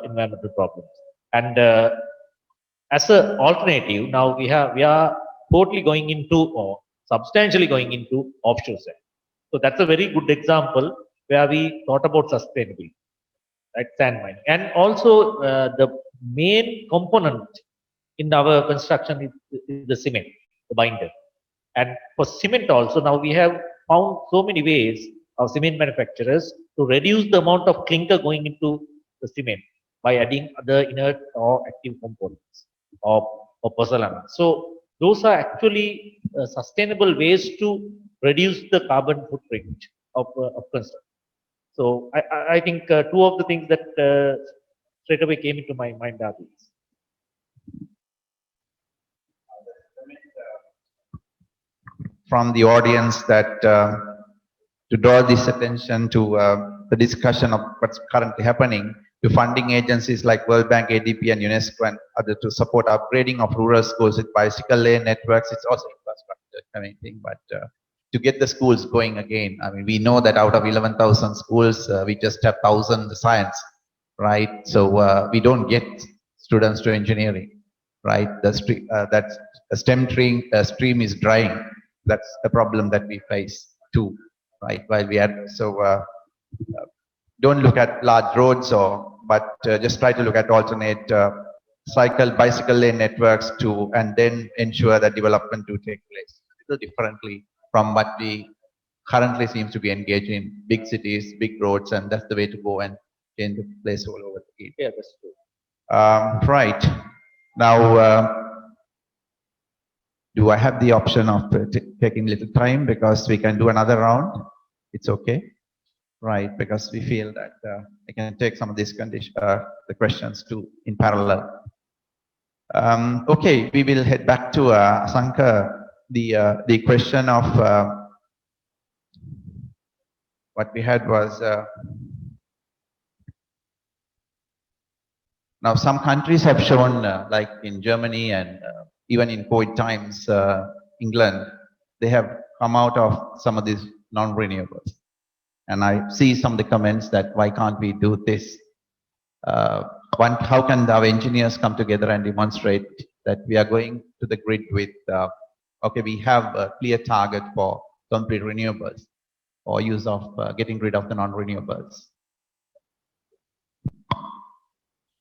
environmental problems. And as an alternative, now we are totally going into, or substantially going into, offshore sand. So that's a very good example where we thought about sustainability, right? Sand mining, and also the main component in our construction is the cement, the binder. And for cement also, now we have found so many ways of cement manufacturers to reduce the amount of clinker going into the cement by adding other inert or active components or pozzolana. So those are actually sustainable ways to reduce the carbon footprint of construction. So I think two of the things that straight away came into my mind are these. From the audience that to draw this attention to the discussion of what's currently happening, to funding agencies like World Bank, ADB, and UNESCO and other to support upgrading of rural schools with bicycle lane networks. It's also infrastructure kind of thing, but to get the schools going again. I mean, we know that out of 11,000 schools, we just have 1,000 science, right? So we don't get students to engineering, right? That STEM stream is drying. That's a problem that we face too, right? While we are don't look at large roads but just try to look at alternate bicycle lane networks and then ensure that development to take place a little differently from what we currently seems to be engaged in big cities, big roads, and that's the way to go and change the place all over again. Yeah, that's true. Right. Now, do I have the option of taking a little time because we can do another round? It's okay. Right, because we feel that I can take some of these the questions too in parallel. Okay, we will head back to Sanka. The question of what we had was now some countries have shown, like in Germany and even in COVID times, England, they have come out of some of these non-renewables. And I see some of the comments that why can't we do this? How can our engineers come together and demonstrate that we are going to the grid with, okay, we have a clear target for complete renewables or use of getting rid of the non-renewables?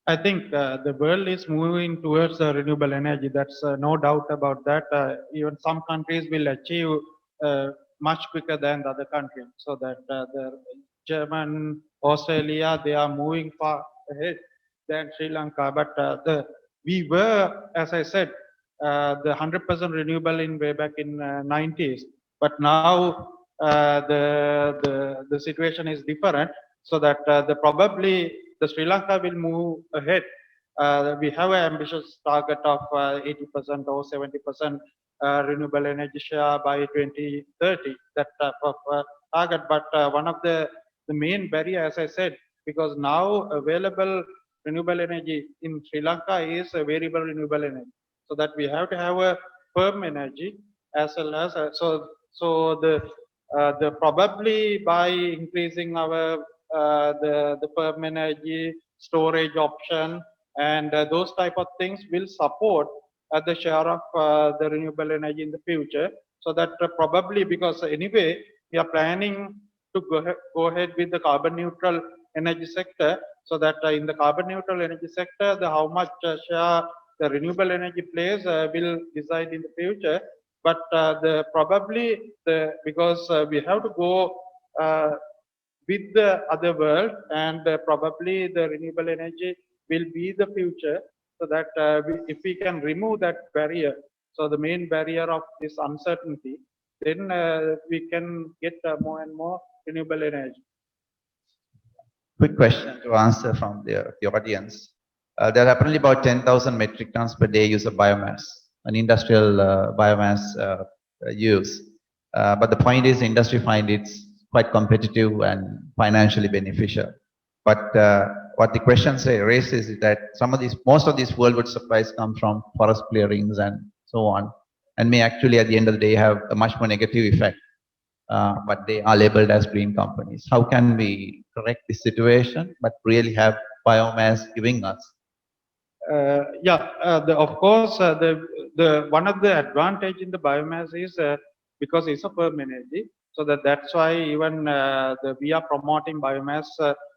I think the world is moving towards renewable energy. That's no doubt about that. Even some countries will achieve much quicker than the other countries. So that the German, Australia, they are moving far ahead than Sri Lanka. But we were, as I said, the 100% renewable in way back in 90s. But now the situation is different. So that probably the Sri Lanka will move ahead. We have an ambitious target of 80% or 70% renewable energy share by 2030, that type of target. But one of the main barrier, as I said, because now available renewable energy in Sri Lanka is a variable renewable energy. So that we have to have a firm energy as well as, so the probably by increasing our the firm energy storage option and those type of things will support the share of the renewable energy in the future. So that probably, because anyway we are planning to go ahead with the carbon neutral energy sector, so that in the carbon neutral energy sector, how much share the renewable energy plays will decide in the future. But because we have to go with the other world, and probably the renewable energy will be the future. So that if we can remove that barrier, so the main barrier of this uncertainty, then we can get more and more renewable energy. Quick question to answer from the audience. There are apparently about 10,000 metric tons per day use of biomass, an industrial biomass use. But the point is, industry find it's quite competitive and financially beneficial. But what the question raises is that most of these worldwide supplies come from forest clearings and so on, and may actually at the end of the day have a much more negative effect. But they are labeled as green companies. How can we correct this situation, but really have biomass giving us? Of course, the one of the advantage in the biomass is because it's a firm energy. So that's why even we are promoting biomass,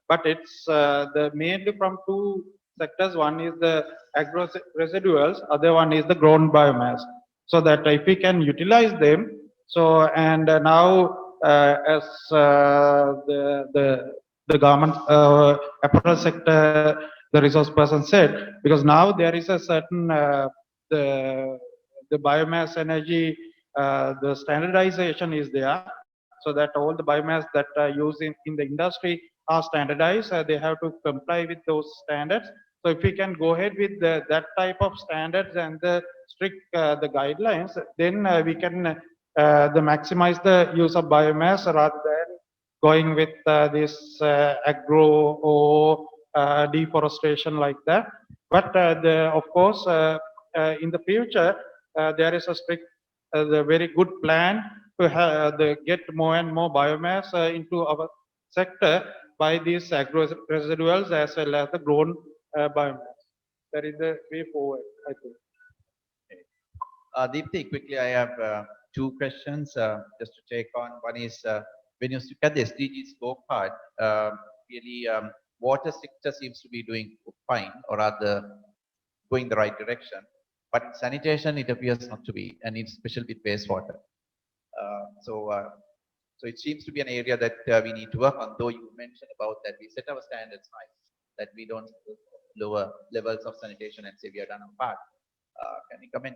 but it's mainly from two sectors. One is the agro residuals, other one is the grown biomass. So that if we can utilize them, so and now as the the garment apparel sector, the resource person said, because now there is a certain the biomass energy, the standardization is there, so that all the biomass that are used in the industry are standardized. They have to comply with those standards. So if we can go ahead with that type of standards and the strict the guidelines, then we can maximize the use of biomass rather than going with this agro or deforestation like that. But of course, in the future, there is a strict, the very good plan to get more and more biomass into our sector by these agro residuals as well as the grown biomass. That is the way forward, I think. Deepthi, quickly, I have two questions just to take on. One is when you look at the SDG scorecard, really water sector seems to be doing fine, or rather going the right direction. But in sanitation, it appears not to be, and it's especially with wastewater. So it seems to be an area that we need to work on. Though you mentioned about that we set our standards high, that we don't lower levels of sanitation and say we are done our part. Can you comment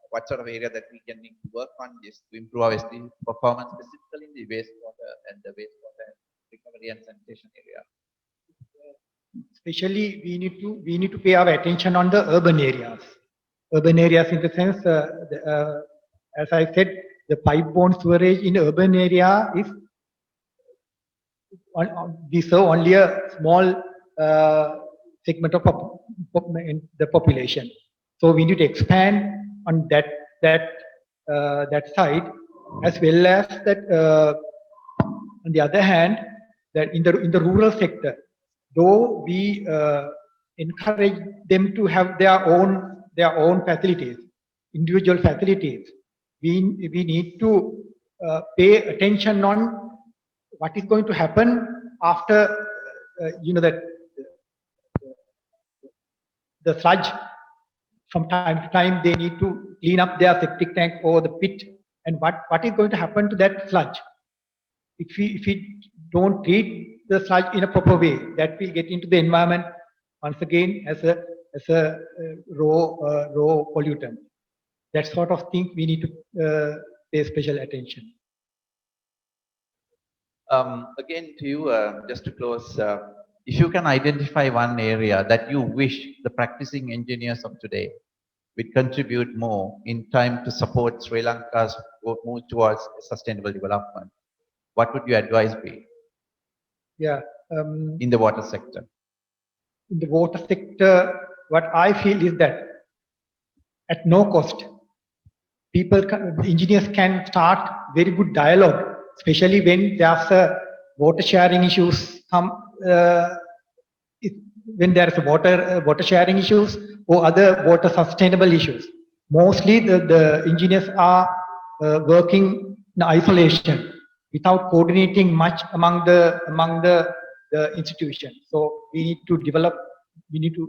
what sort of area that we can need to work on this to improve our SDG performance, specifically in the wastewater and the wastewater recovery and sanitation area? Especially, we need to pay our attention on the urban areas. Urban areas, in the sense, as I said, the pipe-borne sewerage in urban area is we serve only a small segment of the population. So we need to expand on that side, as well as that. On the other hand, that in the rural sector, though we encourage them to have their own facilities, individual facilities, we need to pay attention on what is going to happen after that the sludge. From time to time, they need to clean up their septic tank or the pit, and what is going to happen to that sludge if we don't treat the sludge in a proper way? That will get into the environment once again as a raw pollutant. That sort of thing we need to pay special attention. Again to you, just to close, if you can identify one area that you wish the practicing engineers of today would contribute more in time to support Sri Lanka's move towards sustainable development, what would your advice be? Yeah. In the water sector. In the water sector, what I feel is that at no cost, engineers can start very good dialogue, especially when there's a water sharing issues when there's a water sharing issues or other water sustainable issues. Mostly the engineers are working in isolation without coordinating much among the institution. So we need to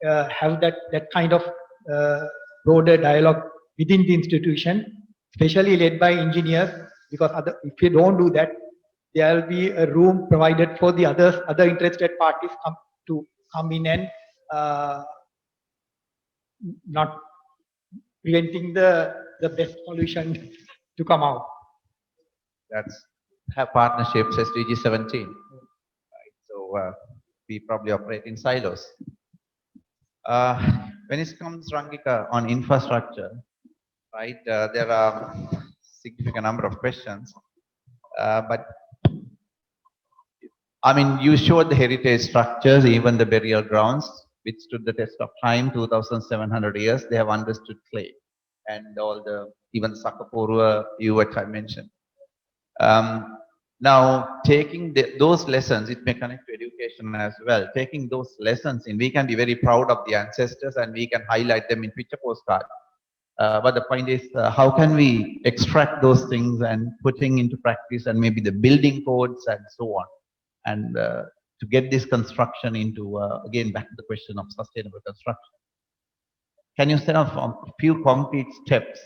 have that kind of broader dialogue within the institution, especially led by engineers, because if you don't do that, there will be a room provided for the other interested parties to come in and not preventing the best solution to come out. That's have partnerships, SDG 17. Right. So we probably operate in silos. When it comes, Rangika, on infrastructure, right, there are significant number of questions, but I mean, you showed the heritage structures, even the burial grounds, which stood the test of time, 2,700 years. They have understood clay and all even Sakapurua, which I mentioned. Now, taking those lessons, it may connect to education as well. Taking those lessons in, we can be very proud of the ancestors and we can highlight them in picture postcard. But the point is, how can we extract those things and putting into practice, and maybe the building codes and so on, and to get this construction into, again, back to the question of sustainable construction. Can you set up a few concrete steps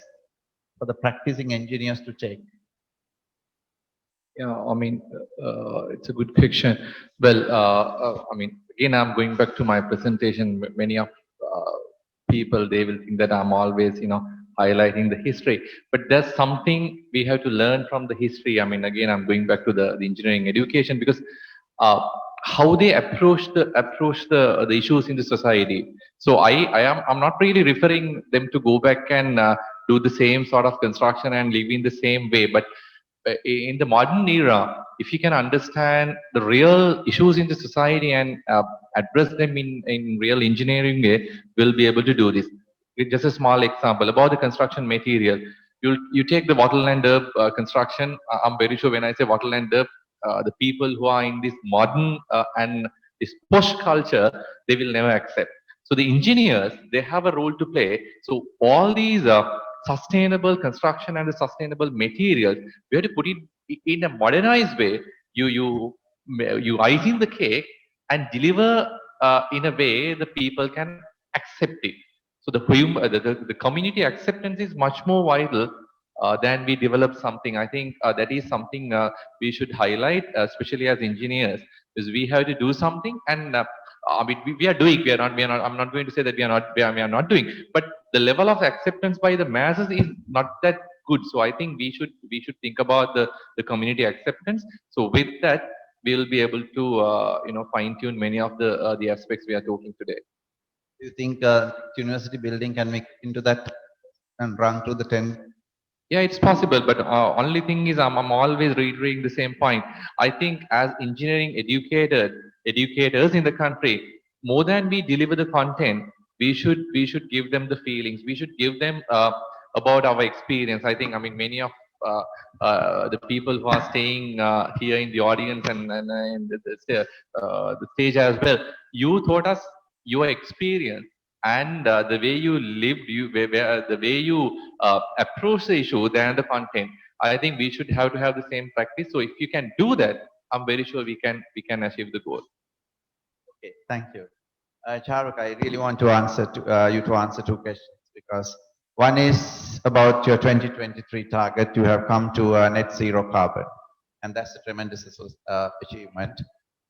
for the practicing engineers to take? Yeah, I mean, it's a good question. Well, I mean, again, I'm going back to my presentation. Many of people, they will think that I'm always, highlighting the history. But there's something we have to learn from the history. I mean, again, I'm going back to the engineering education, because uh, how they approach the issues in the society. So I'm not really referring them to go back and do the same sort of construction and live in the same way, but in the modern era, if you can understand the real issues in the society and address them in real engineering way, we'll be able to do this. Just a small example about the construction material. You take the wattle and herb construction. I'm very sure when I say wattle and herb, the people who are in this modern and this post culture, they will never accept. So the engineers, they have a role to play. So all these sustainable construction and the sustainable materials, we have to put it in a modernized way. You icing the cake and deliver in a way the people can accept it. So the community acceptance is much more vital than we develop something. I think that is something we should highlight, especially as engineers, is we have to do something. And I mean, we are doing. We are not. I'm not going to say that we are not doing. But the level of acceptance by the masses is not that good. So I think we should think about the community acceptance. So with that, we will be able to fine tune many of the aspects we are talking today. Do you think university building can make into that and run to the 10? Yeah, it's possible, but only thing is I'm always reiterating the same point. I think as engineering educators in the country, more than we deliver the content, we should give them the feelings. We should give them about our experience. I mean many of the people who are staying here in the audience and in the stage as well, you taught us your experience, and the way you lived, the way you approach the issue than the content. I think we should have to have the same practice. So if you can do that, I'm very sure we can achieve the goal. Okay, thank you. Charuk, I really want to answer you to answer two questions, because one is about your 2023 target. You have come to net zero carbon, and that's a tremendous achievement.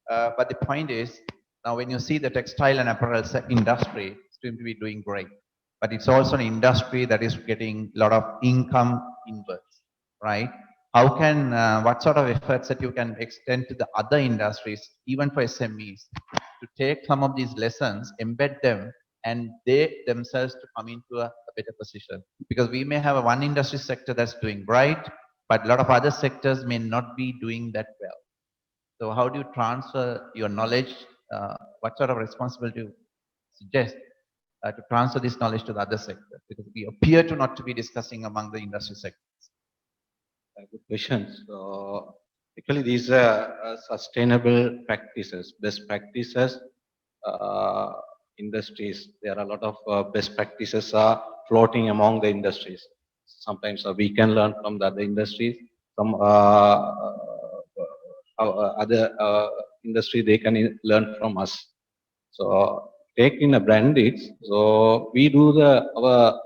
But the point is, now when you see the textile and apparel industry seems to be doing great, but it's also an industry that is getting a lot of income inwards, right? How can, what sort of efforts that you can extend to the other industries, even for SMEs, to take some of these lessons, embed them, and they themselves to come into a better position? Because we may have one industry sector that's doing right, but a lot of other sectors may not be doing that well. So how do you transfer your knowledge? What sort of responsibility you suggest to transfer this knowledge to the other sector? Because we appear to not to be discussing among the industry sectors. Good questions. Actually, these are sustainable practices, best practices, industries. There are a lot of best practices are floating among the industries. Sometimes we can learn from the other industries. Some other industry, they can learn from us. So take in a branded. So we do our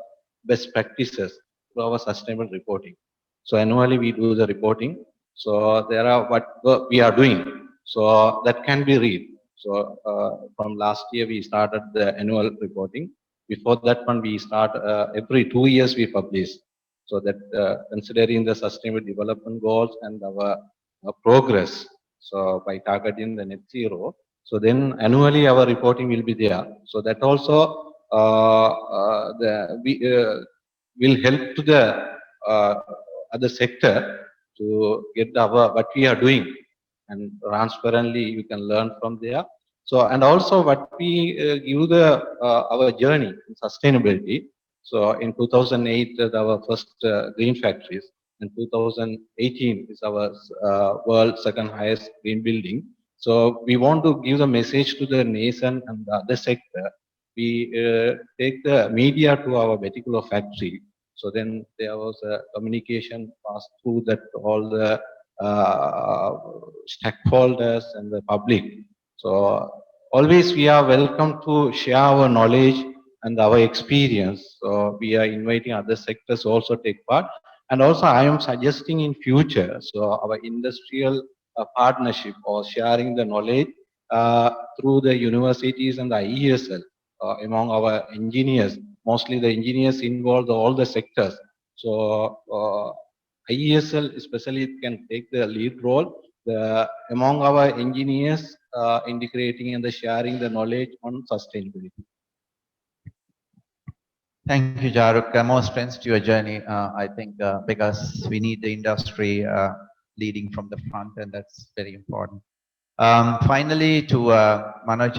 best practices through our sustainable reporting. So annually we do the reporting. So there are what we are doing. So that can be read. So from last year we started the annual reporting. Before that one we start every 2 years we publish. So that considering the sustainable development goals and our progress. So by targeting the net zero. So then annually our reporting will be there. So that also will help to the other sector to get our what we are doing, and transparently you can learn from there. So and also what we give the our journey in sustainability. So in 2008 our first green factories. In 2018 is our world second highest green building. So we want to give the message to the nation and the other sector. We take the media to our particular factory. So then there was a communication passed through that all the stakeholders and the public. So always we are welcome to share our knowledge and our experience. So we are inviting other sectors also take part. And also I am suggesting in future, so our industrial partnership or sharing the knowledge through the universities and the IESL among our engineers, mostly the engineers involved all the sectors. So IESL especially can take the lead role among our engineers integrating and the sharing the knowledge on sustainability. Thank you, Jaruk. More strength to your journey, I think, because we need the industry leading from the front, and that's very important. Finally, to Manoj,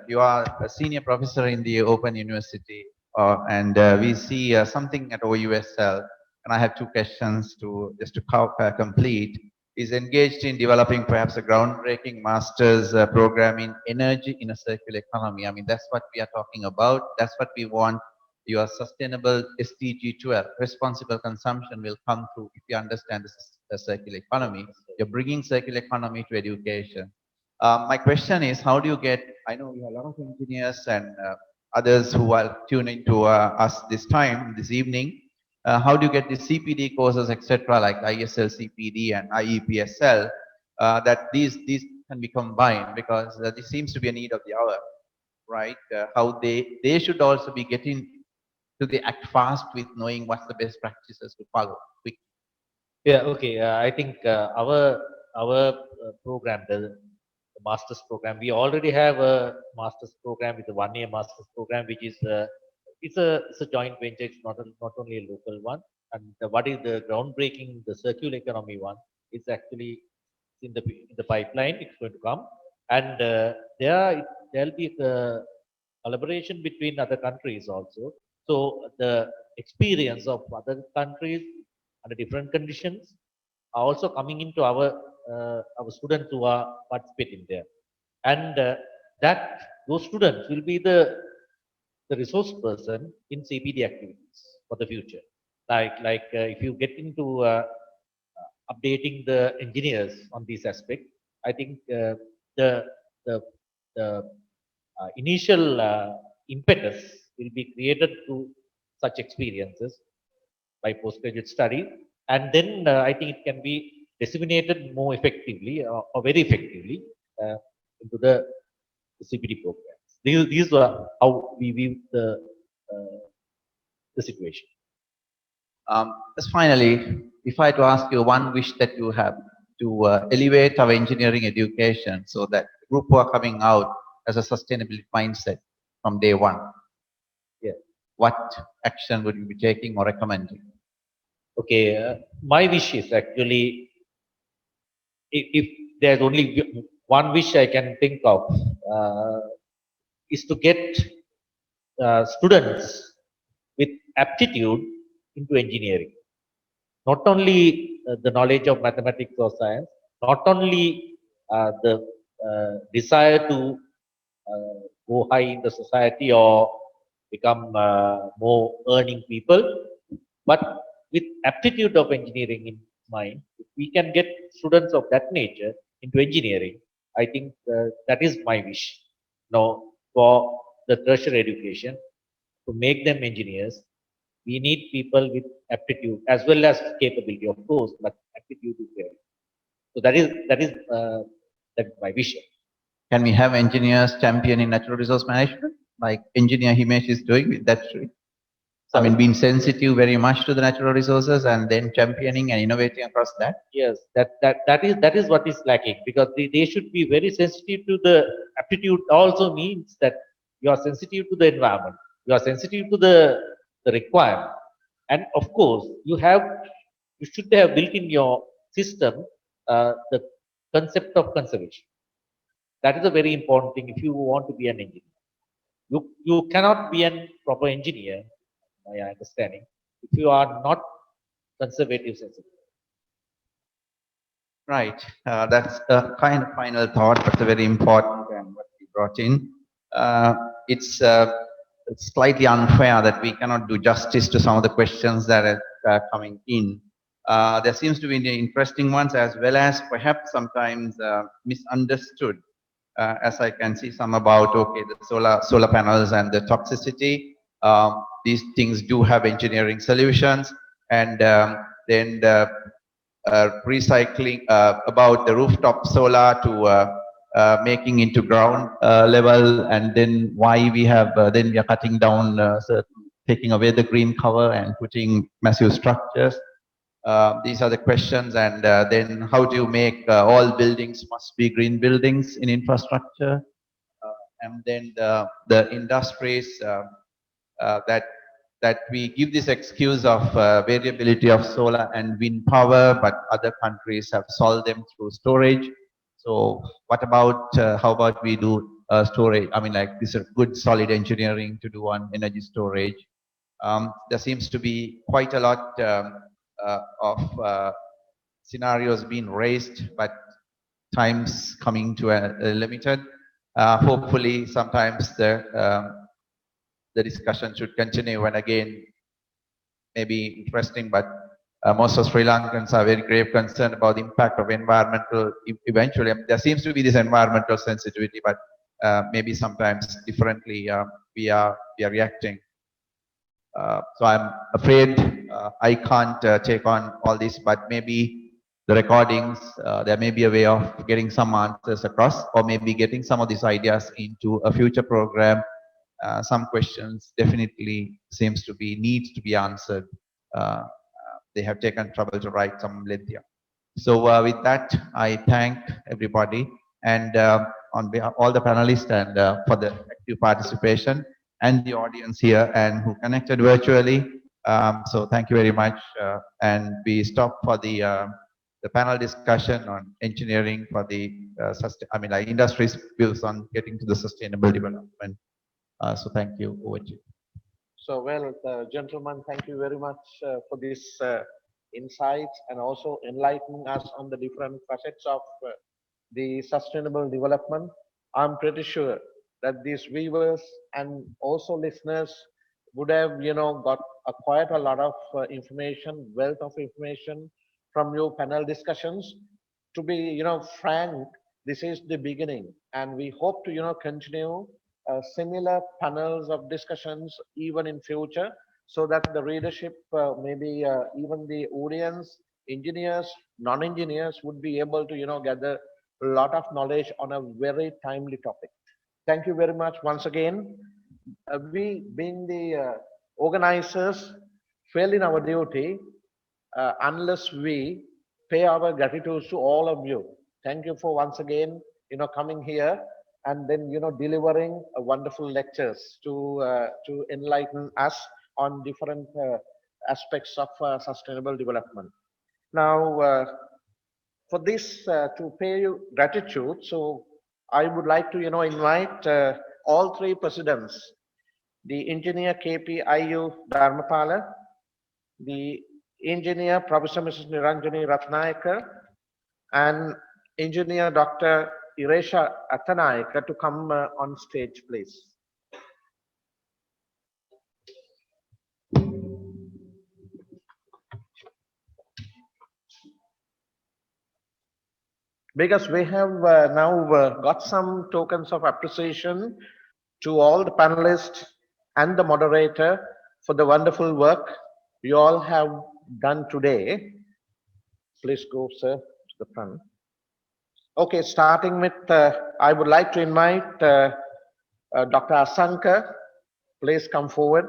you are a senior professor in the Open University, and we see something at OUSL, and I have two questions to just to complete. Is engaged in developing perhaps a groundbreaking master's program in energy in a circular economy. I mean, that's what we are talking about. That's what we want. Your sustainable SDG 12, responsible consumption, will come through if you understand the circular economy. You're bringing circular economy to education. My question is, how do you get, I know we have a lot of engineers and others who are tuning to us this evening. How do you get the CPD courses, etc., like Iesl CPD and IEPSL, that these can be combined, because this seems to be a need of the hour, right? How they should also be getting to the act fast with knowing what's the best practices to follow quick. Yeah, okay. I think our program, the master's program, we already have a master's program with a 1-year master's program, which is it's a joint venture. It's not only a local one. And what is the groundbreaking, the circular economy one, is actually in the pipeline. It's going to come, and there'll be a collaboration between other countries also. So the experience of other countries under different conditions are also coming into our students who are participating there, and that those students will be the resource person in CPD activities for the future. Like if you get into updating the engineers on this aspect, I think the initial impetus will be created through such experiences by postgraduate study, and then I think it can be disseminated more effectively or very effectively into the CPD programs. These are how we view the situation. Just finally, if I had to ask you one wish that you have to elevate our engineering education so that the group who are coming out has a sustainability mindset from day one, yeah, what action would you be taking or recommending? Okay, my wish is actually, if there's only one wish I can think of, is to get students with aptitude into engineering. Not only the knowledge of mathematics or science, not only the desire to go high in the society or become more earning people, but with aptitude of engineering in mind. If we can get students of that nature into engineering, I think that is my wish. Now, for the tertiary education, to make them engineers, we need people with aptitude as well as capability, of course, but aptitude is there. So that is my vision. Can we have engineers championing natural resource management, like engineer Himesh is doing with that tree? I mean, being sensitive very much to the natural resources and then championing and innovating across that. Yes, that is what is lacking, because they should be very sensitive to the aptitude. Also means that you are sensitive to the environment, you are sensitive to the requirement, and of course you should have built in your system the concept of conservation. That is a very important thing if you want to be an engineer. You cannot be a proper engineer, my understanding, if you are not conservative sensitive. Right. That's a kind of final thought, but a very important and what we brought in. It's slightly unfair that we cannot do justice to some of the questions that are coming in. There seems to be interesting ones as well as perhaps sometimes misunderstood. As I can see some about, okay, the solar panels and the toxicity. These things do have engineering solutions, and there then the recycling about the rooftop solar to making into ground level, and then why we have then we are cutting down taking away the green cover and putting massive structures. These are the questions. And then how do you make all buildings must be green buildings in infrastructure? And then the industries that we give this excuse of variability of solar and wind power, but other countries have solved them through storage. So what about how about we do storage? I mean, like, this is good solid engineering to do on energy storage. There seems to be quite a lot of scenarios being raised, but time's coming to a limited. Hopefully, sometimes the discussion should continue, and again, maybe interesting, but most of Sri Lankans are very grave concerned about the impact of environmental eventually. I mean, there seems to be this environmental sensitivity, but maybe sometimes differently we are reacting. So I'm afraid I can't take on all this, but maybe the recordings, there may be a way of getting some answers across, or maybe getting some of these ideas into a future program. Some questions definitely needs to be answered. They have taken trouble to write some lengthy. So with that, I thank everybody, and on behalf of all the panelists, and for the active participation, and the audience here and who connected virtually. So thank you very much. And we stop for the panel discussion on engineering for the industry's views on getting to the sustainable development. So thank you. Over to you. So, well, gentlemen, thank you very much for this insights, and also enlightening us on the different facets of the sustainable development. I'm pretty sure that these viewers and also listeners would have, got quite a lot of information, wealth of information from your panel discussions. To be, frank, this is the beginning, and we hope to, continue similar panels of discussions even in future, so that the readership, maybe even the audience, engineers, non-engineers, would be able to, gather a lot of knowledge on a very timely topic. Thank you very much once again. We, being the organizers, fail in our duty unless we pay our gratitude to all of you. Thank you for once again, coming here and then, delivering wonderful lectures to enlighten us on different aspects of sustainable development. Now, for this, to pay you gratitude, so I would like to, invite all three presidents, the engineer Kpiu Dharmapala, the engineer Professor Mrs. Niranjani Ratnayaka, and engineer Dr. Iresha Athanayaka to come on stage, please. Because we have now got some tokens of appreciation to all the panelists and the moderator for the wonderful work you all have done today. Please go, sir, to the front. Okay, starting with, I would like to invite Dr. Asanka. Please come forward.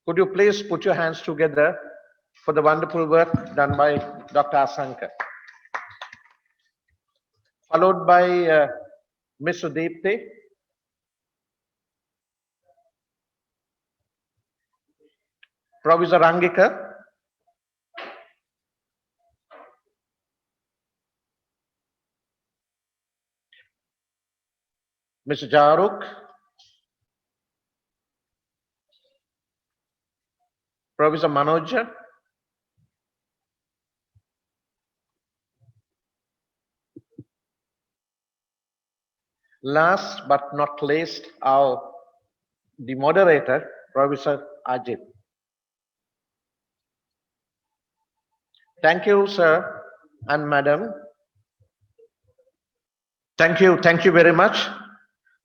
Could you please put your hands together for the wonderful work done by Dr. Asanka. Followed by Ms. Sudipti. Professor Rangika. Mr. Jaruk. Professor Manoj. Last but not least, the moderator, Professor Ajit. Thank you, sir and madam. Thank you very much.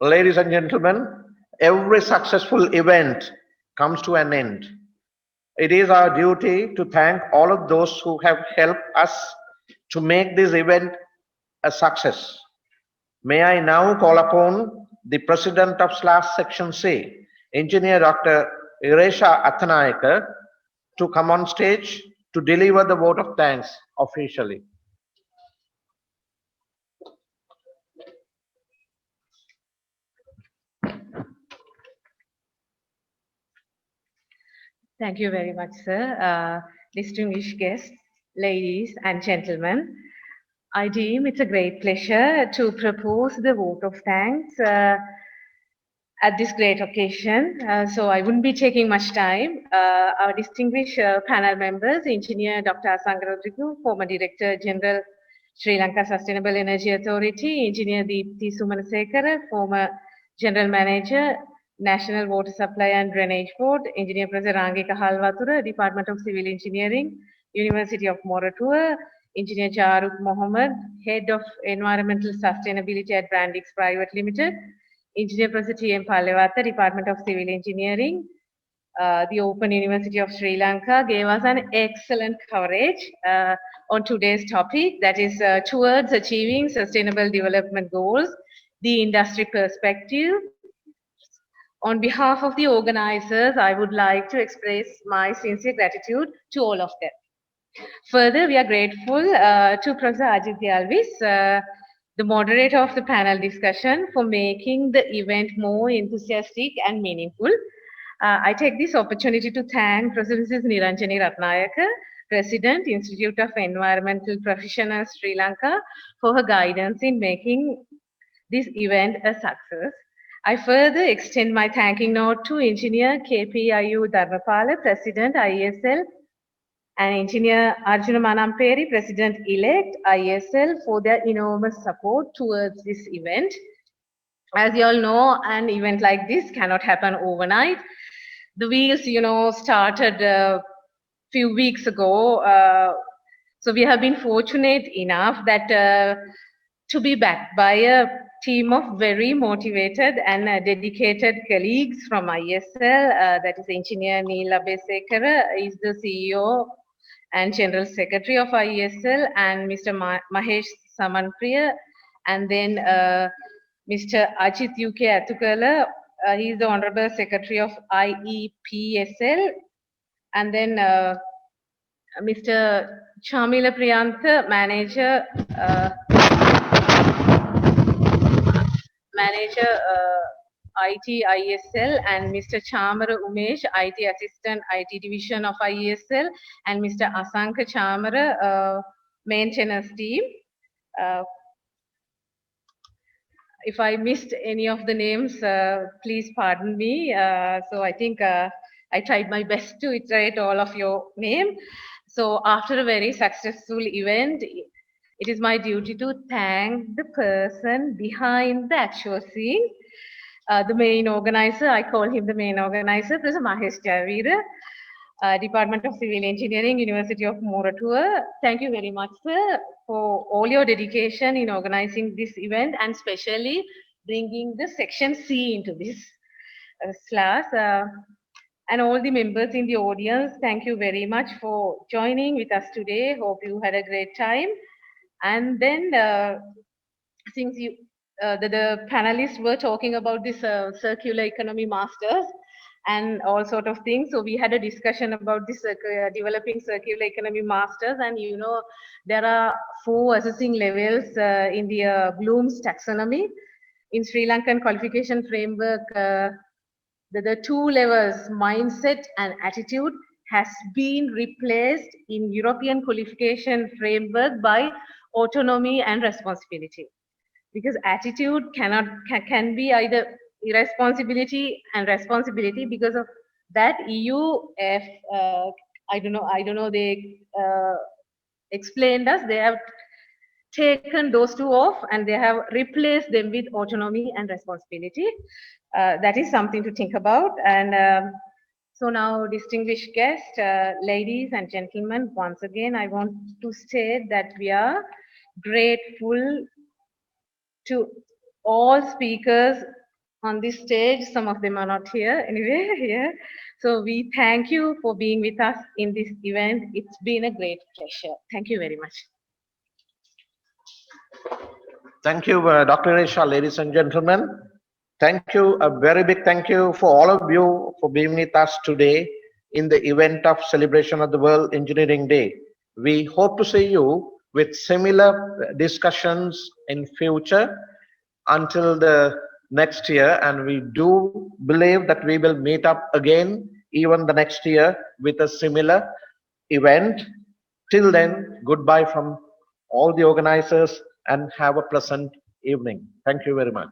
Ladies and gentlemen, every successful event comes to an end. It is our duty to thank all of those who have helped us to make this event a success. May I now call upon the President of Section C, Engineer Dr. Iresha Athanayaka, to come on stage to deliver the vote of thanks officially. Thank you very much, sir. Distinguished guests, ladies and gentlemen, I deem it's a great pleasure to propose the vote of thanks at this great occasion. So I wouldn't be taking much time. Our distinguished panel members, Engineer Dr. Asanga Rodrigo, former Director General, Sri Lanka Sustainable Energy Authority, Engineer Deepthi Sumanasekara, former General Manager, National Water Supply and Drainage Board, Engineer Professor Rangika Halwatura, Department of Civil Engineering, University of Moratuwa, Engineer Jaruk Mohammed, Head of Environmental Sustainability at Brandix Private Limited, Engineer Professor T.M. Palewata, Department of Civil Engineering, the Open University of Sri Lanka gave us an excellent coverage on today's topic, that is towards achieving sustainable development goals, the industry perspective. On behalf of the organizers, I would like to express my sincere gratitude to all of them. Further, we are grateful to Professor Ajit Alvis, the moderator of the panel discussion, for making the event more enthusiastic and meaningful. I take this opportunity to thank Professor Mrs. Niranjani Ratnayaka, President, Institute of Environmental Professionals, Sri Lanka, for her guidance in making this event a success. I further extend my thanking note to Engineer Kpiu Dharmapala, President, Iesl, and Engineer Arjuna Manamperi, President-elect, Iesl, for their enormous support towards this event. As you all know, an event like this cannot happen overnight. The wheels, started a few weeks ago. So we have been fortunate enough that to be backed by a team of very motivated and dedicated colleagues from Iesl. That is Engineer Neil Abesekara, is the CEO and General Secretary of Iesl, and Mr. Mahesh Samanpriya, and then Mr. Ajit UK Atukala, he is the Honorable Secretary of IEPSL, and then Mr. Chamila Priyantha, Manager IT Iesl, and Mr. Chamara Umesh, IT Assistant IT Division of Iesl, and Mr. Asanka Chamara, Maintenance Team. If I missed any of the names, please pardon me. So I think I tried my best to iterate all of your name. So after a very successful event, it is my duty to thank the person behind the actual scene. The main organizer, I call him the main organizer, Professor Mahesh Javira, Department of Civil Engineering, University of Moratuwa. Thank you very much, sir, for all your dedication in organizing this event, and especially bringing the Section C into this class. And all the members in the audience, thank you very much for joining with us today. Hope you had a great time. And then, since the panelists were talking about this circular economy masters and all sort of things, so we had a discussion about this developing circular economy masters, and there are 4 assessing levels in the Bloom's taxonomy. In Sri Lankan qualification framework, the 2 levels, mindset and attitude, has been replaced in European qualification framework by autonomy and responsibility, because attitude can be either irresponsibility and responsibility. Because of that, EU, I don't know, they explained us, they have taken those 2 off and they have replaced them with autonomy and responsibility. That is something to think about. And so now, distinguished guests, ladies and gentlemen, once again, I want to state that we are grateful to all speakers on this stage. Some of them are not here anyway, here. So we thank you for being with us in this event. It's been a great pleasure. Thank you very much. Thank you, Dr. Iesl, ladies and gentlemen. Thank you, a very big thank you for all of you for being with us today in the event of celebration of the World Engineering Day. We hope to see you with similar discussions in future until the next year, and we do believe that we will meet up again even the next year with a similar event. Till then, goodbye from all the organizers and have a pleasant evening. Thank you very much.